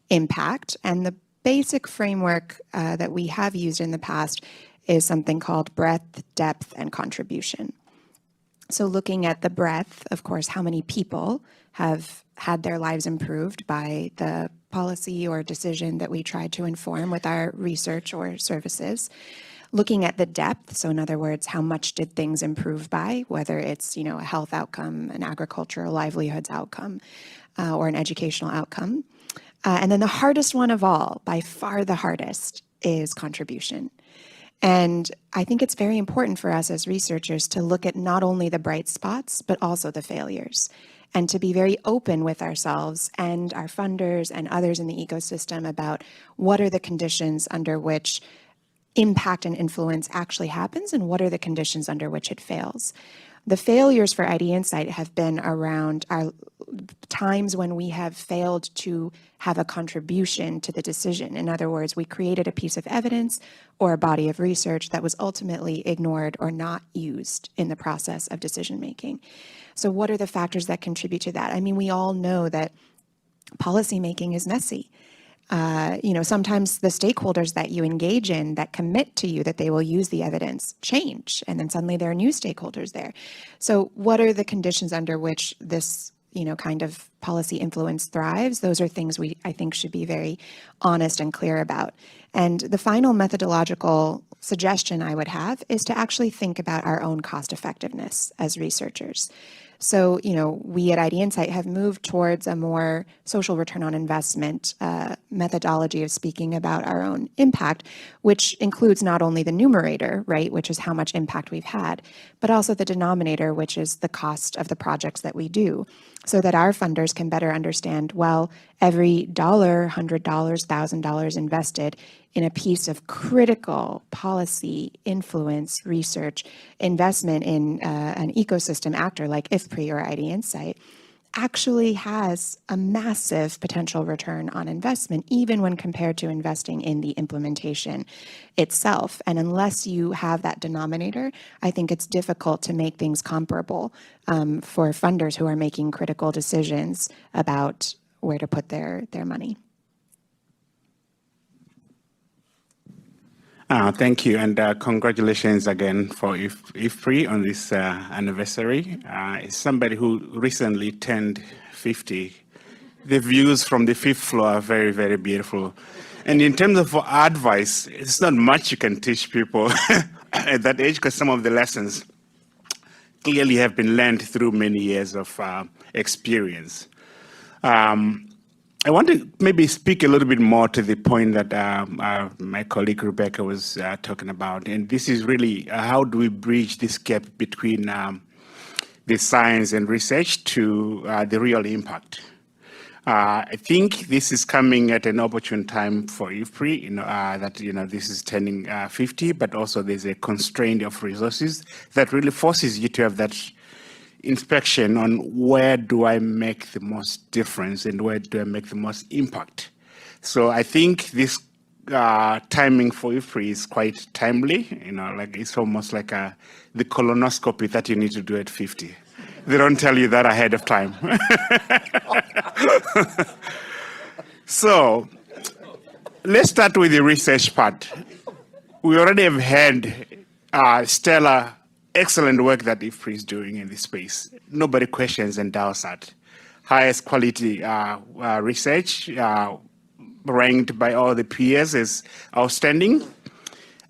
impact. And the basic framework that we have used in the past is something called breadth, depth, and contribution. So looking at the breadth, of course, how many people have had their lives improved by the policy or decision that we tried to inform with our research or services. Looking at the depth, so in other words, how much did things improve by, whether it's, a health outcome, an agricultural livelihoods outcome, or an educational outcome. And then the hardest one of all, by far the hardest, is contribution. And I think it's very important for us as researchers to look at not only the bright spots, but also the failures, and to be very open with ourselves and our funders and others in the ecosystem about what are the conditions under which impact and influence actually happens and what are the conditions under which it fails. The failures for ID Insight have been around our times when we have failed to have a contribution to the decision. In other words, we created a piece of evidence or a body of research that was ultimately ignored or not used in the process of decision making. So what are the factors that contribute to that? I mean, we all know that policymaking is messy. Sometimes the stakeholders that you engage in that commit to you that they will use the evidence change, and then suddenly there are new stakeholders there. So what are the conditions under which this, kind of policy influence thrives? Those are things I think should be very honest and clear about. And the final methodological suggestion I would have is to actually think about our own cost effectiveness as researchers. So, we at ID Insight have moved towards a more social return on investment methodology of speaking about our own impact, which includes not only the numerator, right, which is how much impact we've had, but also the denominator, which is the cost of the projects that we do, so that our funders can better understand, well, every $100, $1,000 invested in a piece of critical policy, influence, research, investment in an ecosystem actor like IFPRI or ID Insight actually has a massive potential return on investment, even when compared to investing in the implementation itself. And unless you have that denominator, I think it's difficult to make things comparable for funders who are making critical decisions about where to put their money. Thank you, and congratulations again for IFPRI on this anniversary. As somebody who recently turned 50, the views from the fifth floor are very, very beautiful. And in terms of advice, it's not much you can teach people at that age, because some of the lessons clearly have been learned through many years of experience. I want to maybe speak a little bit more to the point that my colleague Rebecca was talking about, and this is really how do we bridge this gap between the science and research to the real impact. I think this is coming at an opportune time for IFPRI, this is turning 50, but also there's a constraint of resources that really forces you to have that inspection on where do I make the most difference and where do I make the most impact. So I think this timing for IFPRI is quite timely. It's almost like the colonoscopy that you need to do at 50. They don't tell you that ahead of time. So let's start with the research part. We already have had stellar, excellent work that IFPRI is doing in this space. Nobody questions and doubts that. Highest quality research, ranked by all the peers as outstanding.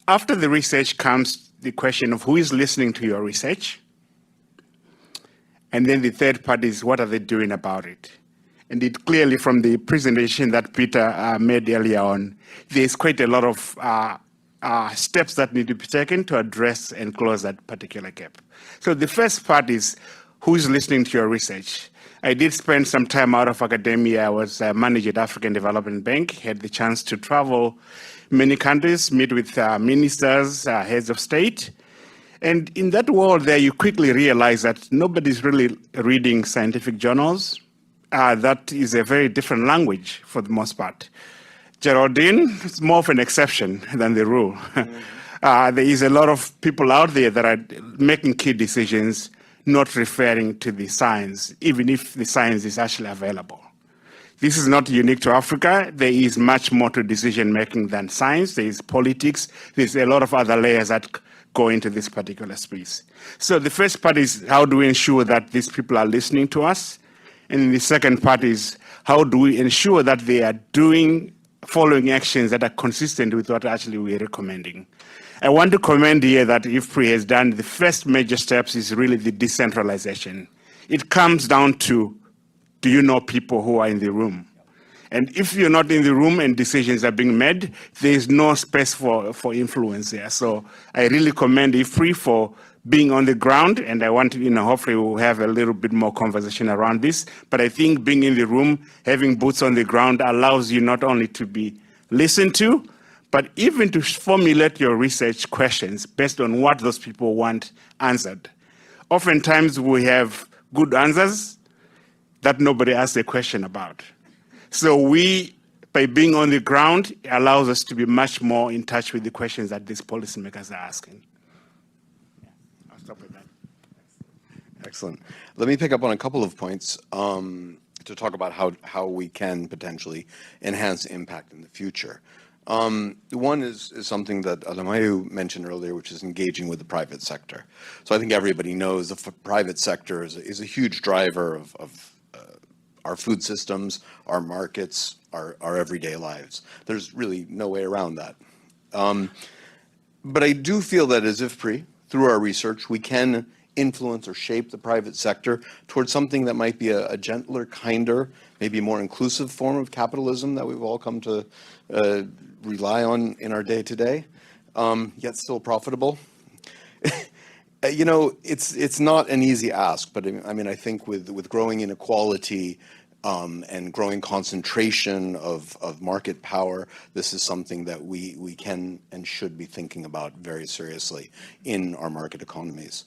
After the research comes the question of who is listening to your research. And then the third part is what are they doing about it? And it clearly from the presentation that Peter made earlier on, there's quite a lot of steps that need to be taken to address and close that particular gap. So the first part is who's listening to your research. I did spend some time out of academia. I was manager at African Development Bank, had the chance to travel many countries, meet with ministers, heads of state. And in that world there, you quickly realize that nobody's really reading scientific journals. That is a very different language for the most part. Geraldine is more of an exception than the rule. There is a lot of people out there that are making key decisions not referring to the science, even if the science is actually available. This is not unique to Africa. There is much more to decision making than science. There is politics. There's a lot of other layers that go into this particular space. So the first part is how do we ensure that these people are listening to us? And the second part is how do we ensure that they are following actions that are consistent with what actually we're recommending. I want to commend here that IFPRI has done the first major steps is really the decentralization. It comes down to, do you know people who are in the room? And if you're not in the room and decisions are being made, there is no space for influence there. So I really commend IFPRI for being on the ground, and I want to, hopefully we'll have a little bit more conversation around this. But I think being in the room, having boots on the ground allows you not only to be listened to, but even to formulate your research questions based on what those people want answered. Oftentimes we have good answers that nobody asks a question about. So by being on the ground, it allows us to be much more in touch with the questions that these policymakers are asking. I'll stop with that. Excellent. Let me pick up on a couple of points to talk about how we can potentially enhance impact in the future. One is something that Alemayehu mentioned earlier, which is engaging with the private sector. So I think everybody knows the private sector is a huge driver of our food systems, our markets, our everyday lives. There's really no way around that. But I do feel that as IFPRI, through our research, we can influence or shape the private sector towards something that might be a gentler, kinder, maybe more inclusive form of capitalism that we've all come to rely on in our day-to-day, yet still profitable. It's not an easy ask, but I mean, I think with growing inequality and growing concentration of market power, this is something that we can and should be thinking about very seriously in our market economies.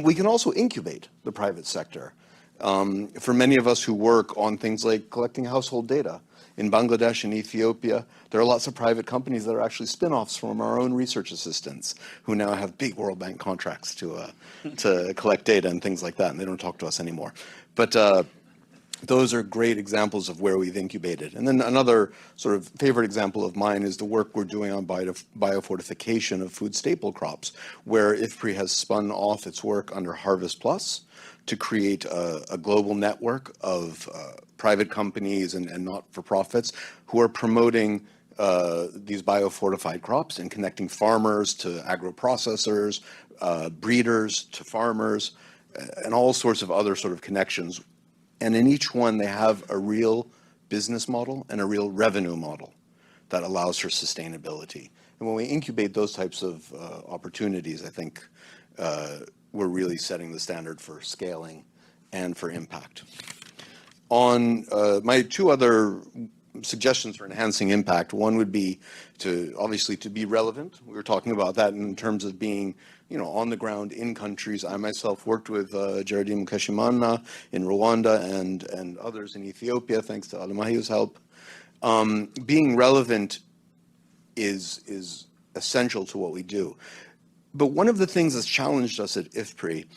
We can also incubate the private sector. For many of us who work on things like collecting household data, in Bangladesh and Ethiopia, there are lots of private companies that are actually spin-offs from our own research assistants who now have big World Bank contracts to collect data and things like that, and they don't talk to us anymore. But those are great examples of where we've incubated. And then another sort of favorite example of mine is the work we're doing on biofortification of food staple crops, where IFPRI has spun off its work under Harvest Plus to create a global network of private companies and not-for-profits who are promoting these biofortified crops and connecting farmers to agro-processors, breeders to farmers, and all sorts of other sort of connections. And in each one, they have a real business model and a real revenue model that allows for sustainability. And when we incubate those types of opportunities, I think we're really setting the standard for scaling and for impact. On my two other suggestions for enhancing impact, one would be obviously to be relevant. We were talking about that in terms of being on the ground in countries. I myself worked with Geraldine Mukeshimana in Rwanda and others in Ethiopia, thanks to Alemaheu's help. Being relevant is essential to what we do. But one of the things that's challenged us at IFPRI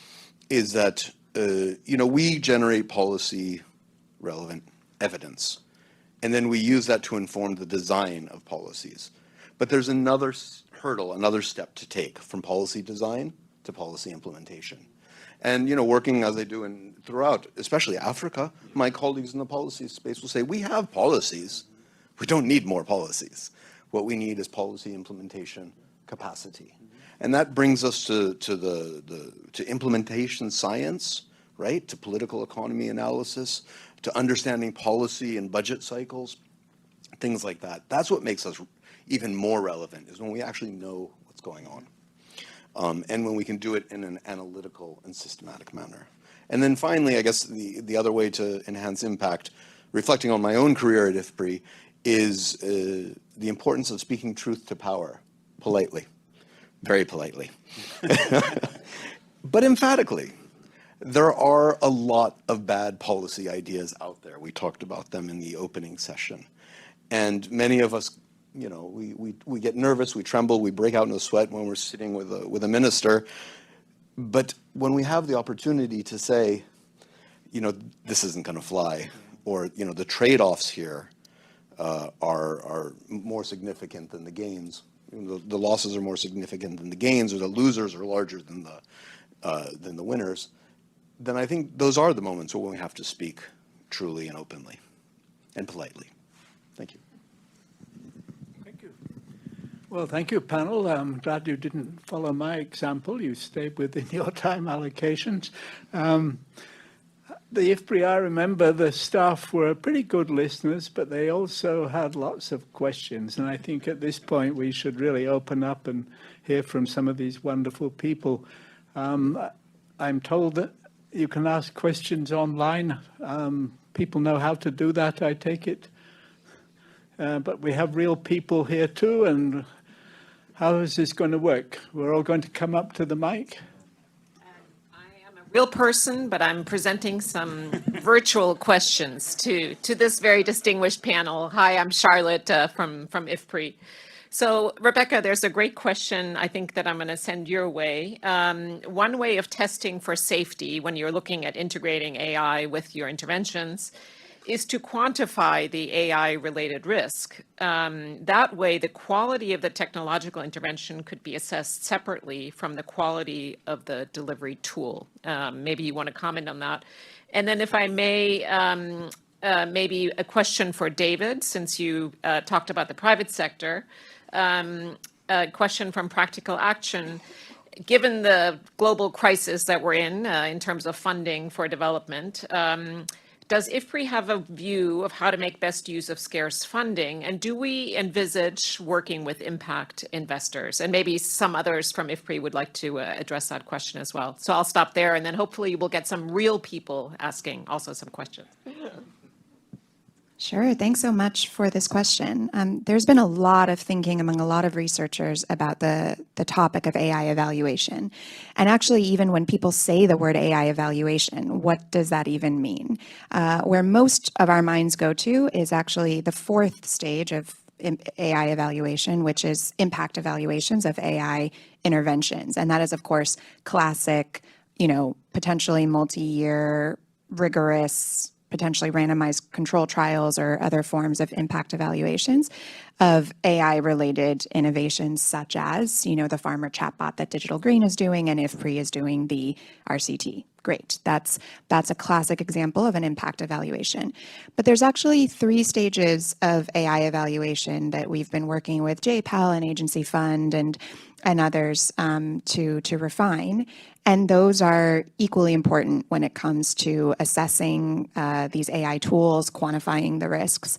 is that we generate policy relevant evidence, and then we use that to inform the design of policies. But there's another hurdle, another step to take from policy design to policy implementation. And working as I do throughout, especially Africa, my colleagues in the policy space will say, we have policies, We don't need more policies. What we need is policy implementation capacity. And that brings us to implementation science, right? To political economy analysis, to understanding policy and budget cycles, things like that. That's what makes us even more relevant, is when we actually know what's going on. And when we can do it in an analytical and systematic manner. And then finally, I guess the other way to enhance impact, reflecting on my own career at IFPRI, is the importance of speaking truth to power, politely, very politely, but emphatically. There are a lot of bad policy ideas out there. We talked about them in the opening session. And many of us, you know, we get nervous, we tremble, we break out in a sweat when we're sitting with a minister. But when we have the opportunity to say, you know, this isn't going to fly, or, you know, the trade-offs here are more significant than the gains. You know, the losses are more significant than the gains, or the losers are larger than the winners. Then I think those are the moments when we have to speak truly and openly and politely. Thank you. Thank you. Well, thank you, panel. I'm glad you didn't follow my example. You stayed within your time allocations. The IFPRI, I remember the staff were pretty good listeners, but they also had lots of questions. And I think at this point we should really open up and hear from some of these wonderful people. I'm told that you can ask questions online. People know how to do that, I take it. But we have real people here too, and how is this going to work? We're all going to come up to the mic? Real person, but I'm presenting some virtual questions to this very distinguished panel. Hi, I'm Charlotte from IFPRI. So Rebecca, there's a great question I think that I'm going to send your way. One way of testing for safety when you're looking at integrating AI with your interventions is to quantify the AI-related risk. That way, the quality of the technological intervention could be assessed separately from the quality of the delivery tool. Maybe you want to comment on that. And then if I may, maybe a question for David, since you talked about the private sector. A question from Practical Action. Given the global crisis that we're in terms of funding for development, does IFPRI have a view of how to make best use of scarce funding? And do we envisage working with impact investors? And maybe some others from IFPRI would like to address that question as well. So I'll stop there, and then hopefully we'll get some real people asking also some questions. Sure. Thanks so much for this question. There's been a lot of thinking among a lot of researchers about the topic of AI evaluation. And actually, even when people say the word AI evaluation, what does that even mean? Where most of our minds go to is actually the fourth stage of AI evaluation, which is impact evaluations of AI interventions. And that is, of course, classic, potentially multi-year, rigorous, potentially randomized control trials or other forms of impact evaluations of AI-related innovations such as, the farmer chatbot that Digital Green is doing and IFPRI is doing the RCT. Great. That's a classic example of an impact evaluation. But there's actually 3 stages of AI evaluation that we've been working with JPAL and Agency Fund and others to refine. And those are equally important when it comes to assessing these AI tools, quantifying the risks.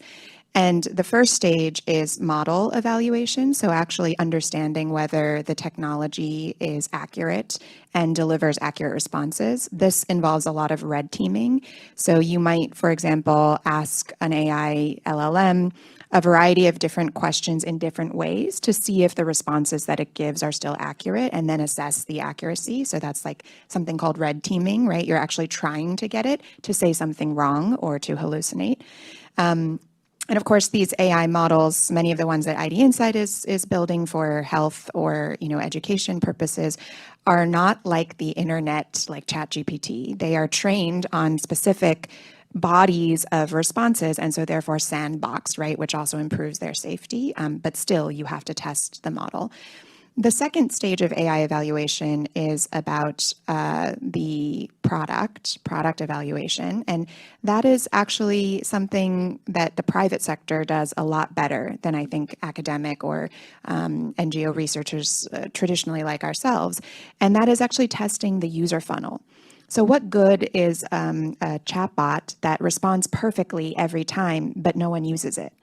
And the first stage is model evaluation, so actually understanding whether the technology is accurate and delivers accurate responses. This involves a lot of red teaming. So you might, for example, ask an AI LLM a variety of different questions in different ways to see if the responses that it gives are still accurate and then assess the accuracy. So that's like something called red teaming, right? You're actually trying to get it to say something wrong or to hallucinate. And of course, these AI models, many of the ones that ID Insight is building for health or education purposes, are not like the internet, like ChatGPT. They are trained on specific bodies of responses, and so therefore sandboxed, right, which also improves their safety. But still, you have to test the model. The second stage of AI evaluation is about the product evaluation, and that is actually something that the private sector does a lot better than I think academic or NGO researchers traditionally like ourselves, and that is actually testing the user funnel. So what good is a chatbot that responds perfectly every time, but no one uses it?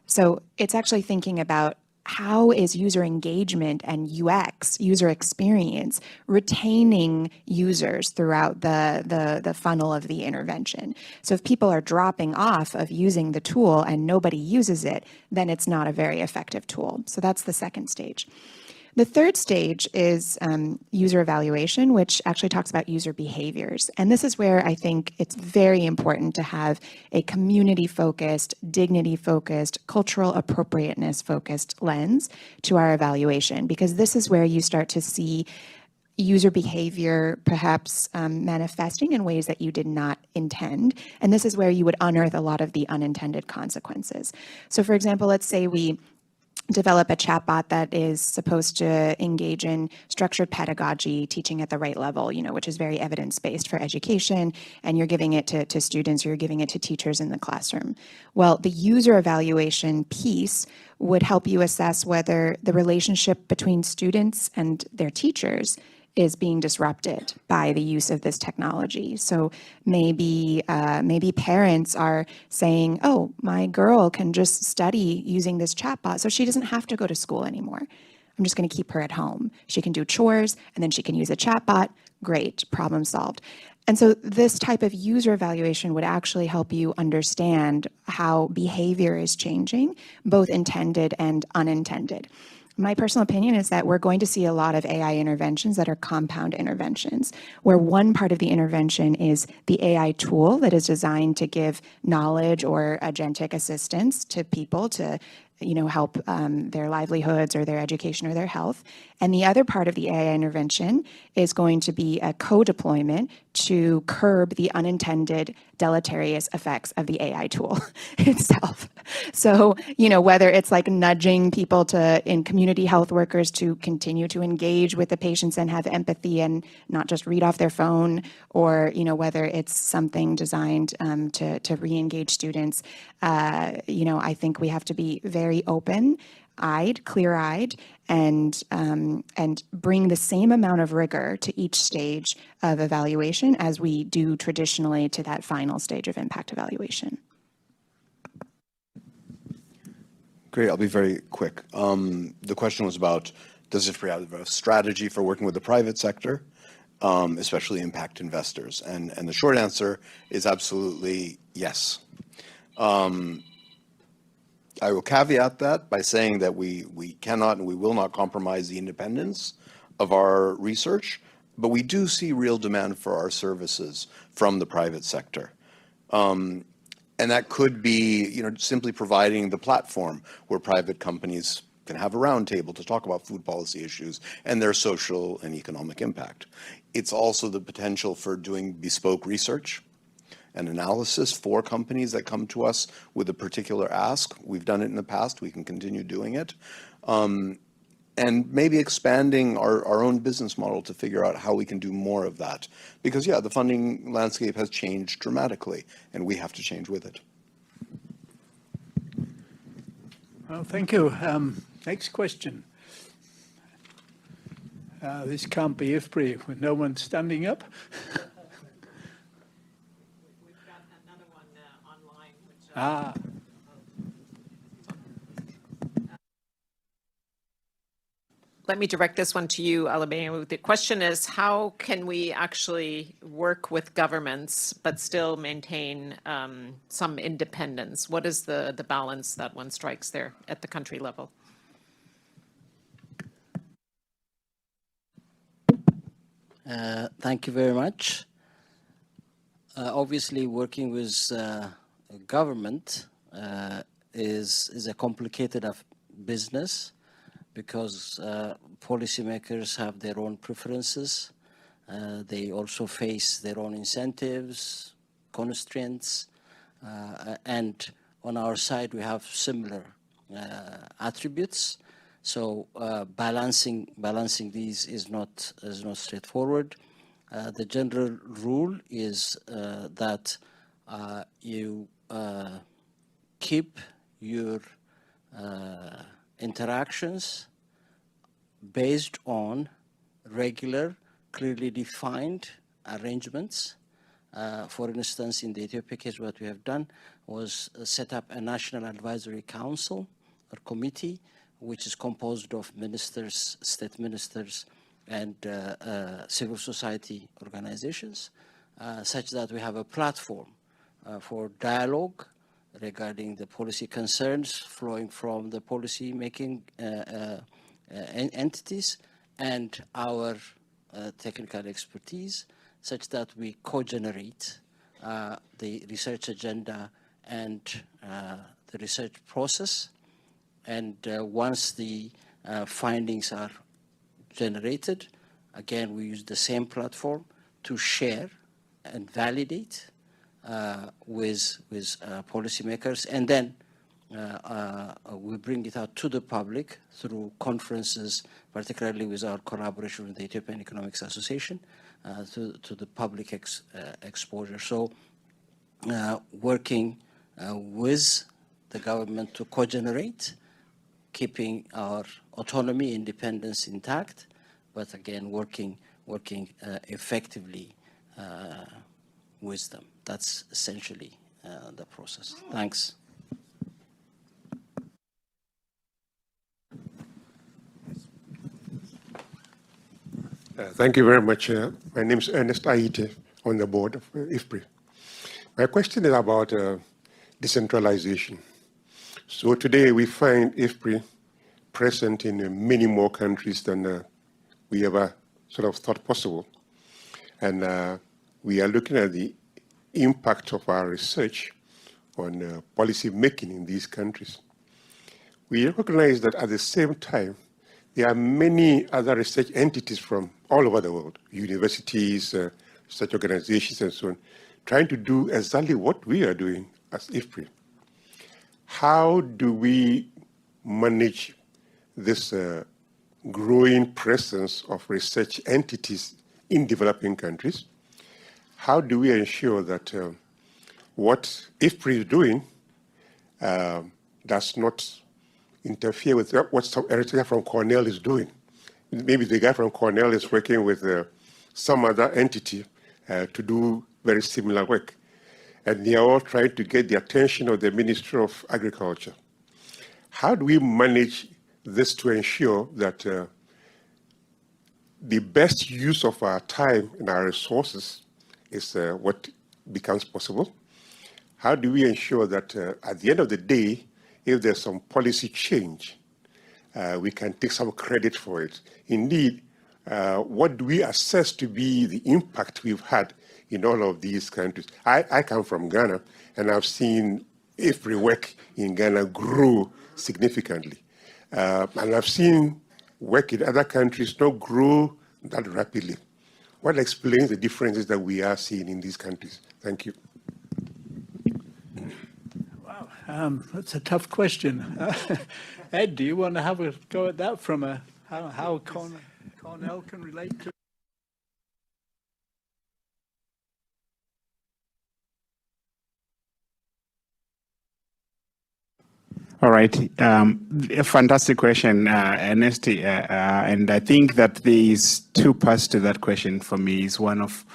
So it's actually thinking about how is user engagement and UX, user experience, retaining users throughout the funnel of the intervention. So if people are dropping off of using the tool and nobody uses it, then it's not a very effective tool. So that's the second stage. The third stage is user evaluation, which actually talks about user behaviors. And this is where I think it's very important to have a community-focused, dignity-focused, cultural appropriateness-focused lens to our evaluation, because this is where you start to see user behavior perhaps manifesting in ways that you did not intend. And this is where you would unearth a lot of the unintended consequences. So for example, let's say we develop a chatbot that is supposed to engage in structured pedagogy, teaching at the right level, which is very evidence-based for education, and you're giving it to students, or you're giving it to teachers in the classroom. Well, the user evaluation piece would help you assess whether the relationship between students and their teachers is being disrupted by the use of this technology. So maybe parents are saying, oh, my girl can just study using this chatbot, so she doesn't have to go to school anymore. I'm just going to keep her at home. She can do chores, and then she can use a chatbot. Great, problem solved. And so this type of user evaluation would actually help you understand how behavior is changing, both intended and unintended. My personal opinion is that we're going to see a lot of AI interventions that are compound interventions, where one part of the intervention is the AI tool that is designed to give knowledge or agentic assistance to people to help their livelihoods or their education or their health. And the other part of the AI intervention is going to be a co-deployment to curb the unintended deleterious effects of the AI tool itself. So, whether it's like nudging people in community health workers to continue to engage with the patients and have empathy and not just read off their phone, or, whether it's something designed to re-engage students, I think we have to be very open-eyed, clear-eyed, and bring the same amount of rigor to each stage of evaluation as we do traditionally to that final stage of impact evaluation. Great, I'll be very quick. The question was about, does IFPRI have a strategy for working with the private sector, especially impact investors? And the short answer is absolutely yes. I will caveat that by saying that we cannot and we will not compromise the independence of our research, but we do see real demand for our services from the private sector. And that could be, simply providing the platform where private companies can have a roundtable to talk about food policy issues and their social and economic impact. It's also the potential for doing bespoke research and analysis for companies that come to us with a particular ask. We've done it in the past. We can continue doing it. And maybe expanding our own business model to figure out how we can do more of that. Because, the funding landscape has changed dramatically, and we have to change with it. Well, thank you. Next question. This can't be IFPRI with no one standing up. Let me direct this one to you, Alabama. The question is, how can we actually work with governments but still maintain some independence? What is the balance that one strikes there at the country level? Thank you very much. Obviously, working with government is a complicated business, because policymakers have their own preferences. They also face their own incentives, constraints, and on our side we have similar attributes. So balancing these is not straightforward. The general rule is that you keep your interactions based on regular, clearly defined arrangements. For instance, in the Ethiopia case, what we have done was set up a national advisory council or committee, which is composed of ministers, state ministers, and civil society organizations, such that we have a platform for dialogue regarding the policy concerns flowing from the policy-making entities and our technical expertise, such that we co-generate the research agenda and the research process. And once the findings are generated, again, we use the same platform to share and validate with policymakers, and then we bring it out to the public through conferences, particularly with our collaboration with the Ethiopian Economics Association, to the public exposure. So working with the government to co-generate, keeping our autonomy, independence intact, but again, working effectively with them. That's essentially the process. Thanks. Thank you very much. My name is Ernest Aite, on the board of IFPRI. My question is about decentralization. So today we find IFPRI present in many more countries than we ever sort of thought possible. And we are looking at the impact of our research on policy making in these countries. We recognize that at the same time, there are many other research entities from all over the world, universities, research organizations, and so on, trying to do exactly what we are doing as IFPRI. How do we manage this growing presence of research entities in developing countries? How do we ensure that what IFPRI is doing does not interfere with what a researcher from Cornell is doing? Maybe the guy from Cornell is working with some other entity to do very similar work. And they are all trying to get the attention of the Ministry of Agriculture. How do we manage this to ensure that the best use of our time and our resources is what becomes possible? How do we ensure that at the end of the day, if there's some policy change, we can take some credit for it? Indeed, what do we assess to be the impact we've had in all of these countries? I come from Ghana, and I've seen IFPRI work in Ghana grow significantly. And I've seen work in other countries not grow that rapidly. What explains the differences that we are seeing in these countries? Thank you. Wow, that's a tough question. Ed, do you want to have a go at that from how Cornell can relate to? All right. A fantastic question, Ernest. And I think that there is two parts to that question for me. Is one of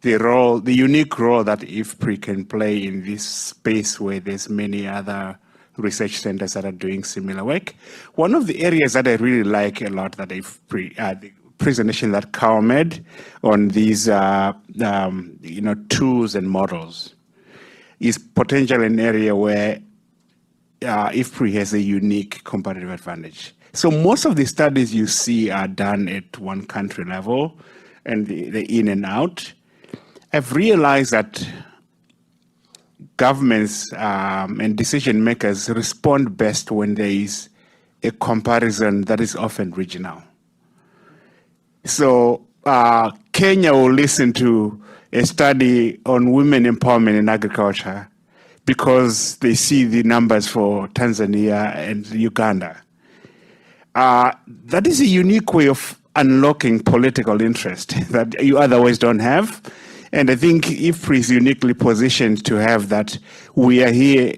the unique role that IFPRI can play in this space where there's many other research centers that are doing similar work. One of the areas that I really like a lot that IFPRI, the presentation that Carl made on these tools and models, is potentially an area where IFPRI has a unique competitive advantage. So most of the studies you see are done at one country level and the in and out. I've realized that governments and decision makers respond best when there is a comparison that is often regional. So Kenya will listen to a study on women empowerment in agriculture because they see the numbers for Tanzania and Uganda. that is a unique way of unlocking political interest that you otherwise don't have. And I think IFPRI is uniquely positioned to have that. We are here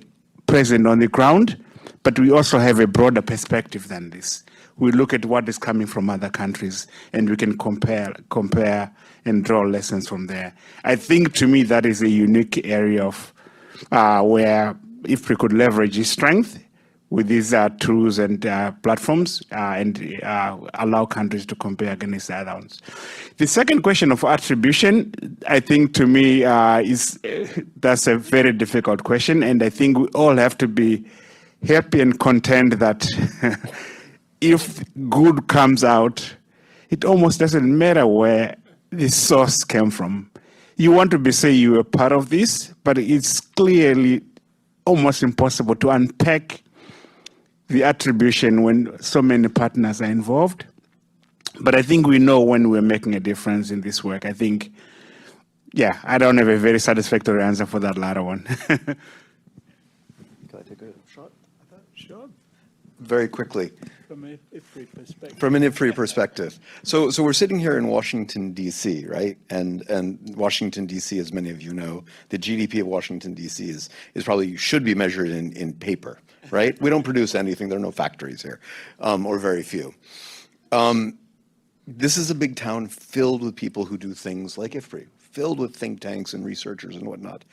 present on the ground, but we also have a broader perspective than this. We look at what is coming from other countries, and we can compare and draw lessons from there. I think, to me, that is a unique area of where IFPRI could leverage its strength with these tools and platforms and allow countries to compare against the other ones. The second question of attribution, I think, to me, that's a very difficult question, and I think we all have to be happy and content that if good comes out, it almost doesn't matter where the source came from. You want to say you were part of this, but it's clearly almost impossible to unpack the attribution when so many partners are involved. But I think we know when we're making a difference in this work. I think, yeah, I don't have a very satisfactory answer for that latter one. Can I take a shot at that? Sure. Very quickly. From an IFPRI perspective. From an IFPRI perspective. So we're sitting here in Washington, D.C., right? And Washington, D.C., as many of you know, the GDP of Washington, D.C. is probably should be measured in paper, right? We don't produce anything. There are no factories here, or very few. This is a big town filled with people who do things like IFPRI, filled with think tanks and researchers and whatnot.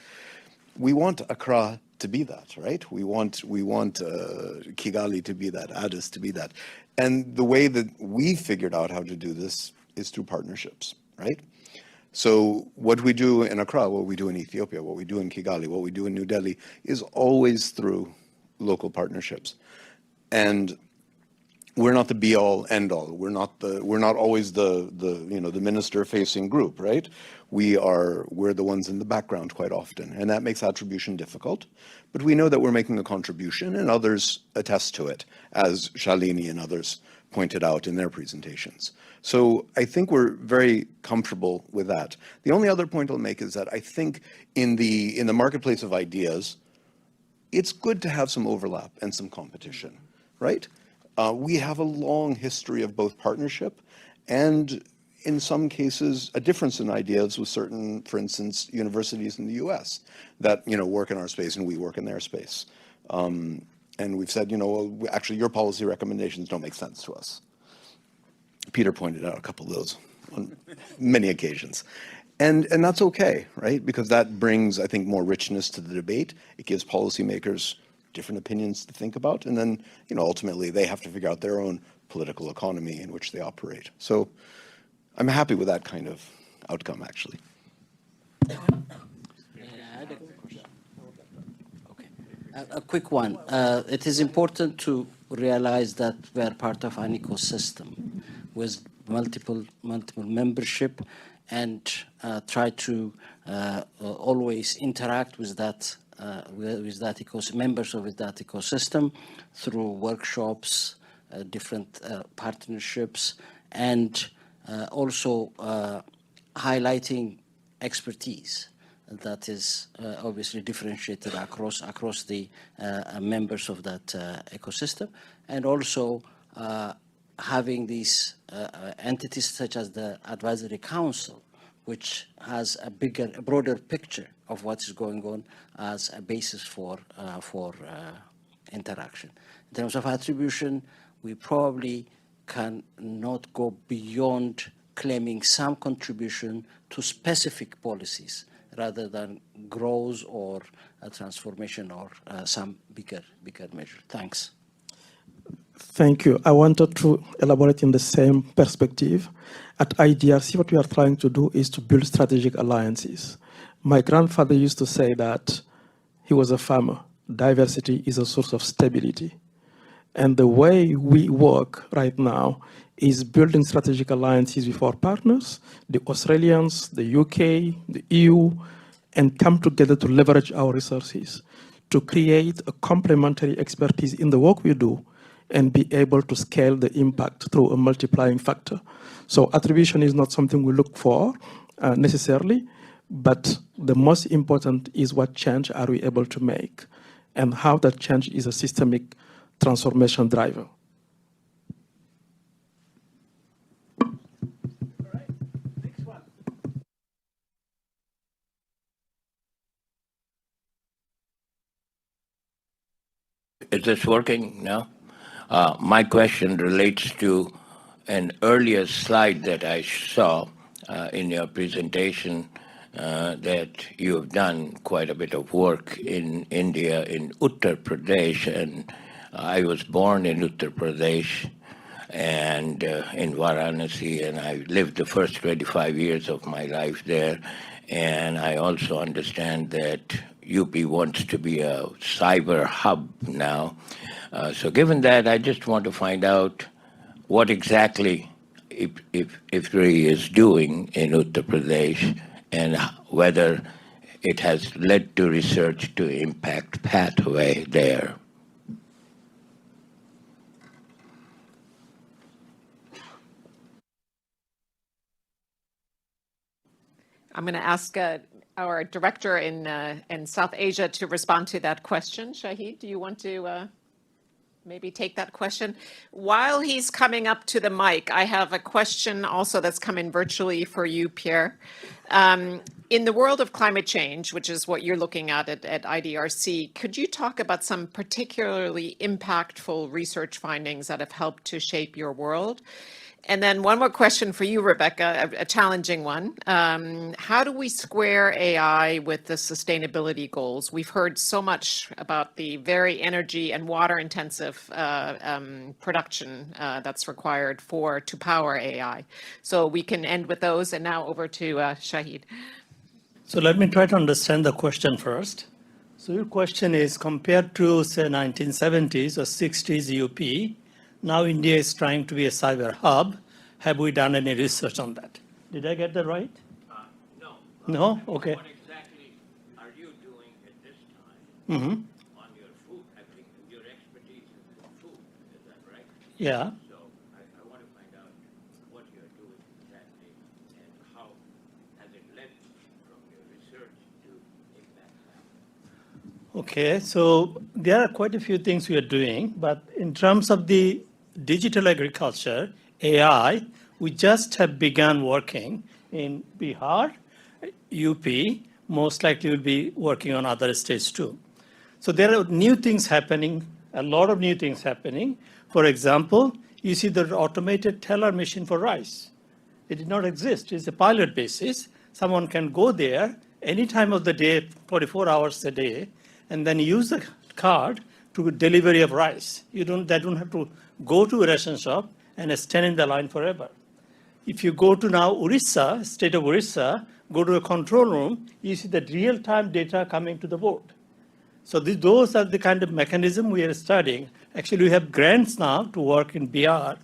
We want Accra to be that, right? We want Kigali to be that, Addis to be that. And the way that we figured out how to do this is through partnerships, right? So what we do in Accra, what we do in Ethiopia, what we do in Kigali, what we do in New Delhi is always through local partnerships. And we're not the be all end all. We're not always the minister facing group, right? We're the ones in the background quite often, and that makes attribution difficult. But we know that we're making a contribution, and others attest to it, as Shalini and others pointed out in their presentations. So I think we're very comfortable with that. The only other point I'll make is that I think in the marketplace of ideas, it's good to have some overlap and some competition, right? We have a long history of both partnership and, in some cases, a difference in ideas with certain, for instance, universities in the US that work in our space and we work in their space. And we've said, well, actually, your policy recommendations don't make sense to us. Peter pointed out a couple of those on many occasions. And that's okay, right? Because that brings, I think, more richness to the debate. It gives policymakers different opinions to think about, and then ultimately they have to figure out their own political economy in which they operate. So I'm happy with that kind of outcome, actually. A quick one. It is important to realize that we are part of an ecosystem with multiple membership, and try to always interact with that members of that ecosystem through workshops, different partnerships, and also highlighting expertise that is obviously differentiated across the members of that ecosystem, and also having these entities such as the Advisory Council, which has a broader picture of what is going on as a basis for interaction. In terms of attribution, we probably cannot go beyond claiming some contribution to specific policies rather than growth or a transformation or some bigger measure. Thanks. Thank you. I wanted to elaborate in the same perspective. At IDRC, what we are trying to do is to build strategic alliances. My grandfather used to say that he was a farmer. Diversity is a source of stability. And the way we work right now is building strategic alliances with our partners, the Australians, the UK, the EU, and come together to leverage our resources to create a complementary expertise in the work we do and be able to scale the impact through a multiplying factor. So attribution is not something we look for necessarily, but the most important is what change are we able to make and how that change is a systemic transformation driver. Is this working now? My question relates to an earlier slide that I saw in your presentation that you have done quite a bit of work in India, in Uttar Pradesh, and I was born in Uttar Pradesh and in Varanasi, and I lived the first 25 years of my life there. And I also understand that UP wants to be a cyber hub now. So given that, I just want to find out what exactly IFPRI is doing in Uttar Pradesh and whether it has led to research to impact pathway there. I'm going to ask our director in South Asia to respond to that question. Shahid, do you want to maybe take that question? While he's coming up to the mic, I have a question also that's come in virtually for you, Pierre. In the world of climate change, which is what you're looking at IDRC, could you talk about some particularly impactful research findings that have helped to shape your world? And then one more question for you, Rebecca, a challenging one. How do we square AI with the sustainability goals? We've heard so much about the very energy and water intensive production that's required to power AI. So we can end with those. And now over to Shahid. So let me try to understand the question first. So your question is compared to, say, 1970s or 60s UP, now India is trying to be a cyber hub. Have we done any research on that? Did I get that right? No. No? Okay. What exactly are you doing at this time on your food? I think your expertise is in food. Is that right? Yeah. So I want to find out what you're doing exactly and how has it led from your research to impact that? Okay, so there are quite a few things we are doing, but in terms of the digital agriculture, AI, we just have begun working in Bihar, UP, most likely will be working on other states too. So there are new things happening, a lot of new things happening. For example, you see the automated teller machine for rice. It did not exist. It's a pilot basis. Someone can go there any time of the day, 24 hours a day, and then use the card to delivery of rice. They don't have to go to a ration shop and stand in the line forever. If you go to now Orissa, state of Orissa, go to a control room, you see the real-time data coming to the board. So those are the kind of mechanism we are studying. Actually, we have grants now to work in Bihar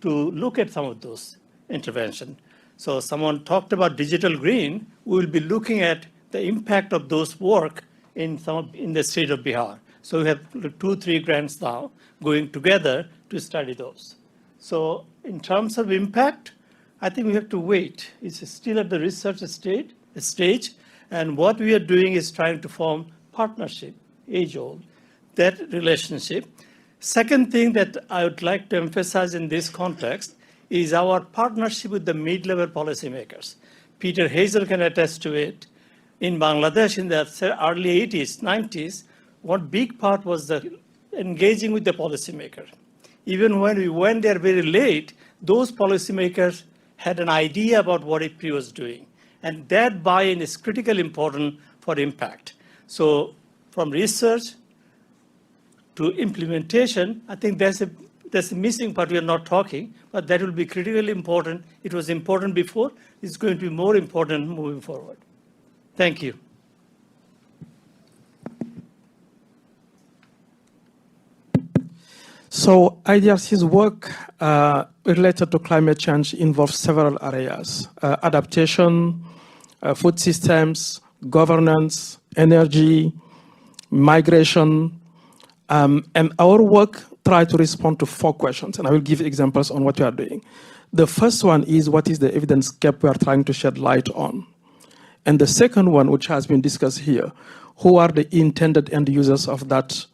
to look at some of those interventions. So someone talked about digital green. We will be looking at the impact of those work in the state of Bihar. So we have 2-3 grants now going together to study those. So in terms of impact, I think we have to wait. It's still at the research stage, and what we are doing is trying to form partnership, age-old, that relationship. Second thing that I would like to emphasize in this context is our partnership with the mid-level policymakers. Peter Hazel can attest to it. In Bangladesh, in the early 80s, 90s, one big part was the engaging with the policymaker. Even when we went there very late, those policymakers had an idea about what IFPRI was doing. And that buy-in is critically important for impact. So from research to implementation, I think there's a missing part we are not talking, but that will be critically important. It was important before. It's going to be more important moving forward. Thank you. So IDRC's work related to climate change involves several areas: adaptation, food systems, governance, energy, migration, and our work tries to respond to 4 questions, and I will give examples on what we are doing. The first one is, what is the evidence gap we are trying to shed light on? And the second one, which has been discussed here, who are the intended end users of that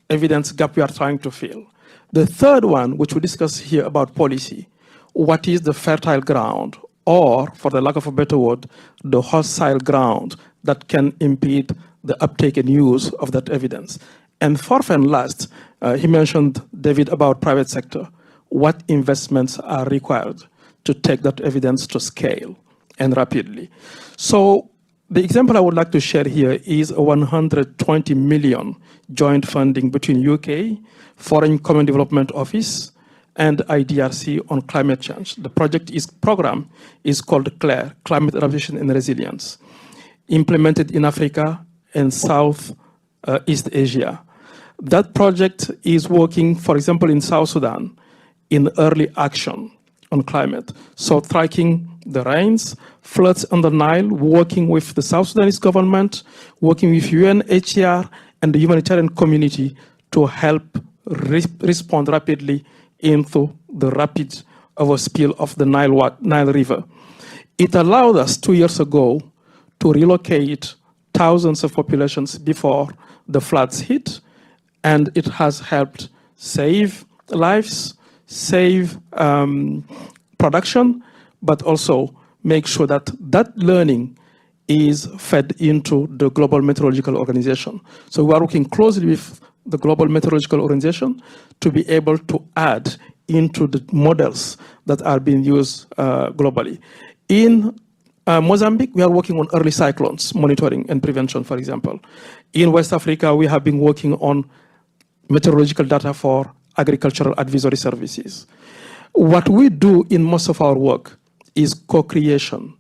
evidence gap we are trying to fill? The third one, which we discuss here about policy, what is the fertile ground, or, for the lack of a better word, the hostile ground that can impede the uptake and use of that evidence. And fourth and last, he mentioned, David, about private sector. What investments are required to take that evidence to scale and rapidly? So the example I would like to share here is a 120 million joint funding between UK, Foreign Common Development Office, and IDRC on climate change. The program is called CLARE, Climate Adaptation and Resilience, implemented in Africa and South East Asia. That project is working, for example, in South Sudan, in early action on climate. So tracking the rains, floods on the Nile, working with the South Sudanese government, working with UNHCR and the humanitarian community to help respond rapidly into the rapid overspill of the Nile River. It allowed us 2 years ago to relocate thousands of populations before the floods hit, and it has helped save lives, save production, but also make sure that that learning is fed into the Global Meteorological Organization. So we are working closely with the Global Meteorological Organization to be able to add into the models that are being used globally. In Mozambique, we are working on early cyclones monitoring and prevention, for example. In West Africa, we have been working on meteorological data for agricultural advisory services. What we do in most of our work is co-creation.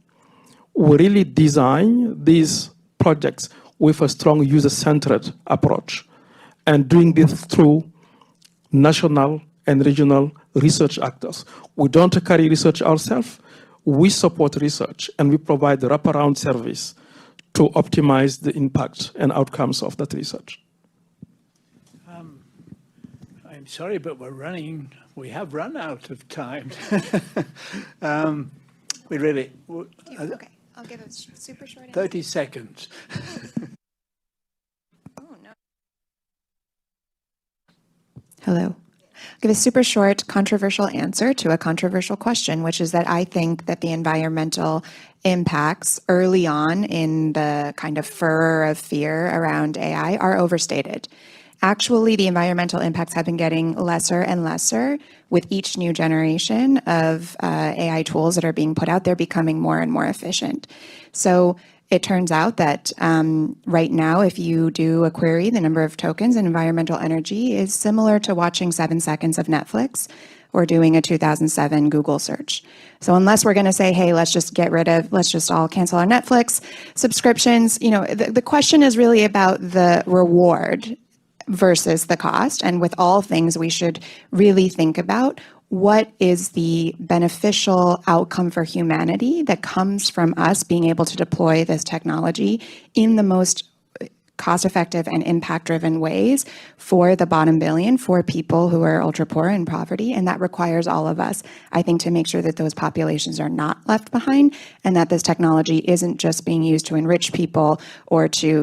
We really design these projects with a strong user-centered approach, and doing this through national and regional research actors. We don't carry research ourselves. We support research, and we provide the wraparound service to optimize the impact and outcomes of that research. I'm sorry, but we have run out of time. We really... Okay, I'll give a super short answer. 30 seconds. Hello. I'll give a super short, controversial answer to a controversial question, which is that I think that the environmental impacts early on in the kind of furor of fear around AI are overstated. Actually, the environmental impacts have been getting lesser and lesser with each new generation of AI tools that are being put out. They're becoming more and more efficient. So it turns out that right now, if you do a query, the number of tokens in environmental energy is similar to watching 7 seconds of Netflix or doing a 2007 Google search. So unless we're going to say, hey, let's just all cancel our Netflix subscriptions, the question is really about the reward versus the cost. And with all things, we should really think about what is the beneficial outcome for humanity that comes from us being able to deploy this technology in the most cost-effective and impact-driven ways for the bottom billion, for people who are ultra-poor and poverty. And that requires all of us, I think, to make sure that those populations are not left behind and that this technology isn't just being used to enrich people or to,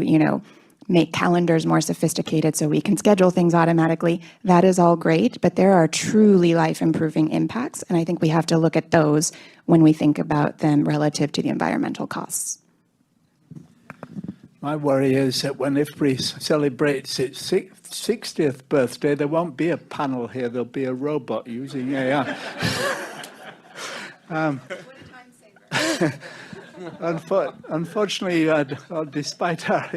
make calendars more sophisticated so we can schedule things automatically. That is all great, but there are truly life-improving impacts, and I think we have to look at those when we think about them relative to the environmental costs. My worry is that when IFPRI celebrates its 60th birthday, there won't be a panel here, there'll be a robot using AI. Unfortunately, despite our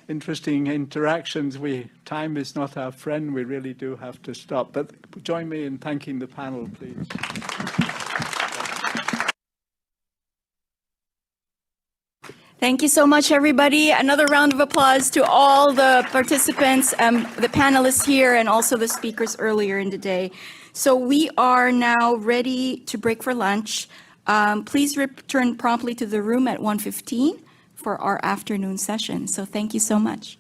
interesting interactions, time is not our friend. We really do have to stop. But join me in thanking the panel, please. Thank you so much, everybody. Another round of applause to all the participants, the panelists here, and also the speakers earlier in the day. So we are now ready to break for lunch. Please return promptly to the room at 1:15 for our afternoon session. So thank you so much.